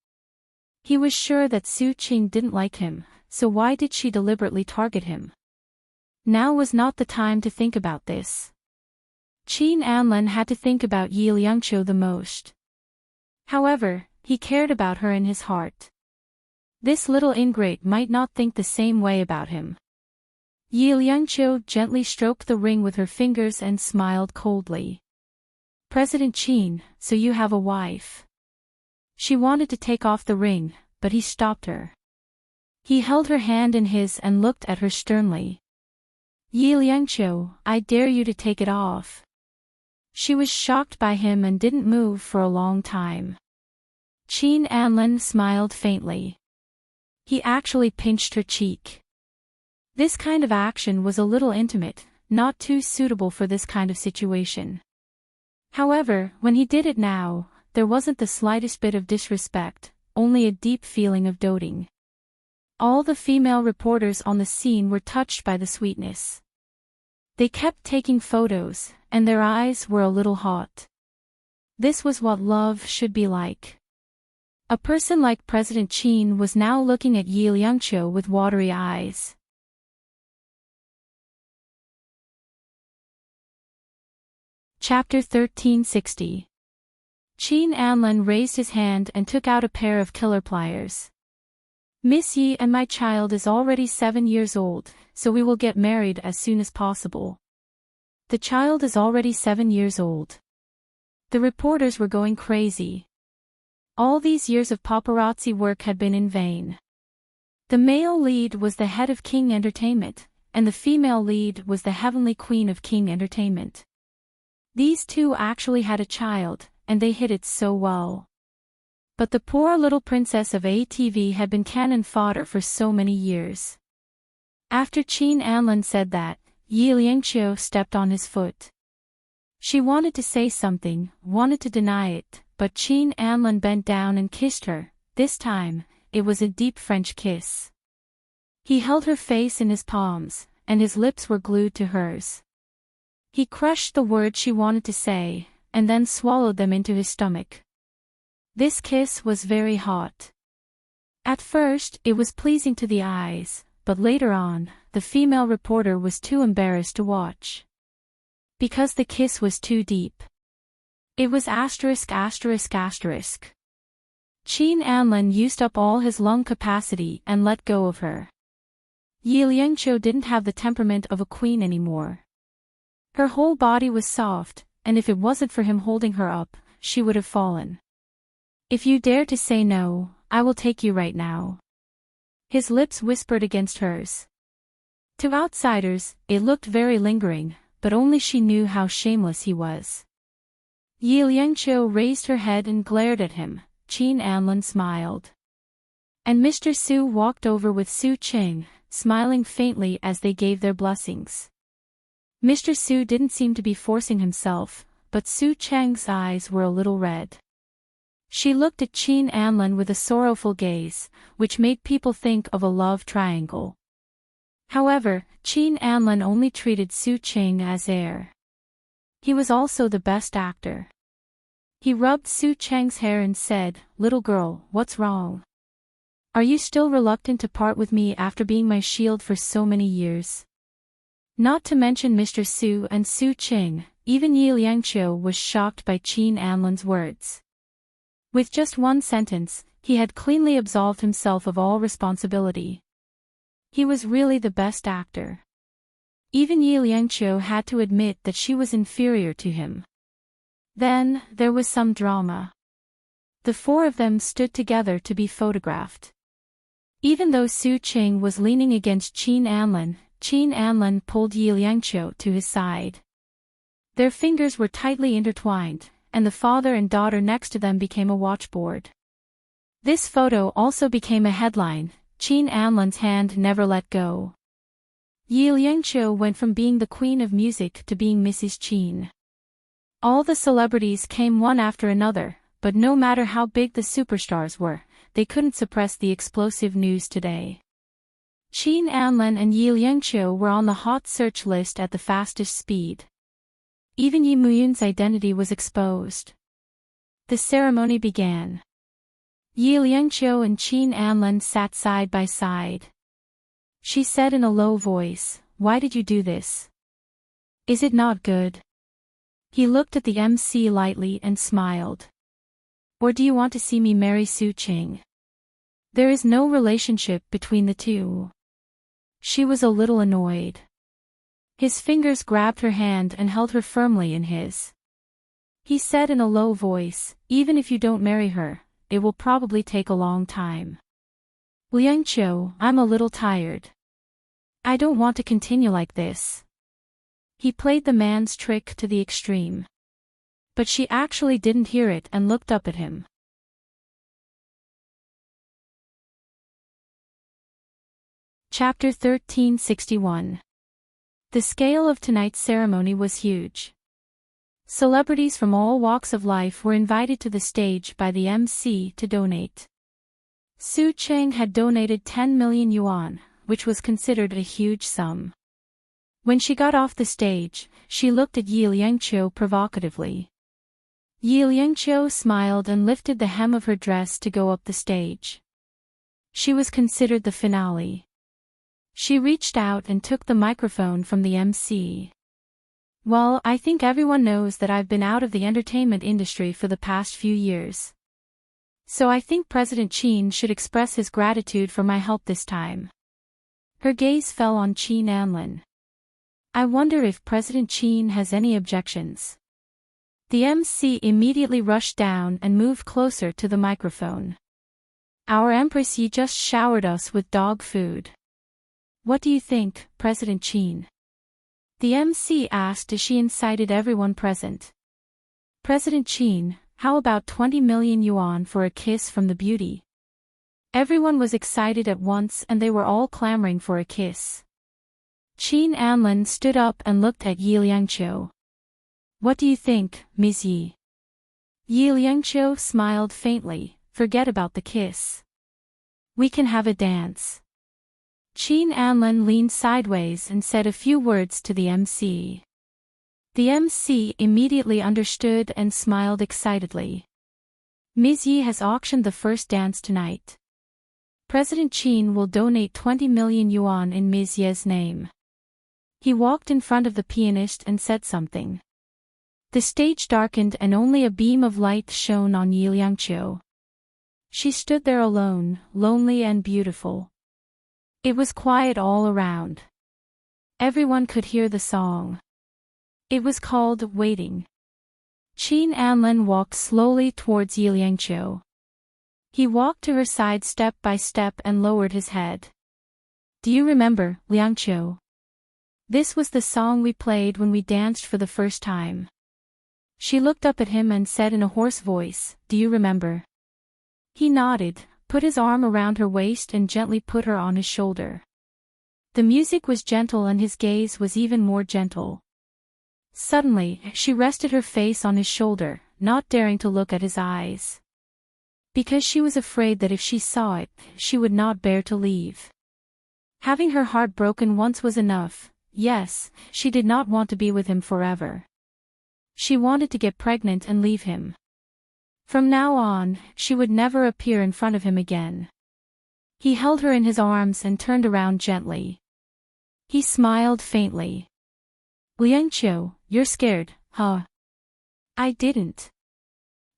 Speaker 1: He was sure that Su Qing didn't like him, so why did she deliberately target him? Now was not the time to think about this. Qin Anlin had to think about Yi Liangqiu the most. However, he cared about her in his heart. This little ingrate might not think the same way about him. Yi Liangqiu gently stroked the ring with her fingers and smiled coldly. President Qin, so you have a wife. She wanted to take off the ring, but he stopped her. He held her hand in his and looked at her sternly. Yi Liangqiu, I dare you to take it off. She was shocked by him and didn't move for a long time. Qin Anlin smiled faintly. He actually pinched her cheek. This kind of action was a little intimate, not too suitable for this kind of situation. However, when he did it now, there wasn't the slightest bit of disrespect, only a deep feeling of doting. All the female reporters on the scene were touched by the sweetness. They kept taking photos, and their eyes were a little hot. This was what love should be like. A person like President Qin was now looking at Yi Liangqiu with watery eyes. Chapter 1360. Qin Anlin raised his hand and took out a pair of killer pliers. Miss Yi and my child is already 7 years old, so we will get married as soon as possible. The child is already 7 years old. The reporters were going crazy. All these years of paparazzi work had been in vain. The male lead was the head of King Entertainment, and the female lead was the heavenly queen of King Entertainment. These two actually had a child, and they hid it so well. But the poor little princess of ATV had been cannon fodder for so many years. After Qin Anlin said that, Yi Liangqiu stepped on his foot. She wanted to say something, wanted to deny it, but Qin Anlin bent down and kissed her. This time, it was a deep French kiss. He held her face in his palms, and his lips were glued to hers. He crushed the words she wanted to say, and then swallowed them into his stomach. This kiss was very hot. At first, it was pleasing to the eyes, but later on, the female reporter was too embarrassed to watch. Because the kiss was too deep. It was ******. Qin Anlin used up all his lung capacity and let go of her. Yi Liangqiu didn't have the temperament of a queen anymore. Her whole body was soft, and if it wasn't for him holding her up, she would have fallen. If you dare to say no, I will take you right now. His lips whispered against hers. To outsiders, it looked very lingering, but only she knew how shameless he was. Yi Liangqiu raised her head and glared at him. Qin Anlin smiled. And Mr. Su walked over with Su Qing, smiling faintly as they gave their blessings. Mr. Su didn't seem to be forcing himself, but Su Cheng's eyes were a little red. She looked at Qin Anlin with a sorrowful gaze, which made people think of a love triangle. However, Qin Anlin only treated Su Qing as heir. He was also the best actor. He rubbed Su Cheng's hair and said, "Little girl, what's wrong? Are you still reluctant to part with me after being my shield for so many years?" Not to mention Mr. Su and Su Qing, even Yi Liangqiu was shocked by Qin Anlin's words. With just one sentence, he had cleanly absolved himself of all responsibility. He was really the best actor. Even Yi Liangqiu had to admit that she was inferior to him. Then, there was some drama. The four of them stood together to be photographed. Even though Su Qing was leaning against Qin Anlin pulled Yi Liangqiu to his side. Their fingers were tightly intertwined, and the father and daughter next to them became a watchboard. This photo also became a headline. Qin Anlin's hand never let go. Yi Liangqiu went from being the queen of music to being Mrs. Qin. All the celebrities came one after another, but no matter how big the superstars were, they couldn't suppress the explosive news today. Qin Anlin and Yi Liangqiu were on the hot search list at the fastest speed. Even Yi Muyun's identity was exposed. The ceremony began. Yi Liangqiu and Qin Anlin sat side by side. She said in a low voice, "Why did you do this? Is it not good?" He looked at the MC lightly and smiled. "Or do you want to see me marry Su Qing? There is no relationship between the two." She was a little annoyed. His fingers grabbed her hand and held her firmly in his. He said in a low voice, "Even if you don't marry her, it will probably take a long time. Liangqiu, I'm a little tired. I don't want to continue like this." He played the man's trick to the extreme. But she actually didn't hear it and looked up at him. Chapter 1361. The scale of tonight's ceremony was huge. Celebrities from all walks of life were invited to the stage by the MC to donate. Su Qing had donated 10 million yuan, which was considered a huge sum. When she got off the stage, she looked at Yi Liangqiu provocatively. Yi Liangqiu smiled and lifted the hem of her dress to go up the stage. She was considered the finale. She reached out and took the microphone from the MC. "Well, I think everyone knows that I've been out of the entertainment industry for the past few years. So I think President Qin should express his gratitude for my help this time." Her gaze fell on Qin Anlin. "I wonder if President Qin has any objections." The MC immediately rushed down and moved closer to the microphone. "Our Empress Yi just showered us with dog food. What do you think, President Qin?" The MC asked as she incited everyone present. "President Qin, how about 20 million yuan for a kiss from the beauty?" Everyone was excited at once and they were all clamoring for a kiss. Qin Anlin stood up and looked at Yi Liangqiu. What do you think, Ms. Yi? Yi Liangqiu smiled faintly. Forget about the kiss. We can have a dance. Qin Anlin leaned sideways and said a few words to the MC. The MC immediately understood and smiled excitedly. Ms. Yi has auctioned the first dance tonight. President Qin will donate 20 million yuan in Ms. Ye's name. He walked in front of the pianist and said something. The stage darkened and only a beam of light shone on Yi Liangqiu. She stood there alone, lonely and beautiful. It was quiet all around. Everyone could hear the song. It was called Waiting. Qin Anlin walked slowly towards Yi Liangqiu. He walked to her side step by step and lowered his head. Do you remember, Liangqiu? This was the song we played when we danced for the first time. She looked up at him and said in a hoarse voice, Do you remember? He nodded, put his arm around her waist and gently put her on his shoulder. The music was gentle and his gaze was even more gentle. Suddenly, she rested her face on his shoulder, not daring to look at his eyes. Because she was afraid that if she saw it, she would not bear to leave. Having her heart broken once was enough. Yes, she did not want to be with him forever. She wanted to get pregnant and leave him. From now on, she would never appear in front of him again. He held her in his arms and turned around gently. He smiled faintly. Liangqiu, you're scared, huh? I didn't.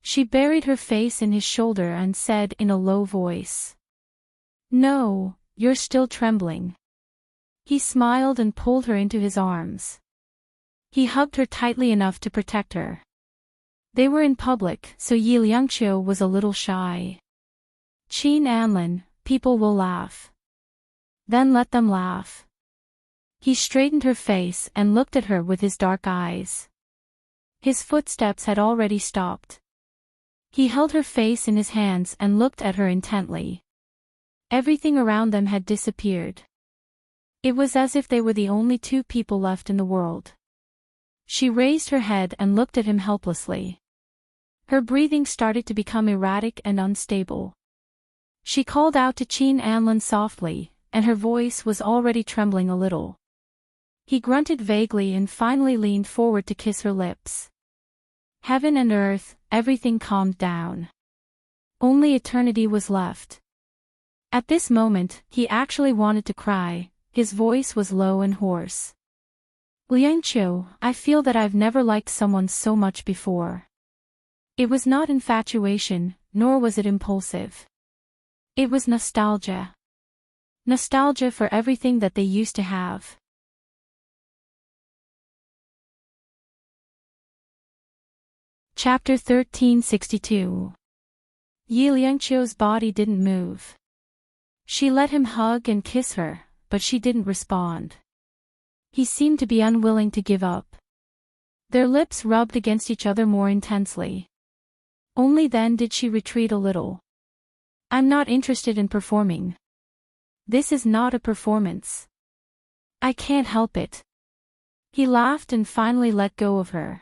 Speaker 1: She buried her face in his shoulder and said in a low voice. No, you're still trembling. He smiled and pulled her into his arms. He hugged her tightly enough to protect her. They were in public, so Yi Liangqiu was a little shy. Qin Anlin, people will laugh. Then let them laugh. He straightened her face and looked at her with his dark eyes. His footsteps had already stopped. He held her face in his hands and looked at her intently. Everything around them had disappeared. It was as if they were the only two people left in the world. She raised her head and looked at him helplessly. Her breathing started to become erratic and unstable. She called out to Qin Anlin softly, and her voice was already trembling a little. He grunted vaguely and finally leaned forward to kiss her lips. Heaven and earth, everything calmed down. Only eternity was left. At this moment, he actually wanted to cry. His voice was low and hoarse. Liangqiu, I feel that I've never liked someone so much before. It was not infatuation, nor was it impulsive. It was nostalgia. Nostalgia for everything that they used to have. Chapter 1362. Yi Liangqiu's body didn't move. She let him hug and kiss her, but she didn't respond. He seemed to be unwilling to give up. Their lips rubbed against each other more intensely. Only then did she retreat a little. I'm not interested in performing. This is not a performance. I can't help it. He laughed and finally let go of her.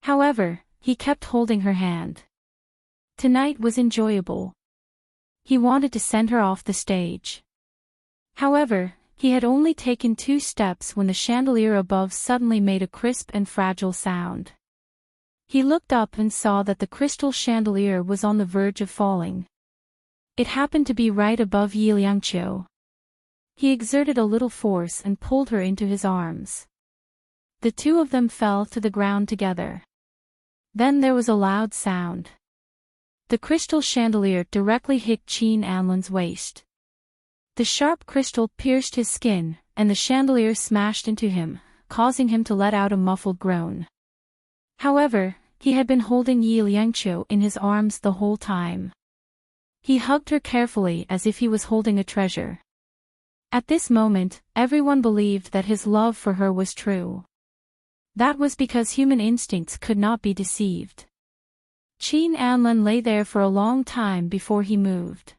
Speaker 1: However, he kept holding her hand. Tonight was enjoyable. He wanted to send her off the stage. However, he had only taken 2 steps when the chandelier above suddenly made a crisp and fragile sound. He looked up and saw that the crystal chandelier was on the verge of falling. It happened to be right above Yi Liangqiu. He exerted a little force and pulled her into his arms. The two of them fell to the ground together. Then there was a loud sound. The crystal chandelier directly hit Qin Anlin's waist. The sharp crystal pierced his skin, and the chandelier smashed into him, causing him to let out a muffled groan. However, he had been holding Yi Liangqiu in his arms the whole time. He hugged her carefully as if he was holding a treasure. At this moment, everyone believed that his love for her was true. That was because human instincts could not be deceived. Qin Anlin lay there for a long time before he moved.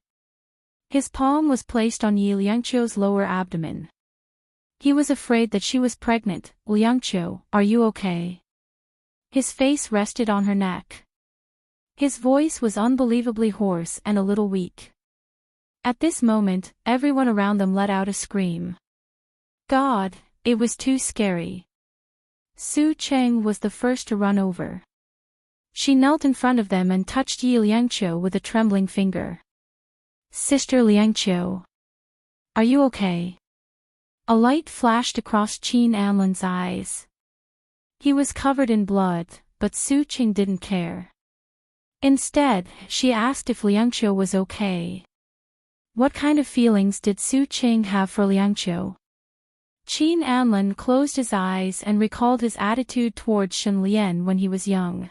Speaker 1: His palm was placed on Yi Liangqiu's lower abdomen. He was afraid that she was pregnant. Liangqiu, are you okay? His face rested on her neck. His voice was unbelievably hoarse and a little weak. At this moment, everyone around them let out a scream. God, it was too scary. Su Cheng was the first to run over. She knelt in front of them and touched Yi Liangqiu with a trembling finger. Sister Liangqiu. Are you okay? A light flashed across Qin Anlan's eyes. He was covered in blood, but Su Cheng didn't care. Instead, she asked if Liangqiu was okay. What kind of feelings did Su Cheng have for Liangqiu? Qin Anlan closed his eyes and recalled his attitude towards Shen Lian when he was young.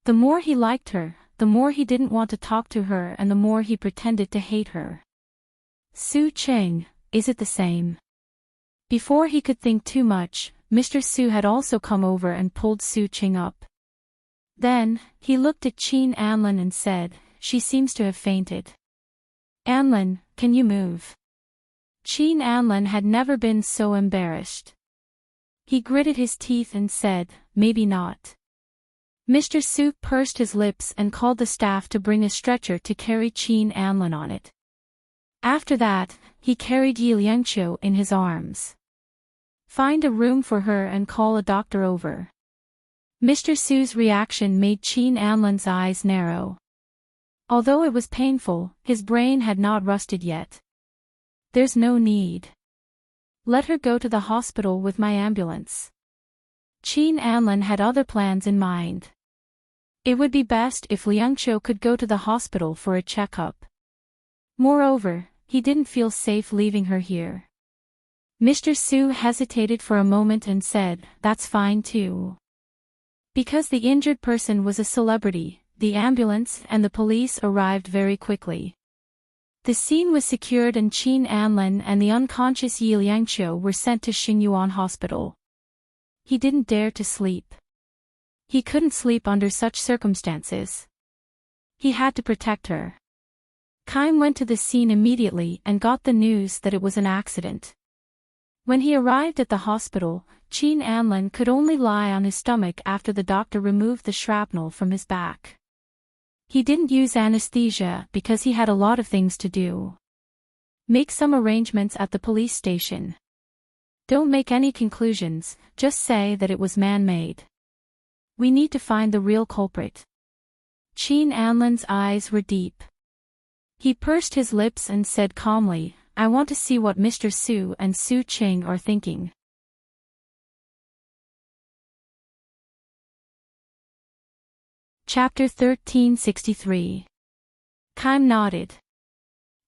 Speaker 1: The more he liked her, the more he didn't want to talk to her and the more he pretended to hate her. Su Cheng, is it the same? Before he could think too much, Mr. Su had also come over and pulled Su Cheng up. Then, he looked at Qin Anlan and said, she seems to have fainted. Anlan, can you move? Qin Anlan had never been so embarrassed. He gritted his teeth and said, maybe not. Mr. Su pursed his lips and called the staff to bring a stretcher to carry Qin Anlan on it. After that, he carried Yi Liangqiu in his arms. Find a room for her and call a doctor over. Mr. Su's reaction made Qin Anlan's eyes narrow. Although it was painful, his brain had not rusted yet. There's no need. Let her go to the hospital with my ambulance. Qin Anlan had other plans in mind. It would be best if Liangqiu could go to the hospital for a checkup. Moreover, he didn't feel safe leaving her here. Mr. Su hesitated for a moment and said, that's fine too. Because the injured person was a celebrity, the ambulance and the police arrived very quickly. The scene was secured and Qin Anlan and the unconscious Yi Liangqiu were sent to Xingyuan Hospital. He didn't dare to sleep. He couldn't sleep under such circumstances. He had to protect her. Kaim went to the scene immediately and got the news that it was an accident. When he arrived at the hospital, Qin Anlan could only lie on his stomach after the doctor removed the shrapnel from his back. He didn't use anesthesia because he had a lot of things to do. Make some arrangements at the police station. Don't make any conclusions, just say that it was man-made. We need to find the real culprit. Qin Anlan's eyes were deep. He pursed his lips and said calmly, I want to see what Mr. Su and Su Cheng are thinking. Chapter 1363. Kaim nodded.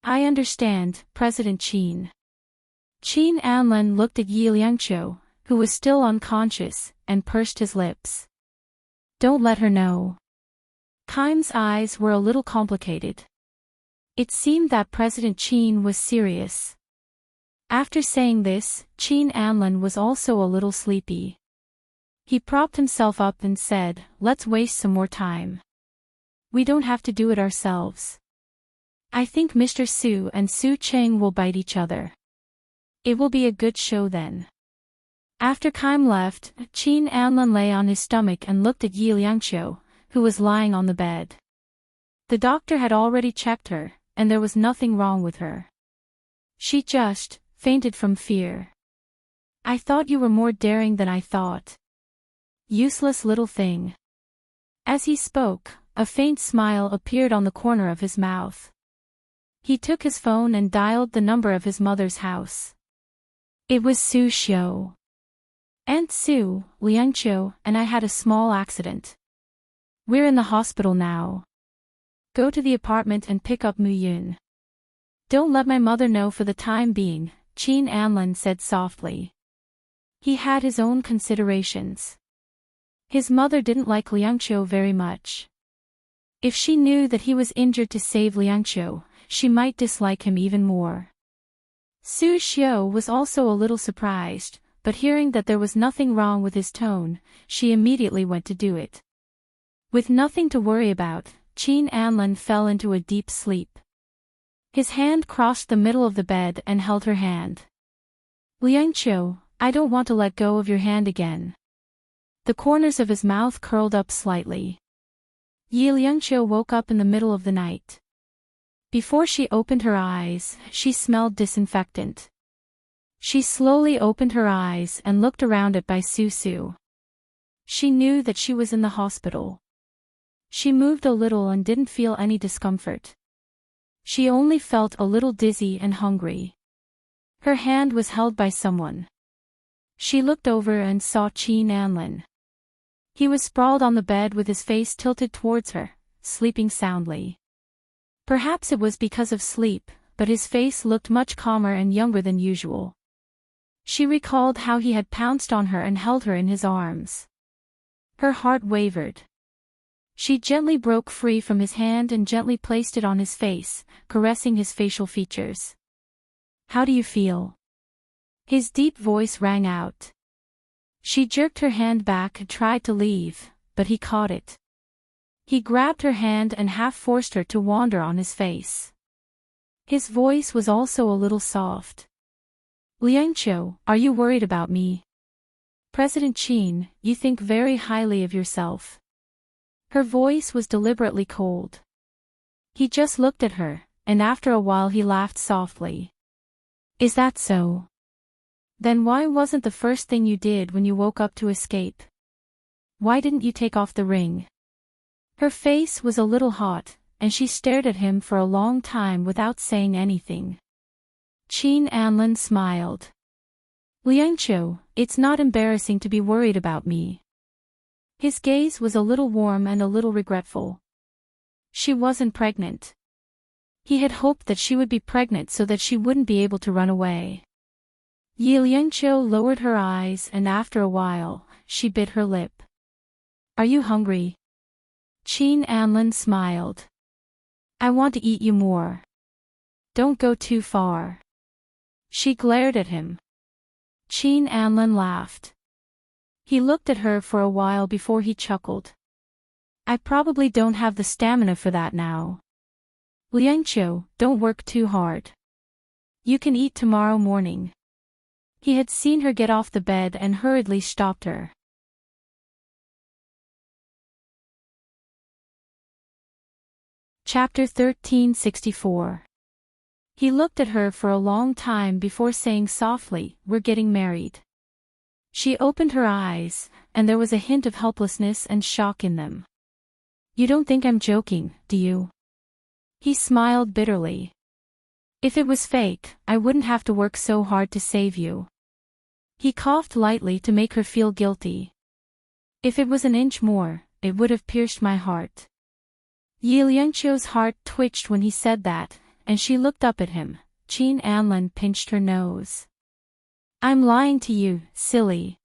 Speaker 1: I understand, President Qin. Qin Anlan looked at Yi Liangqiu, who was still unconscious, and pursed his lips. Don't let her know. Kaim's eyes were a little complicated. It seemed that President Qin was serious. After saying this, Qin Anlan was also a little sleepy. He propped himself up and said, let's waste some more time. We don't have to do it ourselves. I think Mr. Su and Su Cheng will bite each other. It will be a good show then. After Kaim left, Qin Anlan lay on his stomach and looked at Yi Liangqiu, who was lying on the bed. The doctor had already checked her, and there was nothing wrong with her. She just fainted from fear. I thought you were more daring than I thought. Useless little thing. As he spoke, a faint smile appeared on the corner of his mouth. He took his phone and dialed the number of his mother's house. It was Su Xiu. Aunt Su, Liangqiu, and I had a small accident. We're in the hospital now. Go to the apartment and pick up Mu Yun. Don't let my mother know for the time being, Qin Anlan said softly. He had his own considerations. His mother didn't like Liangqiu very much. If she knew that he was injured to save Liangqiu, she might dislike him even more. Su Xiu was also a little surprised, but hearing that there was nothing wrong with his tone, she immediately went to do it. With nothing to worry about, Qin Anlan fell into a deep sleep. His hand crossed the middle of the bed and held her hand. Liangqiu, I don't want to let go of your hand again. The corners of his mouth curled up slightly. Yi Liangqiu woke up in the middle of the night. Before she opened her eyes, she smelled disinfectant. She slowly opened her eyes and looked around it by Su. She knew that she was in the hospital. She moved a little and didn't feel any discomfort. She only felt a little dizzy and hungry. Her hand was held by someone. She looked over and saw Qin Anlin. He was sprawled on the bed with his face tilted towards her, sleeping soundly. Perhaps it was because of sleep, but his face looked much calmer and younger than usual. She recalled how he had pounced on her and held her in his arms. Her heart wavered. She gently broke free from his hand and gently placed it on his face, caressing his facial features. "How do you feel?" His deep voice rang out. She jerked her hand back and tried to leave, but he caught it. He grabbed her hand and half forced her to wander on his face. His voice was also a little soft. "Liangqiu, are you worried about me?" "President Qin, you think very highly of yourself." Her voice was deliberately cold. He just looked at her, and after a while he laughed softly. "Is that so? Then why wasn't the first thing you did when you woke up to escape? Why didn't you take off the ring?" Her face was a little hot, and she stared at him for a long time without saying anything. Qin Anlin smiled. "Liangqiu, it's not embarrassing to be worried about me." His gaze was a little warm and a little regretful. She wasn't pregnant. He had hoped that she would be pregnant so that she wouldn't be able to run away. Yi Liangqiu lowered her eyes and after a while, she bit her lip. "Are you hungry?" Qin Anlin smiled. "I want to eat you more. Don't go too far." She glared at him. Qin Anlin laughed. He looked at her for a while before he chuckled. "I probably don't have the stamina for that now. Liangqiu, don't work too hard. You can eat tomorrow morning." He had seen her get off the bed and hurriedly stopped her. Chapter 1364. He looked at her for a long time before saying softly, "We're getting married." She opened her eyes, and there was a hint of helplessness and shock in them. "You don't think I'm joking, do you?" He smiled bitterly. "If it was fake, I wouldn't have to work so hard to save you." He coughed lightly to make her feel guilty. "If it was an inch more, it would have pierced my heart." Yi Liangqiu's heart twitched when he said that, and she looked up at him. Qin Anlin pinched her nose. "I'm lying to you, silly."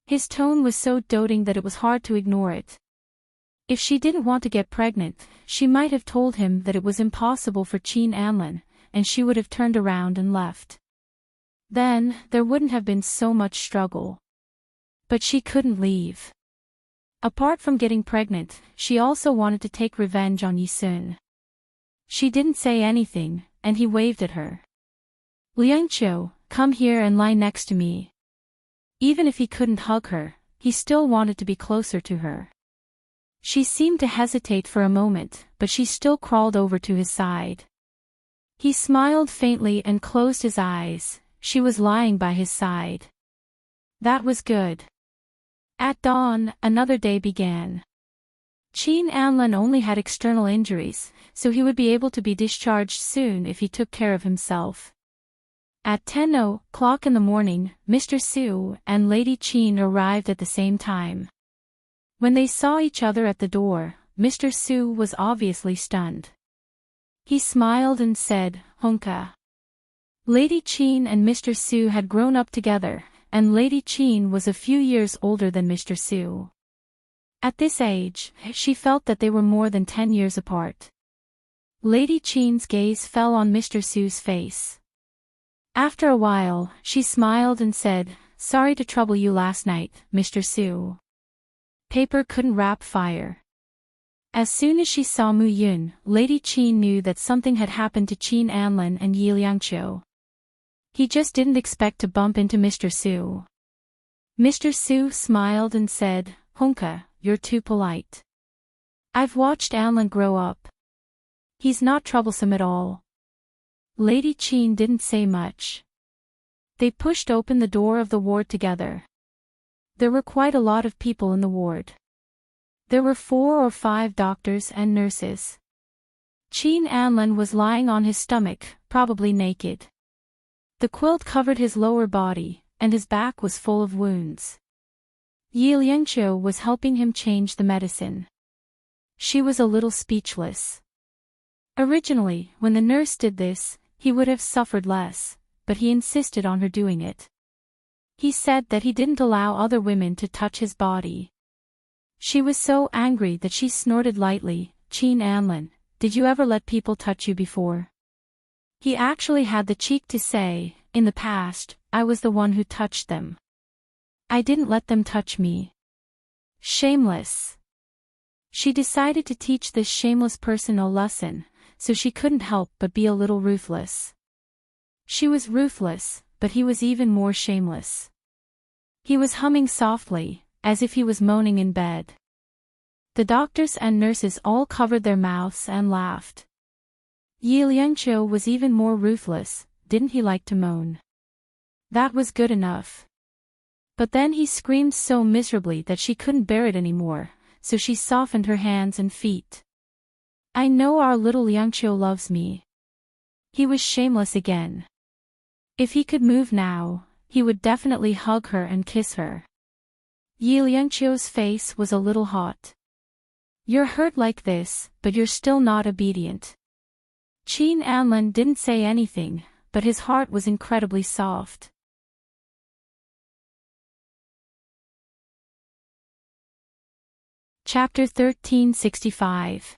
Speaker 1: His tone was so doting that it was hard to ignore it. If she didn't want to get pregnant, she might have told him that it was impossible for Qin Anlin, and she would have turned around and left. Then, there wouldn't have been so much struggle. But she couldn't leave. Apart from getting pregnant, she also wanted to take revenge on Yisun. She didn't say anything, and he waved at her. "Liangqiu, come here and lie next to me." Even if he couldn't hug her, he still wanted to be closer to her. She seemed to hesitate for a moment, but she still crawled over to his side. He smiled faintly and closed his eyes. She was lying by his side. That was good. At dawn, another day began. Qin Anlin only had external injuries, so he would be able to be discharged soon if he took care of himself. At 10:00 in the morning, Mr. Su and Lady Qin arrived at the same time. When they saw each other at the door, Mr. Su was obviously stunned. He smiled and said, "Honka." Lady Qin and Mr. Su had grown up together, and Lady Qin was a few years older than Mr. Su. At this age, she felt that they were more than 10 years apart. Lady Qin's gaze fell on Mr. Su's face. After a while, she smiled and said, "Sorry to trouble you last night, Mr. Su." Paper couldn't wrap fire. As soon as she saw Mu Yun, Lady Qin knew that something had happened to Qin Anlin and Yi Liangqiu. He just didn't expect to bump into Mr. Su. Mr. Su smiled and said, "Honka, you're too polite. I've watched Anlan grow up. He's not troublesome at all." Lady Qin didn't say much. They pushed open the door of the ward together. There were quite a lot of people in the ward. There were 4 or 5 doctors and nurses. Qin Anlan was lying on his stomach, probably naked. The quilt covered his lower body, and his back was full of wounds. Yi Liangqiu was helping him change the medicine. She was a little speechless. Originally, when the nurse did this, he would have suffered less, but he insisted on her doing it. He said that he didn't allow other women to touch his body. She was so angry that she snorted lightly, "Qin Anlan, did you ever let people touch you before?" He actually had the cheek to say, "In the past, I was the one who touched them. I didn't let them touch me." Shameless. She decided to teach this shameless person a lesson, so she couldn't help but be a little ruthless. She was ruthless, but he was even more shameless. He was humming softly, as if he was moaning in bed. The doctors and nurses all covered their mouths and laughed. Yi Liangqiu was even more ruthless. Didn't he like to moan? That was good enough. But then he screamed so miserably that she couldn't bear it anymore, so she softened her hands and feet. "I know our little Liangqiu loves me." He was shameless again. If he could move now, he would definitely hug her and kiss her. Yi Liangqiu's face was a little hot. "You're hurt like this, but you're still not obedient." Qin Anlan didn't say anything, but his heart was incredibly soft. Chapter 1365.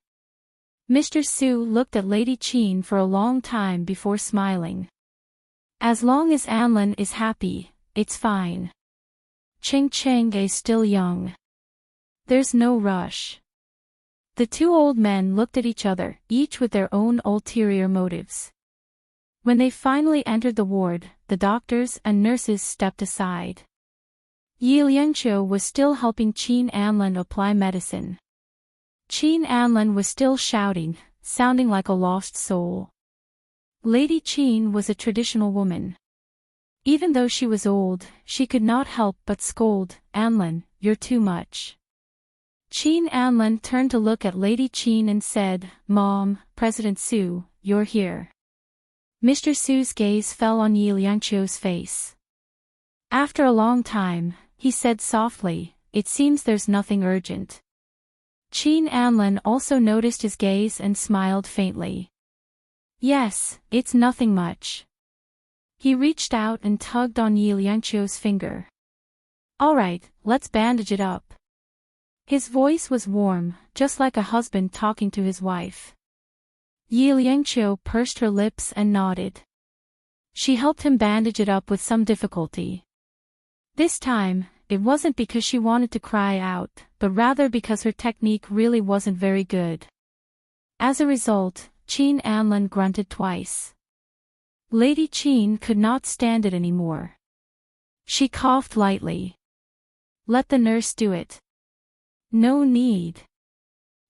Speaker 1: Mr. Su looked at Lady Qin for a long time before smiling. "As long as Anlan is happy, it's fine. Cheng is still young. There's no rush." The 2 old men looked at each other, each with their own ulterior motives. When they finally entered the ward, the doctors and nurses stepped aside. Yi Liangqiu was still helping Qin Anlan apply medicine. Qin Anlan was still shouting, sounding like a lost soul. Lady Qin was a traditional woman. Even though she was old, she could not help but scold, "Anlan, you're too much." Qin Anlan turned to look at Lady Qin and said, "Mom, President Su, you're here." Mr. Su's gaze fell on Yi Liangqiu's face. After a long time, he said softly, "It seems there's nothing urgent." Qin Anlan also noticed his gaze and smiled faintly. "Yes, it's nothing much." He reached out and tugged on Yi Liangqiu's finger. "All right, let's bandage it up." His voice was warm, just like a husband talking to his wife. Yi Liangqiu pursed her lips and nodded. She helped him bandage it up with some difficulty. This time, it wasn't because she wanted to cry out, but rather because her technique really wasn't very good. As a result, Qin Anlan grunted twice. Lady Qin could not stand it anymore. She coughed lightly. "Let the nurse do it." "No need."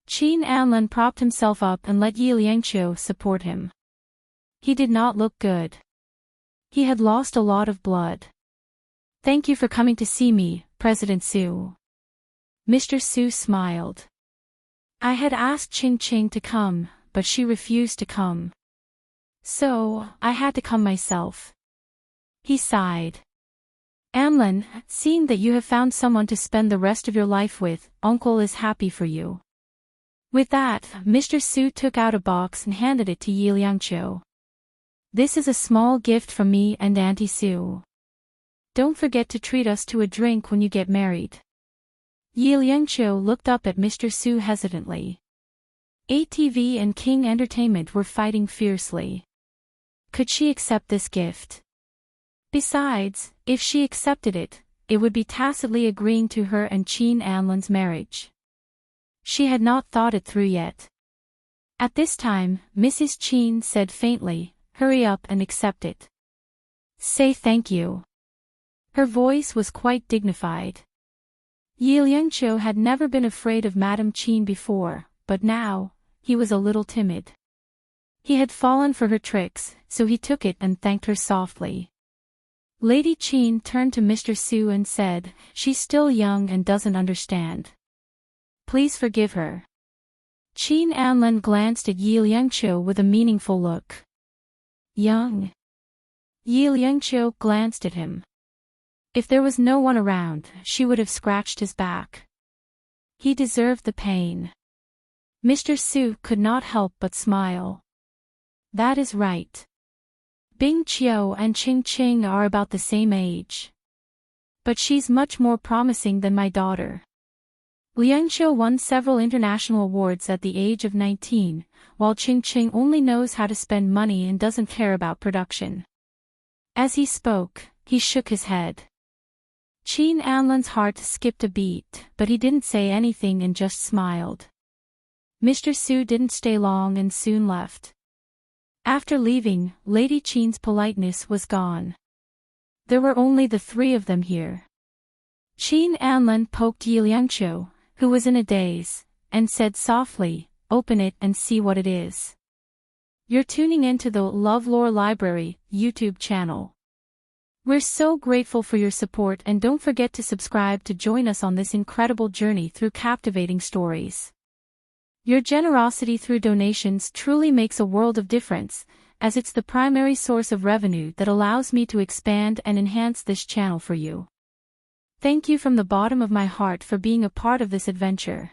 Speaker 1: Qin Anlan propped himself up and let Yi Liangqiu support him. He did not look good. He had lost a lot of blood. "Thank you for coming to see me, President Su." Mr. Su smiled. "I had asked Qing to come, but she refused to come. So, I had to come myself." He sighed. "Anlan, seeing that you have found someone to spend the rest of your life with, Uncle is happy for you." With that, Mr. Su took out a box and handed it to Yi Liangqiu. "This is a small gift from me and Auntie Su. Don't forget to treat us to a drink when you get married." Yi Liangqiu looked up at Mr. Su hesitantly. ATV and King Entertainment were fighting fiercely. Could she accept this gift? Besides, if she accepted it, it would be tacitly agreeing to her and Qin Anlan's marriage. She had not thought it through yet. At this time, Mrs. Qin said faintly, "Hurry up and accept it. Say thank you." Her voice was quite dignified. Yi Liangqiu had never been afraid of Madame Qin before, but now, he was a little timid. He had fallen for her tricks, so he took it and thanked her softly. Lady Qin turned to Mr. Su and said, "She's still young and doesn't understand. Please forgive her." Qin Anlin glanced at Yi Liangqiu with a meaningful look. Young? Yi Liangqiu glanced at him. If there was no one around, she would have scratched his back. He deserved the pain. Mr. Su could not help but smile. That is right. Bing Qiu and Qing Qing are about the same age. But she's much more promising than my daughter. Liangqiu won several international awards at the age of 19, while Qing Qing only knows how to spend money and doesn't care about production. As he spoke, he shook his head. Qin Anlin's heart skipped a beat, but he didn't say anything and just smiled. Mr. Su didn't stay long and soon left. After leaving, Lady Qin's politeness was gone. There were only the three of them here. Qin Anlin poked Yi Liangqiu, who was in a daze, and said softly, "Open it and see what it is." You're tuning into the LoveLore Library YouTube channel. We're so grateful for your support, and don't forget to subscribe to join us on this incredible journey through captivating stories. Your generosity through donations truly makes a world of difference, as it's the primary source of revenue that allows me to expand and enhance this channel for you. Thank you from the bottom of my heart for being a part of this adventure.